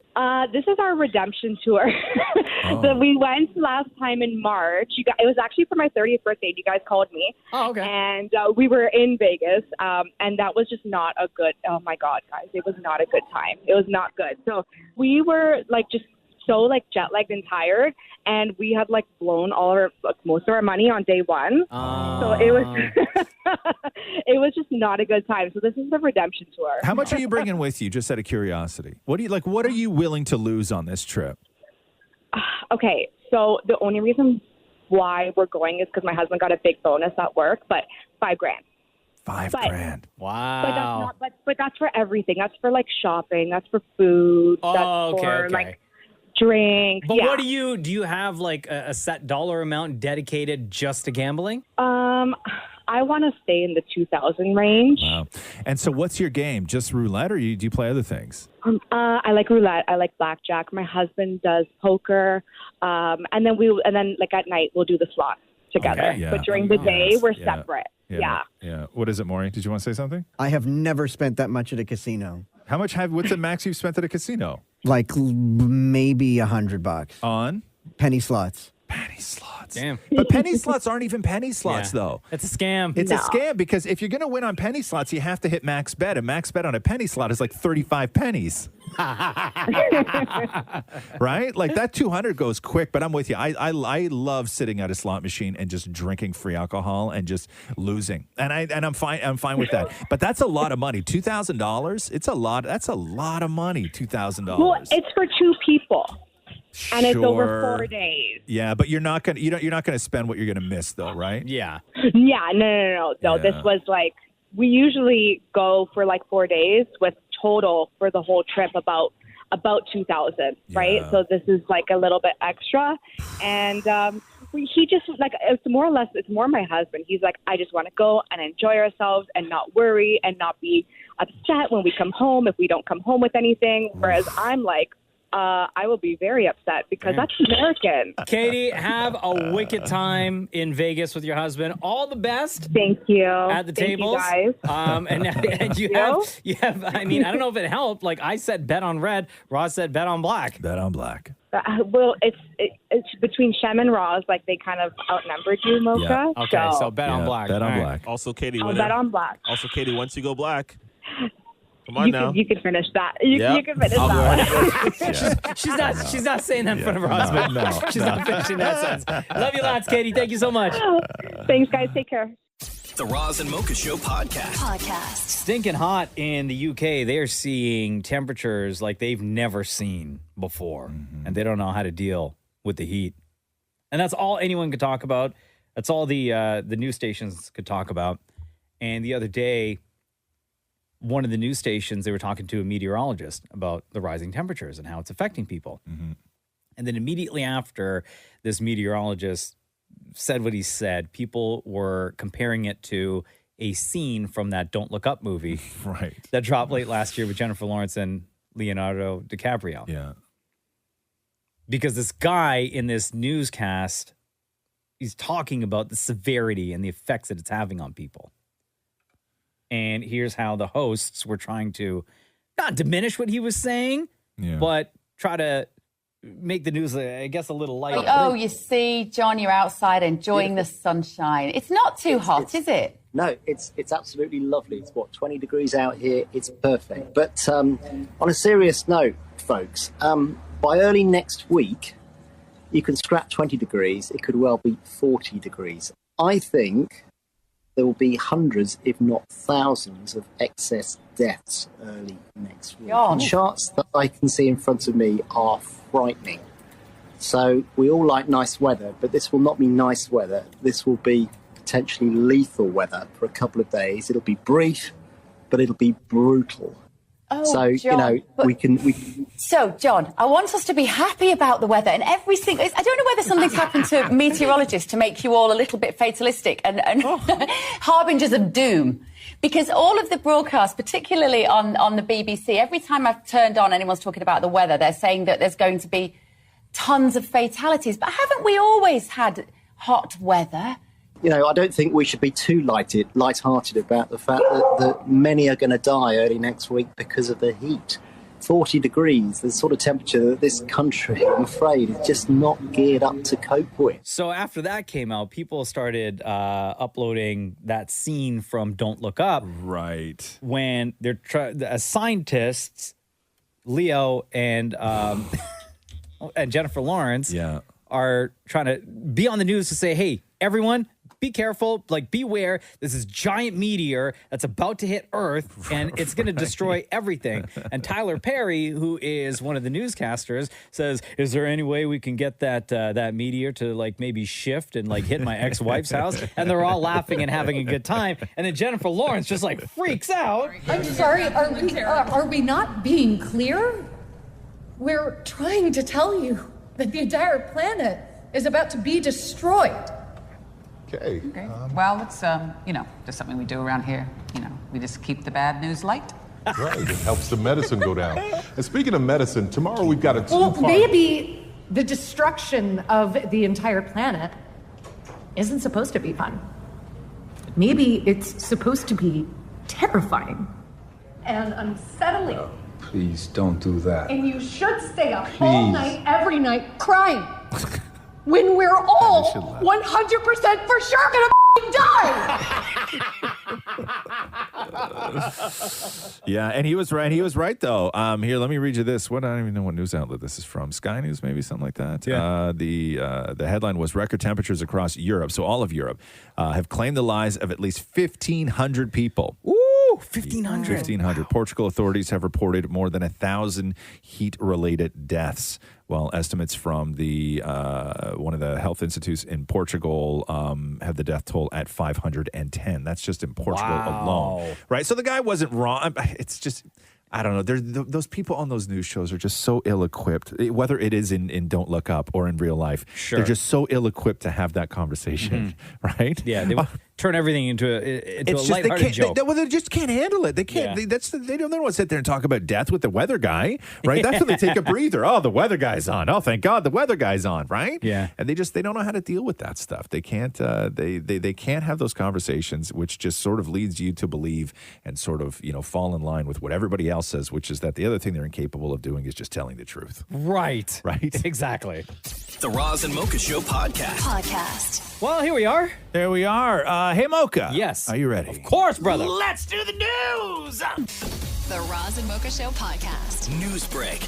This is our redemption tour. So we went last time in March. It was actually for my 30th birthday. You guys called me. Oh, okay. And we were in Vegas, and that was just not a good. Oh my God, guys, it was not a good time. It was not good. So we were just so jet lagged and tired, and we had blown most of our money on day one. So it was it was just not a good time. So this is the redemption tour. How much are you bringing with you, just out of curiosity? What are you willing to lose on this trip? Okay, so the only reason why we're going is because my husband got a big bonus at work, but $5,000. $5,000. Wow. But that's for everything. That's for shopping. That's for food. Oh, that's okay, for okay. drinks. But yeah. what do you have a set dollar amount dedicated just to gambling? I want to stay in the 2,000 range. Wow. And so what's your game? Just roulette, or do you play other things? I like roulette. I like blackjack. My husband does poker. And then at night we'll do the slots together. Okay, yeah. But during the day we're separate. Yeah. Yeah. What is it, Maurie? Did you want to say something? I have never spent that much at a casino. How much what's the max you've spent at a casino? Maybe $100. On? Penny slots. Penny slots. Damn. But penny slots aren't even penny slots, though. It's a scam. It's a scam because if you're going to win on penny slots, you have to hit max bet. And max bet on a penny slot is 35 pennies. Right? That 200 goes quick, but I'm with you. I love sitting at a slot machine and just drinking free alcohol and just losing. And I'm fine with that. But that's a lot of money. $2,000? It's a lot. That's a lot of money, $2,000. Well, it's for two people. And it's over Sure. 4 days. Yeah, but you're not gonna spend what you're gonna miss, though, right? Yeah. Yeah, no. Yeah. This was we usually go for 4 days with total for the whole trip about 2,000, right? So this is like a little bit extra. And he just like, it's more my husband. He's like, I just want to go and enjoy ourselves and not worry and not be upset when we come home if we don't come home with anything. Whereas I'm like, I will be very upset because that's American. Katie, have a wicked time in Vegas with your husband. All the best. Thank you. At the Thank tables. you guys. And you have, I mean, I don't know if it helped. Like I said, bet on red. Roz said bet on black. Bet on black. Well, it's between Shem and Roz. Like they kind of outnumbered you, Mocha. Yeah. Okay, so bet on black. Bet on All right. black. Also, Katie, I'll bet on black. Also, Katie, once you go black, come on now. You could finish that. You can finish I'll that one. She's not saying that in front of her husband. No, She's not finishing that sentence. Love you lots, Katie. Thank you so much. Thanks, guys. Take care. The Roz and Mocha Show podcast. Stinking hot in the UK. They're seeing temperatures like they've never seen before, and they don't know how to deal with the heat. And that's all anyone could talk about. That's all the news stations could talk about. And the other day, one of the news stations, they were talking to a meteorologist about the rising temperatures and how it's affecting people. And then immediately after this meteorologist said what he said, people were comparing it to a scene from that Don't Look Up movie right, that dropped late last year with Jennifer Lawrence and Leonardo DiCaprio. Yeah. Because this guy in this newscast, he's talking about the severity and the effects that it's having on people. And here's how the hosts were trying to not diminish what he was saying, but try to make the news, I guess, a little lighter. Oh, you see, John, you're outside enjoying the sunshine. It's not too hot, is it? No, it's absolutely lovely. It's 20 degrees out here. It's perfect. But on a serious note, folks, by early next week, you can scrap 20 degrees. It could well be 40 degrees. I think there will be hundreds, if not thousands, of excess deaths early next week. John. The charts that I can see in front of me are frightening. So we all like nice weather, but this will not be nice weather. This will be potentially lethal weather for a couple of days. It'll be brief, but it'll be brutal. Oh, so, John, we can. So, John, I want us to be happy about the weather and every single... I don't know whether something's happened to meteorologists to make you all a little bit fatalistic and harbingers of doom. Because all of the broadcasts, particularly on the BBC, every time I've turned on anyone's talking about the weather, they're saying that there's going to be tons of fatalities. But haven't we always had hot weather? I don't think we should be too light-hearted about the fact that many are going to die early next week because of the heat. 40 degrees, the sort of temperature that this country, I'm afraid, is just not geared up to cope with. So after that came out, people started uploading that scene from Don't Look Up. Right. When they're as scientists, Leo and and Jennifer Lawrence are trying to be on the news to say, hey, everyone, be careful, beware. This is giant meteor that's about to hit Earth, and it's going to destroy everything. And Tyler Perry, who is one of the newscasters, says, is there any way we can get that meteor to, maybe shift and, hit my ex-wife's house? And they're all laughing and having a good time. And then Jennifer Lawrence just, freaks out. I'm sorry, are we not being clear? We're trying to tell you that the entire planet is about to be destroyed. Okay. Well, it's, just something we do around here. We just keep the bad news light. Right, it helps the medicine go down. And speaking of medicine, tomorrow we've got a Well, maybe the destruction of the entire planet isn't supposed to be fun. Maybe it's supposed to be terrifying and unsettling. Please don't do that. And you should stay up all night, every night, crying. When we're all 100% for sure gonna die. Yeah, and he was right. He was right, though. Here, let me read you this. I don't even know what news outlet this is from. Sky News, maybe something like that. Yeah. The headline was record temperatures across Europe, so all of Europe, have claimed the lives of at least 1,500 people. Ooh, 1,500. 1,500. Portugal authorities have reported more than 1,000 heat-related deaths, while estimates from the one of the health institutes in Portugal have the death toll at 510. That's just in Portugal alone. Right? So the guy wasn't wrong. It's just... I don't know. Those people on those news shows are just so ill-equipped, whether it is in Don't Look Up or in real life. Sure. They're just so ill-equipped to have that conversation, right? Yeah, they turn everything into a It's just lighthearted joke. They just can't handle it. They can't. Yeah. They don't want to sit there and talk about death with the weather guy, right? That's when they take a breather. Oh, the weather guy's on. Oh, thank God, the weather guy's on, right? Yeah. And they don't know how to deal with that stuff. They can't. They can't have those conversations, which just sort of leads you to believe and sort of fall in line with what everybody else says, which is that the other thing they're incapable of doing is just telling the truth. Right. Right. Exactly. The Roz and Mocha Show podcast. Well, here we are. There we are. Hey, Mocha. Yes. Are you ready? Of course, brother. Let's do the news. The Roz and Mocha Show podcast. News break.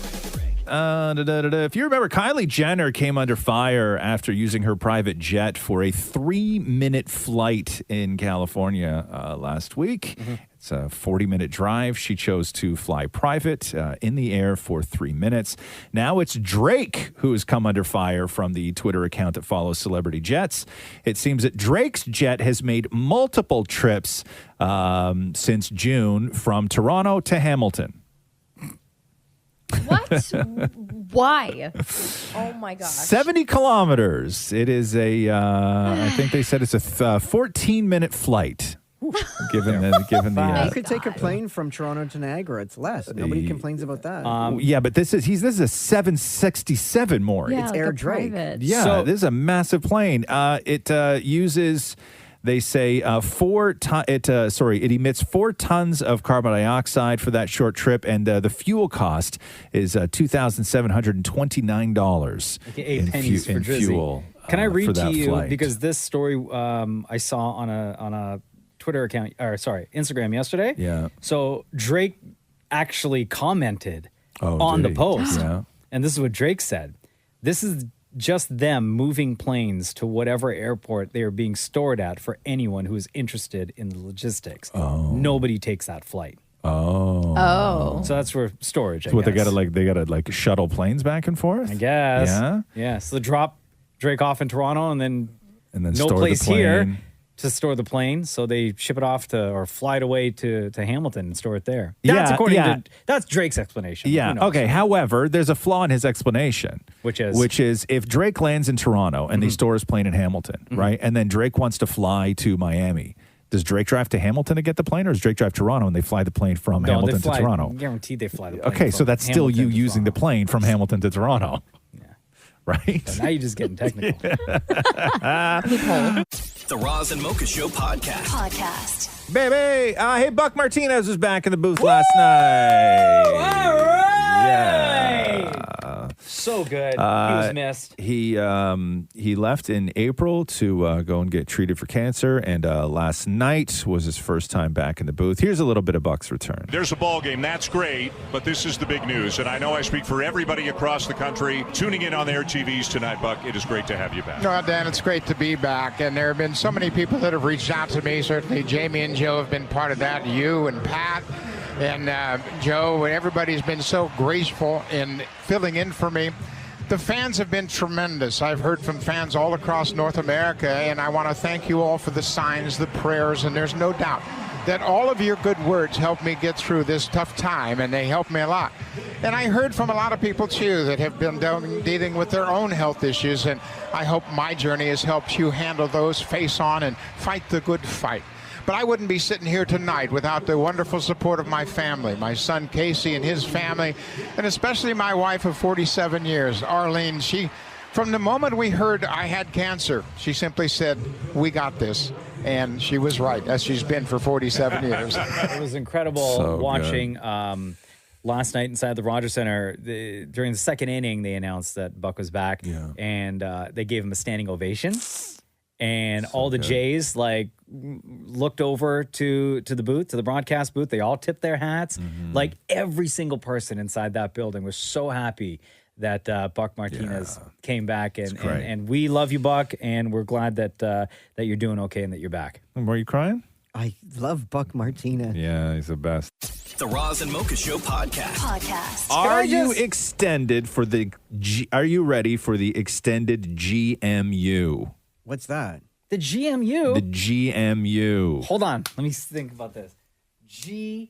If you remember, Kylie Jenner came under fire after using her private jet for a 3-minute flight in California last week. Mm-hmm. It's a 40-minute drive. She chose to fly private in the air for 3 minutes. Now it's Drake who has come under fire from the Twitter account that follows celebrity jets. It seems that Drake's jet has made multiple trips since June from Toronto to Hamilton. What? Why? Oh my gosh. 70 kilometers. It is I think they said it's a 14-minute flight. Given the you could take a plane from Toronto to Niagara. It's less. Nobody complains about that. yeah, but this is a 767 Maury. Yeah, It's like Air a Drake. private. Yeah, this is a massive plane. It uses, they say, it emits 4 tons of carbon dioxide for that short trip, and the fuel cost is $2,729 Like 8 pennies for in Drizzy. fuel. Can I for read to that you flight. because this story I saw on a Twitter account, or sorry, Instagram yesterday. Yeah. So Drake actually commented Oh, on did the he? post, Yeah. and this is what Drake said. This is just them moving planes to whatever airport they are being stored at for anyone who is interested in the logistics. Nobody takes that flight. Oh. So that's for storage. I So what they guess. gotta shuttle planes back and forth? I guess. Yeah. Yeah. So drop Drake off in Toronto and then no store the place here plane. to store the plane. So they ship it off or fly it away to Hamilton and store it there. That's that's Drake's explanation. Who Yeah. knows? Okay. However, there's a flaw in his explanation, Which is if Drake lands in Toronto and they store his plane in Hamilton, right, and then Drake wants to fly to Miami, does Drake drive to Hamilton to get the plane, or does Drake drive to Toronto and they fly the plane from Hamilton to Toronto? Guaranteed they fly the plane. Okay, so from that's still you Hamilton to using the plane from Hamilton to Toronto. Right? So now you're just getting technical. The Roz and Mocha Show podcast. Baby, hey, Buck Martinez was back in the booth last night. All right. Yeah. So good. He was missed. He left in April to go and get treated for cancer, and last night was his first time back in the booth. Here's a little bit of Buck's return. There's a ball game. That's great, but this is the big news, and I know I speak for everybody across the country tuning in on their TVs tonight. Buck, it is great to have you back. No, Dan, it's great to be back, and there have been so many people that have reached out to me. Certainly, Jamie and Joe have been part of that. You and Pat. And Joe, everybody's been so graceful in filling in for me. The fans have been tremendous. I've heard from fans all across North America, and I want to thank you all for the signs, the prayers, and there's no doubt that all of your good words helped me get through this tough time, and they helped me a lot. And I heard from a lot of people, too, that have been dealing with their own health issues, and I hope my journey has helped you handle those, face on, and fight the good fight. But I wouldn't be sitting here tonight without the wonderful support of my family, my son Casey and his family, and especially my wife of 47 years, Arlene. She, from the moment we heard I had cancer, she simply said, "We got this." And she was right, as she's been for 47 years. It was incredible watching last night inside the Rogers Center. During the second inning, they announced that Buck was back, and they gave him a standing ovation. And all the Jays looked over to the booth, to the broadcast booth. They all tipped their hats. Like every single person inside that building was so happy that Buck Martinez came back. And we love you, Buck, and we're glad that you're doing okay and that you're back. Were you crying? I love Buck Martinez. Yeah, he's the best. The Roz and Mocha Show podcast. Are you extended for the? Are you ready for the extended GMU? What's that? The GMU? The GMU. Hold on. Let me think about this. GMU.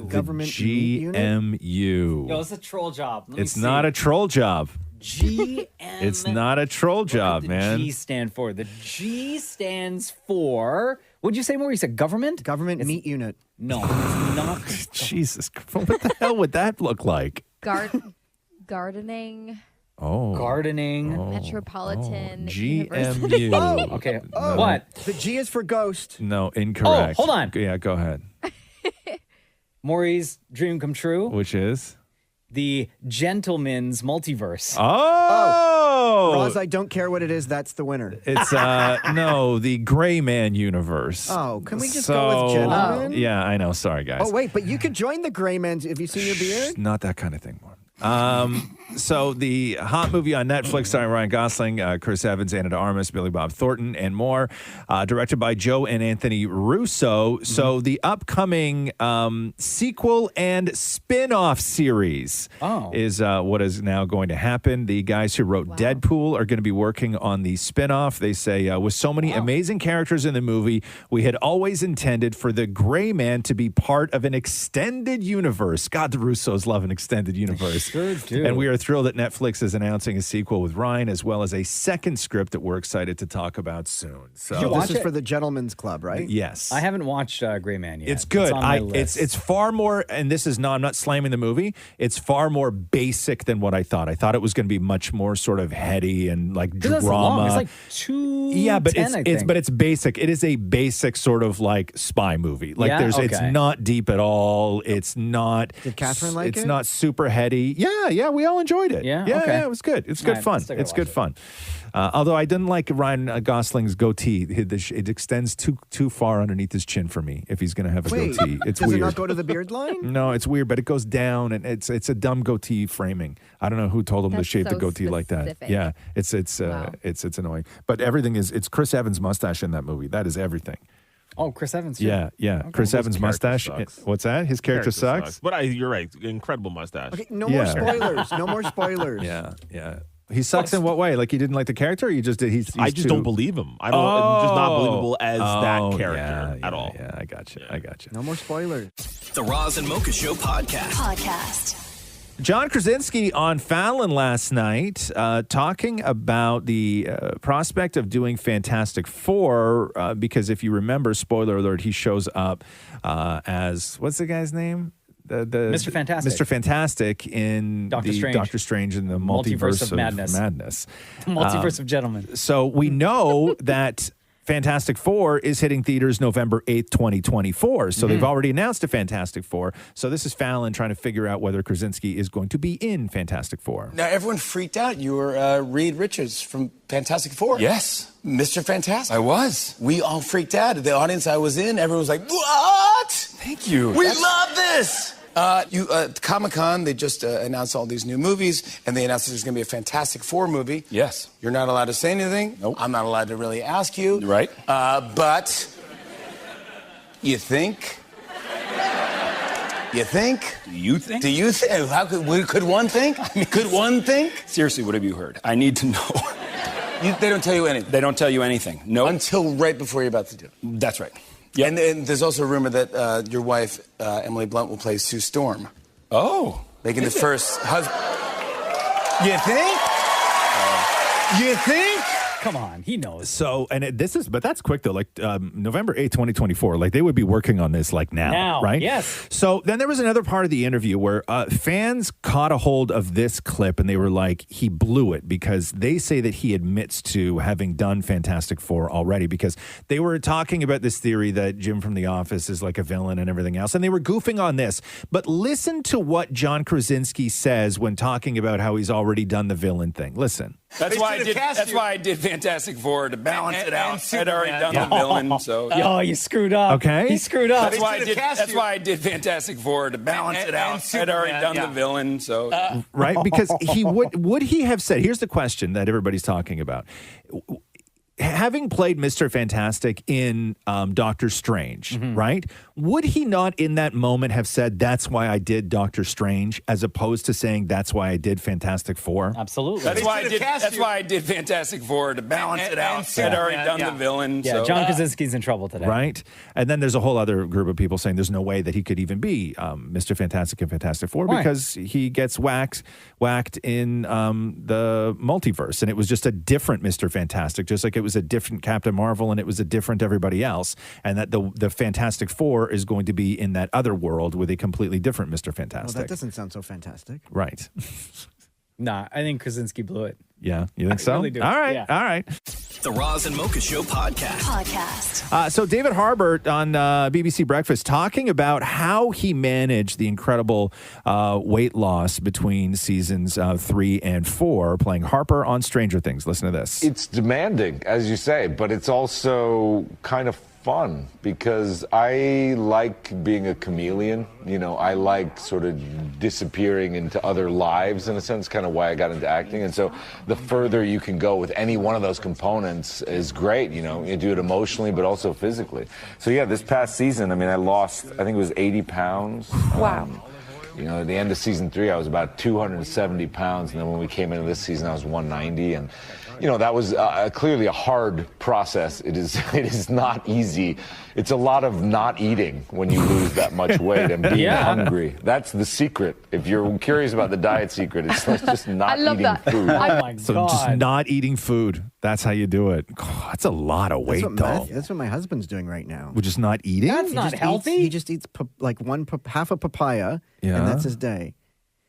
Government meat unit? GMU. Yo, it's a troll job. Let me It's see. not a troll job. GM. It's not a troll job, man. G stand for. The G stands for. What'd you say, Maurie? You said government? Government meat unit. No, it's not. Jesus, what the hell would that look like? Gardening. Oh. Gardening. Metropolitan GMU. Oh, okay. What? The G is for ghost. No, incorrect. Oh, hold on. Yeah, go ahead. Maury's dream come true. Which is? The Gentleman's Multiverse. Oh! Roz, I don't care what it is. That's the winner. It's, no, the Gray Man universe. Oh, can we just go with gentlemen? Yeah, I know. Sorry, guys. Oh, wait, but you could join the Gray Men. Have you seen your beard? Not that kind of thing, Mark. So the hot movie on Netflix starring Ryan Gosling, Chris Evans, Anna de Armas, Billy Bob Thornton, and more, directed by Joe and Anthony Russo. So the upcoming sequel and spin-off series is what is now going to happen. The guys who wrote Deadpool are going to be working on the spin-off. They say, with so many amazing characters in the movie, we had always intended for the Gray Man to be part of an extended universe. God, the Russos love an extended universe. Sure do. And we are thrilled that Netflix is announcing a sequel with Ryan, as well as a second script that we're excited to talk about soon. So this is for the Gentleman's Club, right? Yes. I haven't watched Gray Man yet. It's good. It's on my list. It's far more, and this is not, I'm not slamming the movie. It's far more basic than what I thought. I thought it was going to be much more sort of heady and like That's drama. long. It's like 2. Yeah, but 10, it's basic. It is a basic sort of like spy movie. Like it's not deep at all. It's not. Did Catherine like it's it? not super heady. Yeah, we all enjoyed it. Yeah? yeah, Okay. yeah, it was good. It's good fun. It's good fun. Although I didn't like Ryan Gosling's goatee. It extends too far underneath his chin for me. If he's going to have a goatee, it's Does weird. it not go to the beard line? No, it's weird, but it goes down, and it's a dumb goatee framing. I don't know who told him to That's shape the so goatee like that. specific. Yeah, it's annoying. But everything is. It's Chris Evans' mustache in that movie. That is everything. Oh, Chris Evans. Yeah. Chris Evans' mustache. What's that? His character sucks. But you're right. Incredible mustache. Okay, no more spoilers. No more spoilers. Yeah. He sucks in what way? Like he didn't like the character, or you just did? I just don't believe him. I don't. Just not believable as that character at all. Yeah, I got you. No more spoilers. The Roz and Mocha Show podcast. John Krasinski on Fallon last night talking about the prospect of doing Fantastic Four because if you remember, spoiler alert, he shows up as, what's the guy's name? The Mr. Fantastic. Mr. Fantastic in Doctor Strange in the multiverse of madness. The multiverse of gentlemen. So we know that Fantastic Four is hitting theaters November 8th, 2024. So they've already announced a Fantastic Four. So this is Fallon trying to figure out whether Krasinski is going to be in Fantastic Four. Now, everyone freaked out. You were Reed Richards from Fantastic Four. Yes. Mr. Fantastic. I was. We all freaked out. The audience I was in, everyone was like, what? Thank you. We love this. Comic-Con, they just announced all these new movies, and they announced that there's going to be a Fantastic Four movie. Yes. You're not allowed to say anything. Nope. I'm not allowed to really ask you. Right. But you think? You think? Do you think? Do you think? How could one think? Could one think? Seriously, what have you heard? I need to know. They don't tell you anything. They don't tell you anything. No. Until right before you're about to do it. That's right. Yep. And there's also a rumor that your wife, Emily Blunt, will play Sue Storm. Oh. Making the first husband. You think? You think? Come on, he knows. So, but that's quick though. Like November 8th, 2024. Like they would be working on this like now, right? Yes. So then there was another part of the interview where fans caught a hold of this clip and they were like, he blew it because they say that he admits to having done Fantastic Four already because they were talking about this theory that Jim from The Office is like a villain and everything else. And they were goofing on this. But listen to what John Krasinski says when talking about how he's already done the villain thing. Listen. That's why I did Fantastic Four to balance it out. I'd already done the villain, so Oh, you screwed up. Okay. He screwed up. That's why I did Fantastic Four to balance it out. I'd already done the villain, so right? Because would he have said, here's the question that everybody's talking about. having played Mr. Fantastic in Doctor Strange, right? Would he not in that moment have said, that's why I did Doctor Strange, as opposed to saying, that's why I did Fantastic Four? Absolutely. That's why I did Fantastic Four, to balance it out. I'd already done the villain. Yeah, so. John Krasinski's in trouble today. Right? And then there's a whole other group of people saying there's no way that he could even be Mr. Fantastic in Fantastic Four because he gets whacked in the multiverse. And it was just a different Mr. Fantastic, just like it was a different Captain Marvel and it was a different everybody else. And that the Fantastic Four is going to be in that other world with a completely different Mr. Fantastic. Well, that doesn't sound so fantastic. Right. Nah, I think Krasinski blew it. Yeah, you think so? really do. All right, Yeah. all right. The Roz and Mocha Show podcast. So David Harbour on BBC Breakfast talking about how he managed the incredible weight loss between seasons 3 and 4, playing Harper on Stranger Things. Listen to this. It's demanding, as you say, but it's also kind of fun because I like being a chameleon. You know, I like sort of disappearing into other lives, in a sense, kind of why I got into acting. And so the further you can go with any one of those components is great. You know, you do it emotionally, but also physically. So yeah, this past season, I mean, I lost, I think it was 80 pounds. Wow. You know, at the end of season 3, I was about 270 pounds. And then when we came into this season, I was 190. And, you know, that was clearly a hard process. It is not easy. It's a lot of not eating when you lose that much weight and being hungry. That's the secret. If you're curious about the diet secret, it's just not eating food. Oh my So God. just not eating food. That's how you do it. God, that's a lot of weight, though. That's what my husband's doing right now. We're just not eating? That's not healthy. He just eats like half a papaya, and that's his day.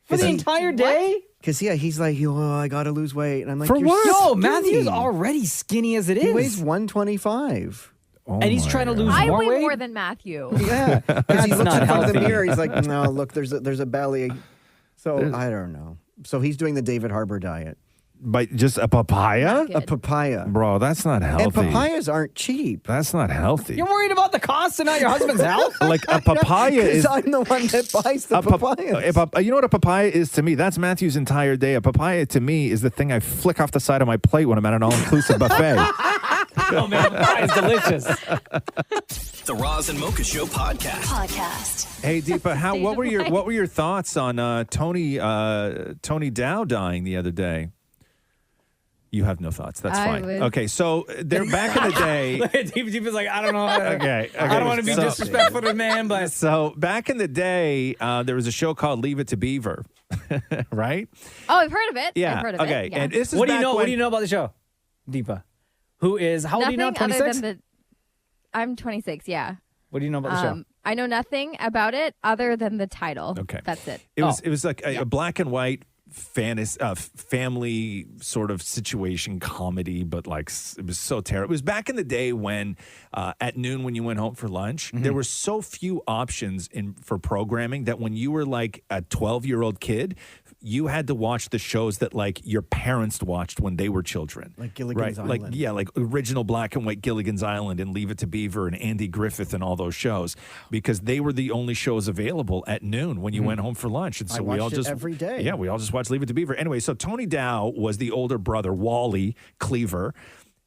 For the entire day? Because, he's like, I got to lose weight. And I'm like, For you're what? so Yo, Matthew's skinny. already skinny as it He is. weighs 125. And he's trying to lose I more weigh weight? more than Matthew. Yeah. Because he That's looks not in front of the healthy. mirror. He's like, no, look, there's a belly. So I don't know. So he's doing the David Harbour diet. But just a papaya? A papaya. Bro, that's not healthy. And papayas aren't cheap. That's not healthy. You're worried about the cost and not your husband's health? Like a papaya is. I'm the one that buys the papayas. You know what a papaya is to me? That's Matthew's entire day. A papaya to me is the thing I flick off the side of my plate when I'm at an all-inclusive buffet. Oh, man, that is delicious. The Roz and Mocha Show podcast. Hey Deepa, what were your thoughts on Tony Dow dying the other day? You have no thoughts. That's I fine. would. Okay, so they're back in the day. Deepa's like, I don't know. Okay. I don't want to be disrespectful to the man, but So back in the day, there was a show called Leave It to Beaver, right? Oh, I've heard of it. Yeah. I've heard of Okay. it. Yeah. And this is what do you back know? What when- do you know about the show, Deepa? Who is how old are you now? Nothing 26. other than I'm 26. Yeah. What do you know about the show? I know nothing about it other than the title. Okay. That's it. It was like a black and white family sort of situation comedy, but like it was so terrible. It was back in the day when at noon when you went home for lunch, there were so few options for programming that when you were like a 12-year-old kid, you had to watch the shows that like your parents watched when they were children. Like Gilligan's Island. Like original black and white Gilligan's Island and Leave It to Beaver and Andy Griffith and all those shows, because they were the only shows available at noon when you went home for lunch. And so I we all watched it just every day. Yeah, we all just watched Leave It to Beaver. Anyway, so Tony Dow was the older brother, Wally Cleaver.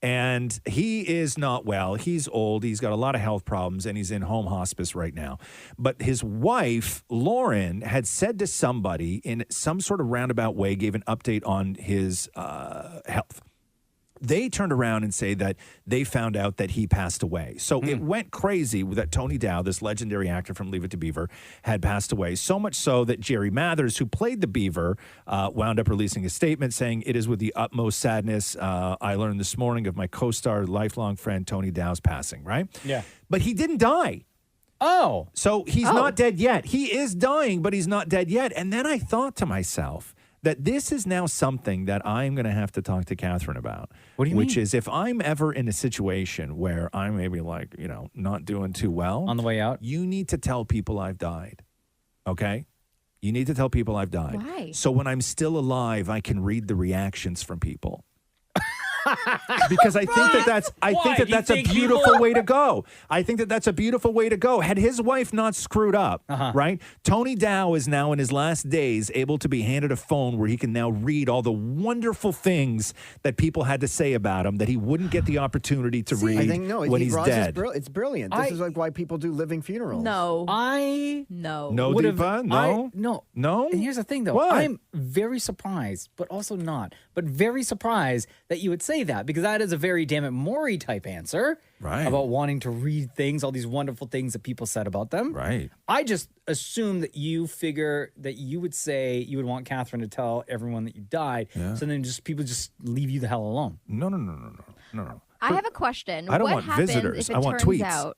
And he is not well. He's old. He's got a lot of health problems, and he's in home hospice right now. But his wife, Lauren, had said to somebody in some sort of roundabout way, gave an update on his health. They turned around and say that they found out that he passed away. So it went crazy that Tony Dow, this legendary actor from Leave It to Beaver, had passed away. So much so that Jerry Mathers, who played the Beaver, wound up releasing a statement saying, "It is with the utmost sadness I learned this morning of my co-star, lifelong friend Tony Dow's passing," right? Yeah. But he didn't die. Oh. So he's not dead yet. He is dying, but he's not dead yet. And then I thought to myself that this is now something that I'm going to have to talk to Catherine about. What do you Which mean? is if I'm ever in a situation where I'm maybe like, not doing too well. On the way out? You need to tell people I've died. Okay? You need to tell people I've died. Why? So when I'm still alive, I can read the reactions from people. Because I think that's a beautiful way to go. I think that's a beautiful way to go. Had his wife not screwed up, right? Tony Dow is now in his last days able to be handed a phone where he can now read all the wonderful things that people had to say about him that he wouldn't get the opportunity to read I think when he's dead. It's brilliant. This is like why people do living funerals. No. No, would've- Deepa? No? No. And here's the thing, though. What? I'm very surprised, but also not. But very surprised that you would say that because that is a very damn it Maury type answer. Right. About wanting to read things, all these wonderful things that people said about them. Right. I just assume that you figure that you would say you would want Catherine to tell everyone that you died. Yeah. So then people just leave you the hell alone. No. I have a question. I don't what want happens visitors. If it I want turns tweets. Out,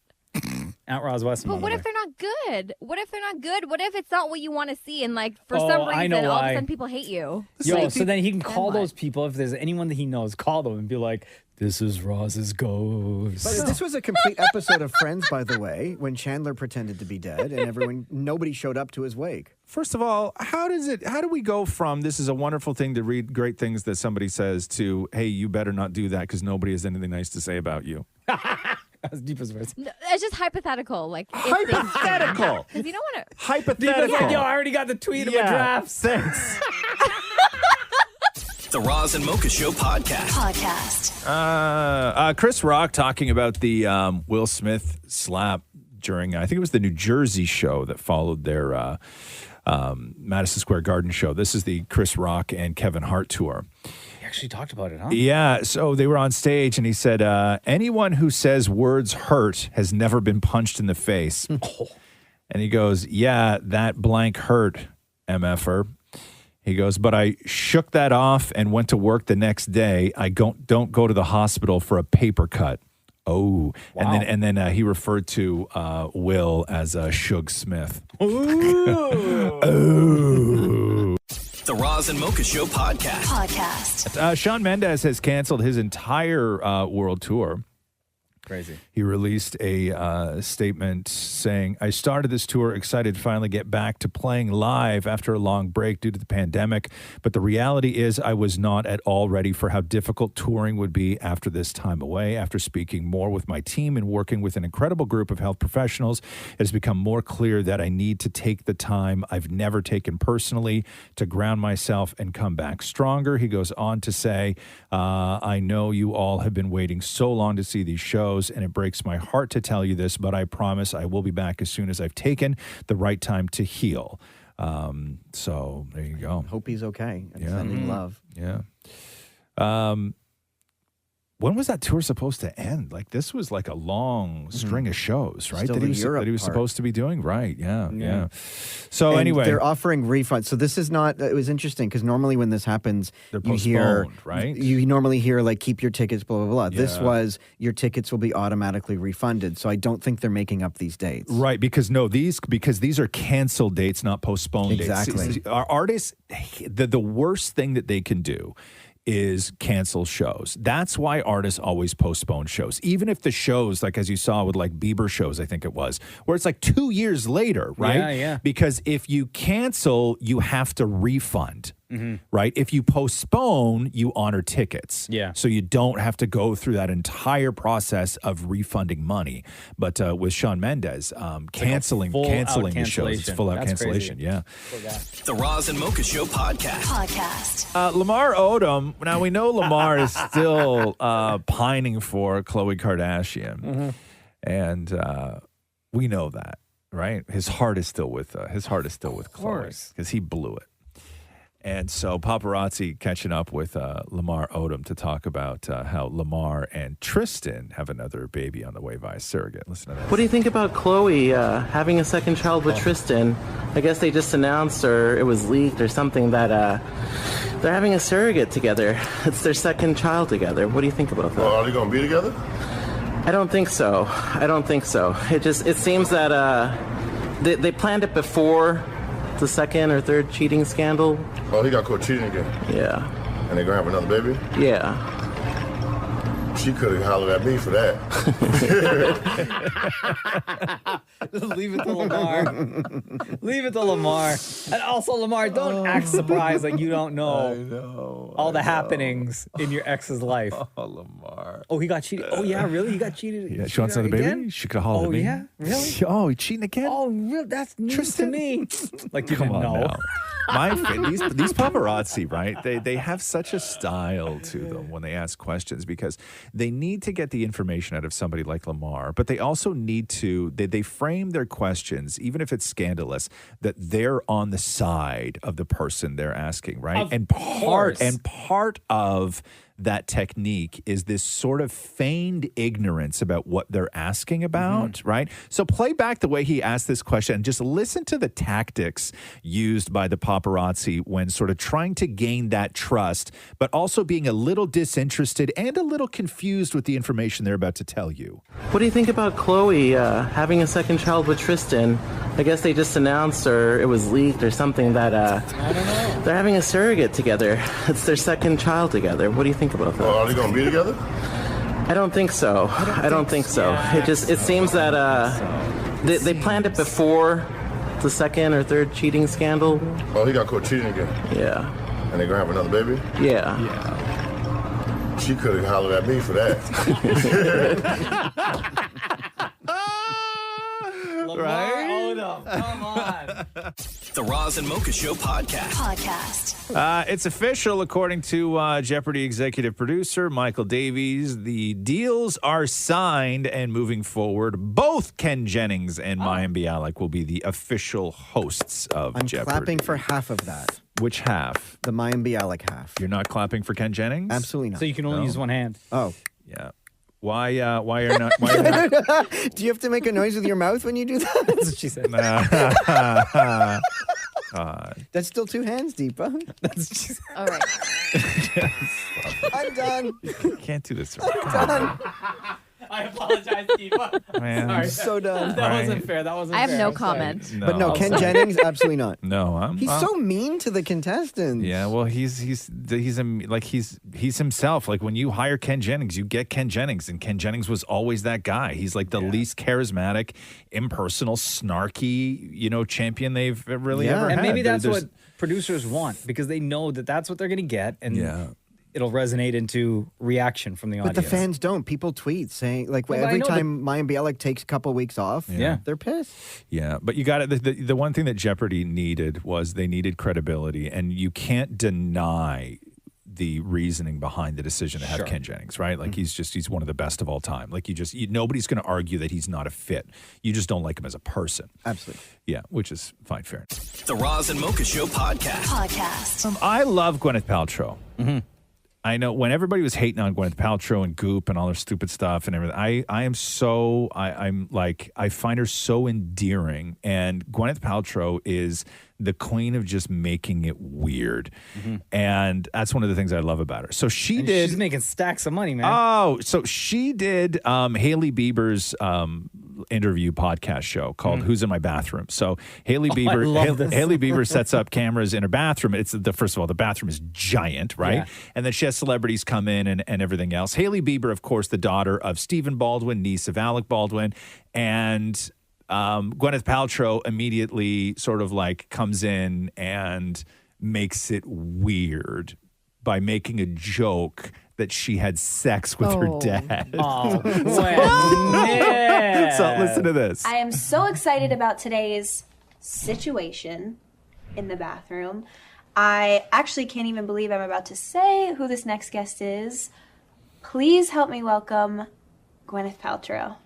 At Roz Westman. but what if they're not good? What if they're not good? What if it's not what you want to see? And like for Oh, some I reason, know all of why. a sudden people hate you. Yo, so then he can call those people if there's anyone that he knows, call them and be like, "This is Roz's ghost." But this was a complete episode of Friends, by the way, when Chandler pretended to be dead and nobody showed up to his wake. First of all, how do we go from this is a wonderful thing to read great things that somebody says to, hey, you better not do that because nobody has anything nice to say about you? That's Deepa's verse. No, it's just hypothetical. Like hypothetical. Because you don't want to. Hypothetical. Deepa's like, yo, I already got the tweet of my drafts. Thanks. The Roz and Mocha Show podcast. Chris Rock talking about the Will Smith slap during, I think it was the New Jersey show that followed their Madison Square Garden show. This is the Chris Rock and Kevin Hart tour. He actually talked about it, huh? Yeah, so they were on stage and he said, anyone who says words hurt has never been punched in the face. And he goes, yeah, that blank hurt, MFer. He goes, but I shook that off and went to work the next day. I don't go to the hospital for a paper cut. Oh, Wow. and then he referred to Will as Suge Smith. Ooh. The Roz and Mocha Show podcast. Shawn Mendes has canceled his entire world tour. Crazy. He released a statement saying, I started this tour excited to finally get back to playing live after a long break due to the pandemic. But the reality is I was not at all ready for how difficult touring would be after this time away. After speaking more with my team and working with an incredible group of health professionals, it has become more clear that I need to take the time I've never taken personally to ground myself and come back stronger. He goes on to say, I know you all have been waiting so long to see these shows, and it breaks my heart to tell you this, but I promise I will be back as soon as I've taken the right time to heal. So there you go. Hope he's okay. And sending love. Yeah. When was that tour supposed to end? Like, this was like a long string of shows, right? Still That the he was Europe supposed part. to be doing? Right, yeah. So And anyway. they're offering refunds. So this is not. It was interesting because normally when this happens, They're you hear postponed, right? You normally hear like keep your tickets, blah blah blah. This Yeah. was your tickets will be automatically refunded. So I don't think they're making up these dates. Right, because these are canceled dates, not postponed Exactly. dates. Our artists, the worst thing that they can do is cancel shows. That's why artists always postpone shows. Even if the shows, like as you saw with like Bieber shows, I think it was, where it's like 2 years later, right? Yeah. Because if you cancel, you have to refund. Mm-hmm. Right? If you postpone, you honor tickets. Yeah. So you don't have to go through that entire process of refunding money. But with Shawn Mendes, canceling the shows, it's full out cancellation. Yeah. The Roz and Mocha Show podcast. Lamar Odom. Now we know Lamar is still pining for Khloe Kardashian, and we know that, right? His heart is still with Khloe because he blew it. And so paparazzi catching up with Lamar Odom to talk about how Lamar and Tristan have another baby on the way via surrogate. Listen to that. What do you think about Khloe having a second child with Tristan? I guess they just announced, or it was leaked or something, that they're having a surrogate together. It's their second child together. What do you think about that? Well, are they going to be together? I don't think so. It seems that they planned it before the second or third cheating scandal. Oh, he got caught cheating again? Yeah. And they're going to have another baby? Yeah. She could have hollered at me for that. Leave it to Lamar. Leave it to Lamar. And also, Lamar, don't act surprised like you don't know. all the happenings in your ex's life. Oh, Lamar. Oh, he got cheated. Oh, yeah, really? He got cheated. Yeah, she wants another baby? Again? She could have hollered at me. Yeah, really? Oh, he cheating again? Oh, really? That's news to me. Like, you Come didn't on know. now. These paparazzi, right? They have such a style to them when they ask questions because they need to get the information out of somebody like Lamar, but they also need to, they frame their questions, even if it's scandalous, that they're on the side of the person they're asking, right? Of course. Part of that technique is this sort of feigned ignorance about what they're asking about, right? So play back the way he asked this question and just listen to the tactics used by the paparazzi when sort of trying to gain that trust, but also being a little disinterested and a little confused with the information they're about to tell you. What do you think about Chloe having a second child with Tristan? I guess they just announced, or it was leaked or something, that I don't know. they're having a surrogate together. It's their second child together. What do you think about that? Are they going to be together? I don't think so. I don't think so. It seems that they planned it before the second or third cheating scandal. Oh, he got caught cheating again. Yeah. And they're going to have another baby? Yeah. She could have hollered at me for that. Lamar, hold up. Come on. The Roz and Mocha Show podcast. It's official, according to Jeopardy executive producer Michael Davies. The deals are signed, and moving forward, both Ken Jennings and Mayim Bialik will be the official hosts of I'm Jeopardy. clapping for half of that. Which half? The Mayim Bialik half. You're not clapping for Ken Jennings? Absolutely not. So you can only use one hand. Oh. Yeah. Why are not? Why are not? Do you have to make a noise with your mouth when you do that? That's what she said. That's still two hands, Deepa. All right. I'm done. Can't do this. I'm done. I apologize, Deepa. Man. Sorry. I'm so done. That wasn't fair. That wasn't I have fair. no I'm sorry. comment. But no, Ken Jennings, absolutely not. No, He's so mean to the contestants. Yeah, well, he's himself. Like when you hire Ken Jennings, you get Ken Jennings, and Ken Jennings was always that guy. He's like the least charismatic, impersonal, snarky, champion they've really ever had. And maybe that's what producers want because they know that that's what they're going to get, and it'll resonate into reaction from the audience. But the fans don't. People tweet saying, like, Well, every I know time Mayim Bialik takes a couple weeks off, they're pissed. Yeah, but you got it. The one thing that Jeopardy needed was they needed credibility, and you can't deny the reasoning behind the decision to have Ken Jennings, right? Like he's one of the best of all time. Like nobody's going to argue that he's not a fit. You just don't like him as a person. Absolutely. Yeah, which is fine, fair. The Roz and Mocha Show podcast. I love Gwyneth Paltrow. I know when everybody was hating on Gwyneth Paltrow and Goop and all their stupid stuff and everything, I find her so endearing. And Gwyneth Paltrow is the queen of just making it weird. And that's one of the things I love about her. So she's making stacks of money, man. Oh, so she did Hailey Bieber's interview podcast show called Who's in My Bathroom. So Hailey Bieber sets up cameras in her bathroom. First of all, the bathroom is giant, right? Yeah. And then she has celebrities come in and everything else. Hailey Bieber, of course, the daughter of Stephen Baldwin, niece of Alec Baldwin. And Gwyneth Paltrow immediately sort of like comes in and makes it weird by making a joke that she had sex with her dad. Oh, So listen to this. I am so excited about today's situation in the bathroom. I actually can't even believe I'm about to say who this next guest is. Please help me welcome Gwyneth Paltrow.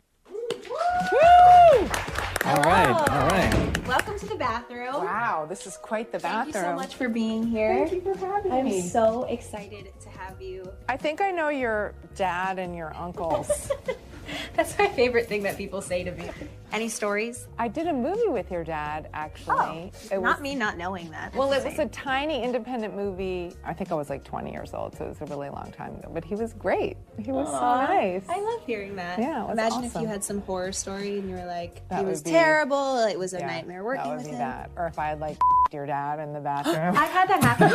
All right. Welcome to the bathroom. Wow, this is quite the bathroom. Thank you so much for being here. Thank you for having me. I'm so excited to have you. I think I know your dad and your uncles. That's my favorite thing that people say to me. Any stories? I did a movie with your dad, actually. Oh, not me not knowing that. Well, it was a tiny independent movie. I think I was like 20 years old, so it was a really long time ago. But he was great. He was so nice. I love hearing that. Yeah, it was Imagine if awesome. you had some horror story and you were like, That he would was be- terrible, it was a Yeah, nightmare working that would with be him. that. Or if I had like your dad in the bathroom. I've had that happen.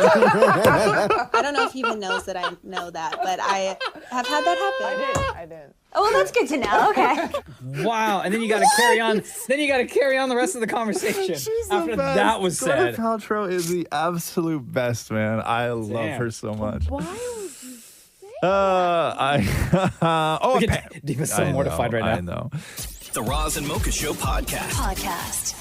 I don't know if he even knows that I know that, but I have had that happen. I did. Oh, well, that's good to know. Okay. Wow. And then you got to carry on. Then you got to carry on the rest of the conversation after that was said. Gwyneth Paltrow is the absolute best, man. I love her so much. Why would you say Diva's so mortified right now. I know. The Roz and Mocha Show podcast.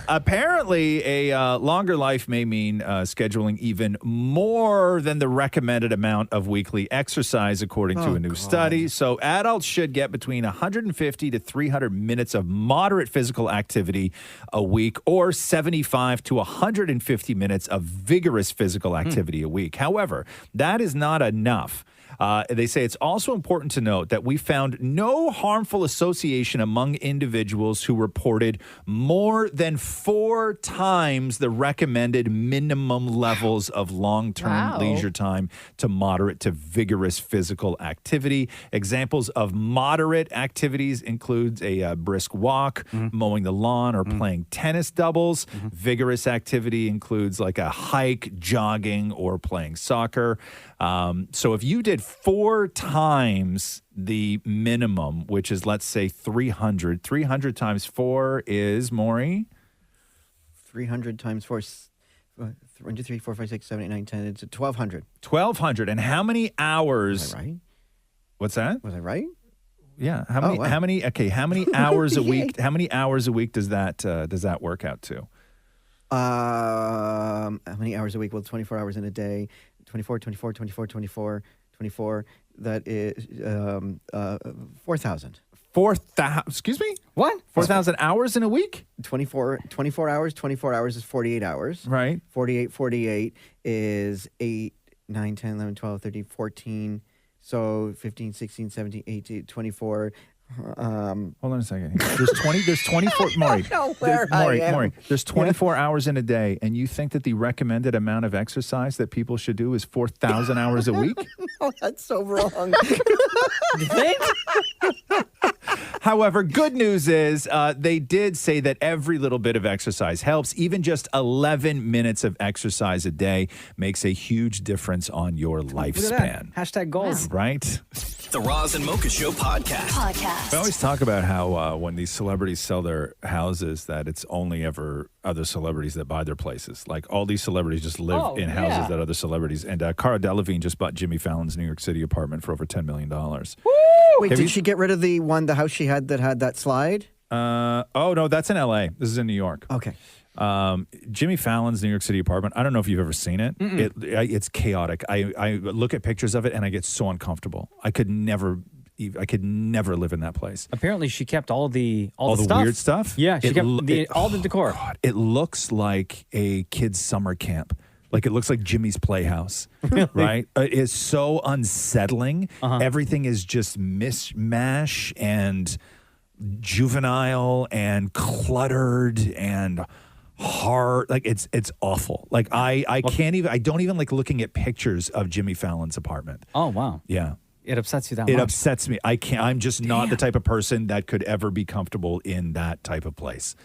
Apparently, a longer life may mean scheduling even more than the recommended amount of weekly exercise, according to a new study. So, adults should get between 150 to 300 minutes of moderate physical activity a week, or 75 to 150 minutes of vigorous physical activity a week. However, that is not enough. They say it's also important to note that we found no harmful association among individuals who reported more than 4 times the recommended minimum levels of long-term leisure time to moderate to vigorous physical activity. Examples of moderate activities includes a brisk walk, mowing the lawn, or playing tennis doubles. Vigorous activity includes like a hike, jogging, or playing soccer. So if you did 4 times the minimum, which is, let's say, 300 times 4 is, Maurie? 300 times 4, 1, 2, 3, 4, 5, 6, 7, 8, 9, 10. It's 1,200. 1,200. And how many hours? Was I right? What's that? Was I right? Yeah. How many? How many? Okay. How many hours a week? How many hours a week does that work out to? How many hours a week? Well, 24 hours in a day. 24. That is 4,000. 4,000. Excuse me? What? 4,000 hours in a week? 24 hours. 24 hours is 48 hours. Right. 48 is 8, 9, 10, 11, 12, 13, 14. So 15, 16, 17, 18, 24. Hold on a second. There's 24. Maurie. Maurie. There's 24 hours in a day, and you think that the recommended amount of exercise that people should do is 4,000 hours a week? No, that's so wrong. You think? However, good news is they did say that every little bit of exercise helps. Even just 11 minutes of exercise a day makes a huge difference on your lifespan. Hashtag goals. Right? The Roz and Mocha Show podcast. We always talk about how when these celebrities sell their houses, that it's only ever other celebrities that buy their places. Like all these celebrities just live in houses that other celebrities. And Cara Delevingne just bought Jimmy Fallon's New York City apartment for over $10 million. Wait, did she get rid of the house she had that had that slide? Oh, no, that's in L.A. This is in New York. Okay. Jimmy Fallon's New York City apartment. I don't know if you've ever seen it. It's chaotic. I look at pictures of it and I get so uncomfortable. I could never live in that place. Apparently, she kept all the stuff. Weird stuff. Yeah, she kept all the decor. God, it looks like a kid's summer camp. Like it looks like Jimmy's Playhouse, right? It's so unsettling. Everything is just mishmash and juvenile and cluttered and hard. Like it's awful. Like I don't even like looking at pictures of Jimmy Fallon's apartment. Oh wow. Yeah. It upsets you that much? It upsets me. I'm just not the type of person that could ever be comfortable in that type of place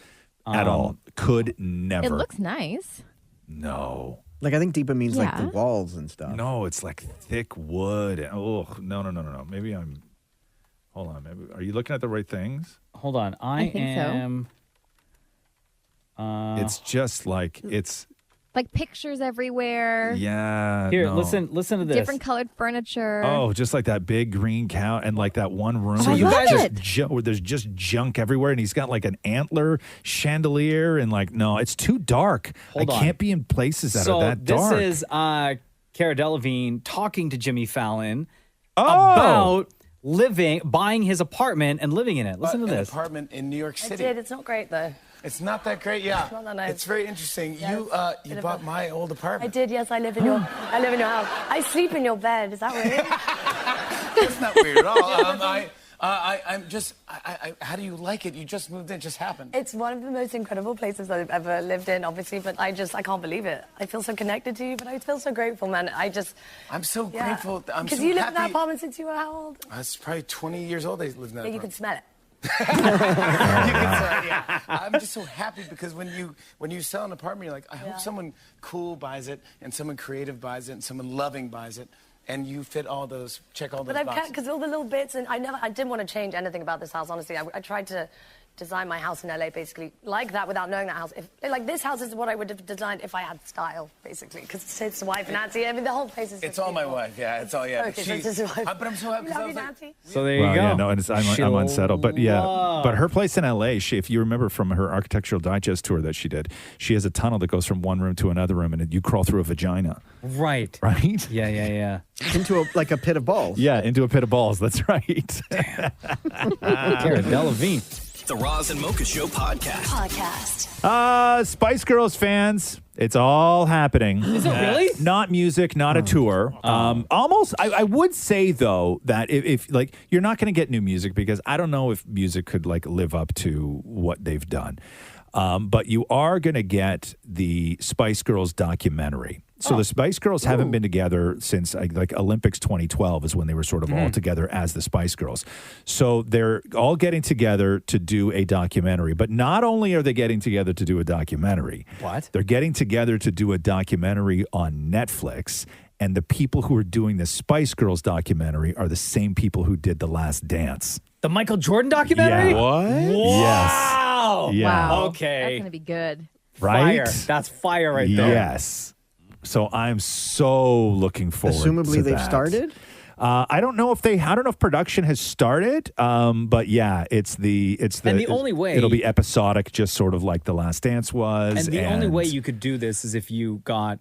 at all. Could never. It looks nice. No. Like I think Deepa means like the walls and stuff. No, it's like thick wood. Oh, no. Maybe I'm. Hold on. Maybe are you looking at the right things? Hold on. I think am. So. It's just like it's. Like pictures everywhere. Yeah. Here, listen to this. Different colored furniture. Oh, just like that big green cow and like that one room So where there's just junk everywhere, and he's got like an antler chandelier and like no, it's too dark. I can't be in places that are that dark. This is Cara Delevingne talking to Jimmy Fallon about buying his apartment and living in it. Listen to this. An apartment in New York City. I did. It's not great though. It's not that great, yeah. It's not that nice. It's very interesting. Yes. You bought my old apartment. I did, yes. I live in your house. I sleep in your bed. Is that weird? That's not weird at all. How do you like it? You just moved in. It just happened. It's one of the most incredible places I've ever lived in, obviously, but I can't believe it. I feel so connected to you, but I feel so grateful, man. I'm so grateful. Because you lived in that apartment since you were how old? I was probably 20 years old. I lived in that apartment. You can smell it. You could say, yeah. I'm just so happy because when you sell an apartment, you're like, I hope someone cool buys it, and someone creative buys it, and someone loving buys it, and you fit all those, check all those boxes. But I've kept, because all the little bits, and I didn't want to change anything about this house, honestly. I tried to design my house in LA basically like that without knowing that house. Like this house is what I would have designed if I had style, basically, because it's his wife, Nancy. I mean, the whole place is. It's all my wife, yeah. It's all, yeah. Okay, so it's his wife. But I'm so happy. Love you, Nancy. So there you go. Yeah, no, and I'm unsettled. But yeah, but her place in LA, if you remember from her Architectural Digest tour that she did, she has a tunnel that goes from one room to another room, and you crawl through a vagina. Right. Right? Yeah. Into like a pit of balls. Yeah, into a pit of balls. That's right. Cara Delevingne. The Roz and Mocha Show podcast. Spice Girls fans, it's all happening. Is it really? Not music, not a tour. Almost, I would say, though, that if like, you're not going to get new music because I don't know if music could, like, live up to what they've done. But you are going to get the Spice Girls documentary. So the Spice Girls haven't been together since like Olympics 2012 is when they were sort of all together as the Spice Girls. So they're all getting together to do a documentary. But not only are they getting together to do a documentary, they're getting together to do a documentary on Netflix. And the people who are doing the Spice Girls documentary are the same people who did The Last Dance. The Michael Jordan documentary? Yeah. What? Wow. Yes. Yeah. Wow. Okay. That's going to be good. Right? Fire. That's fire right there. Yes. So I'm so looking forward to Assumably they've that. started? I don't know if production has started, but yeah, it's the And the only way- it'll be episodic, just sort of like The Last Dance was. And the only way you could do this is if you got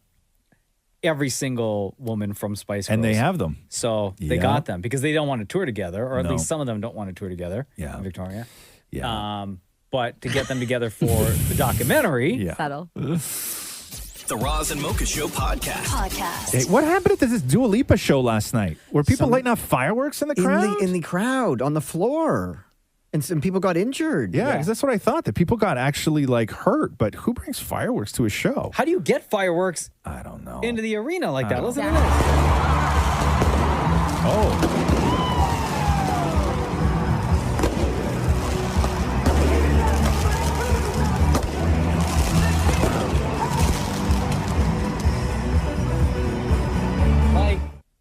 every single woman from Spice Girls. And they have them. So they Yeah. got them because they don't want to tour together, or at No. least some of them don't want to tour together. Yeah. In Victoria. Yeah. But to get them together for the documentary. Subtle. The Roz and Mocha Show podcast. Hey, what happened at this Dua Lipa show last night? Were people lighting off fireworks in the crowd? In the crowd, on the floor. And some people got injured. Yeah, because that's what I thought. That people got actually like hurt. But who brings fireworks to a show? How do you get fireworks? I don't know. Into the arena like that? Listen to Yeah. this. Oh.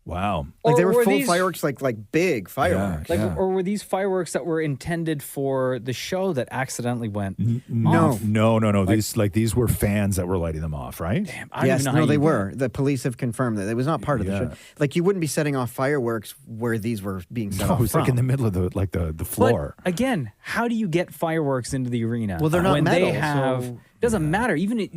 Wow. Like they Or were were full these- fireworks, like big fireworks. Or were these fireworks that were intended for the show that accidentally went off? No. These were fans that were lighting them off, right? Yes, no, they were. The police have confirmed that it was not part of the show. Like you wouldn't be setting off fireworks where these were being set No, off it was from. like in the middle of the floor. But again, how do you get fireworks into the arena? Well, they're not when metal, they have. so- Doesn't matter. Even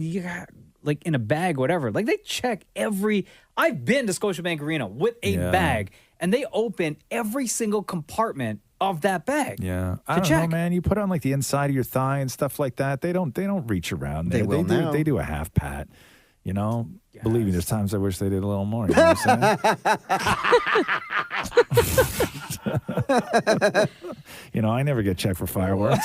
like in a bag, whatever. Like they check every. I've been to Scotiabank Arena with a bag, and they open every single compartment of that bag. Yeah, I to don't check. know, man. You put it on like the inside of your thigh and stuff like that. They don't reach around. They will now. They do a half pat. You know, believe me, there's times I wish they did a little more. You know what I'm saying? You know, I never get checked for fireworks.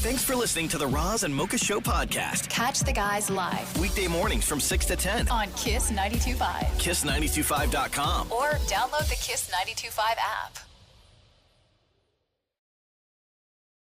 Thanks for listening to the Roz and Mocha Show podcast. Catch the guys live Weekday mornings from 6 to 10. on Kiss 92.5 Kiss925.com. or download the Kiss 92.5 app.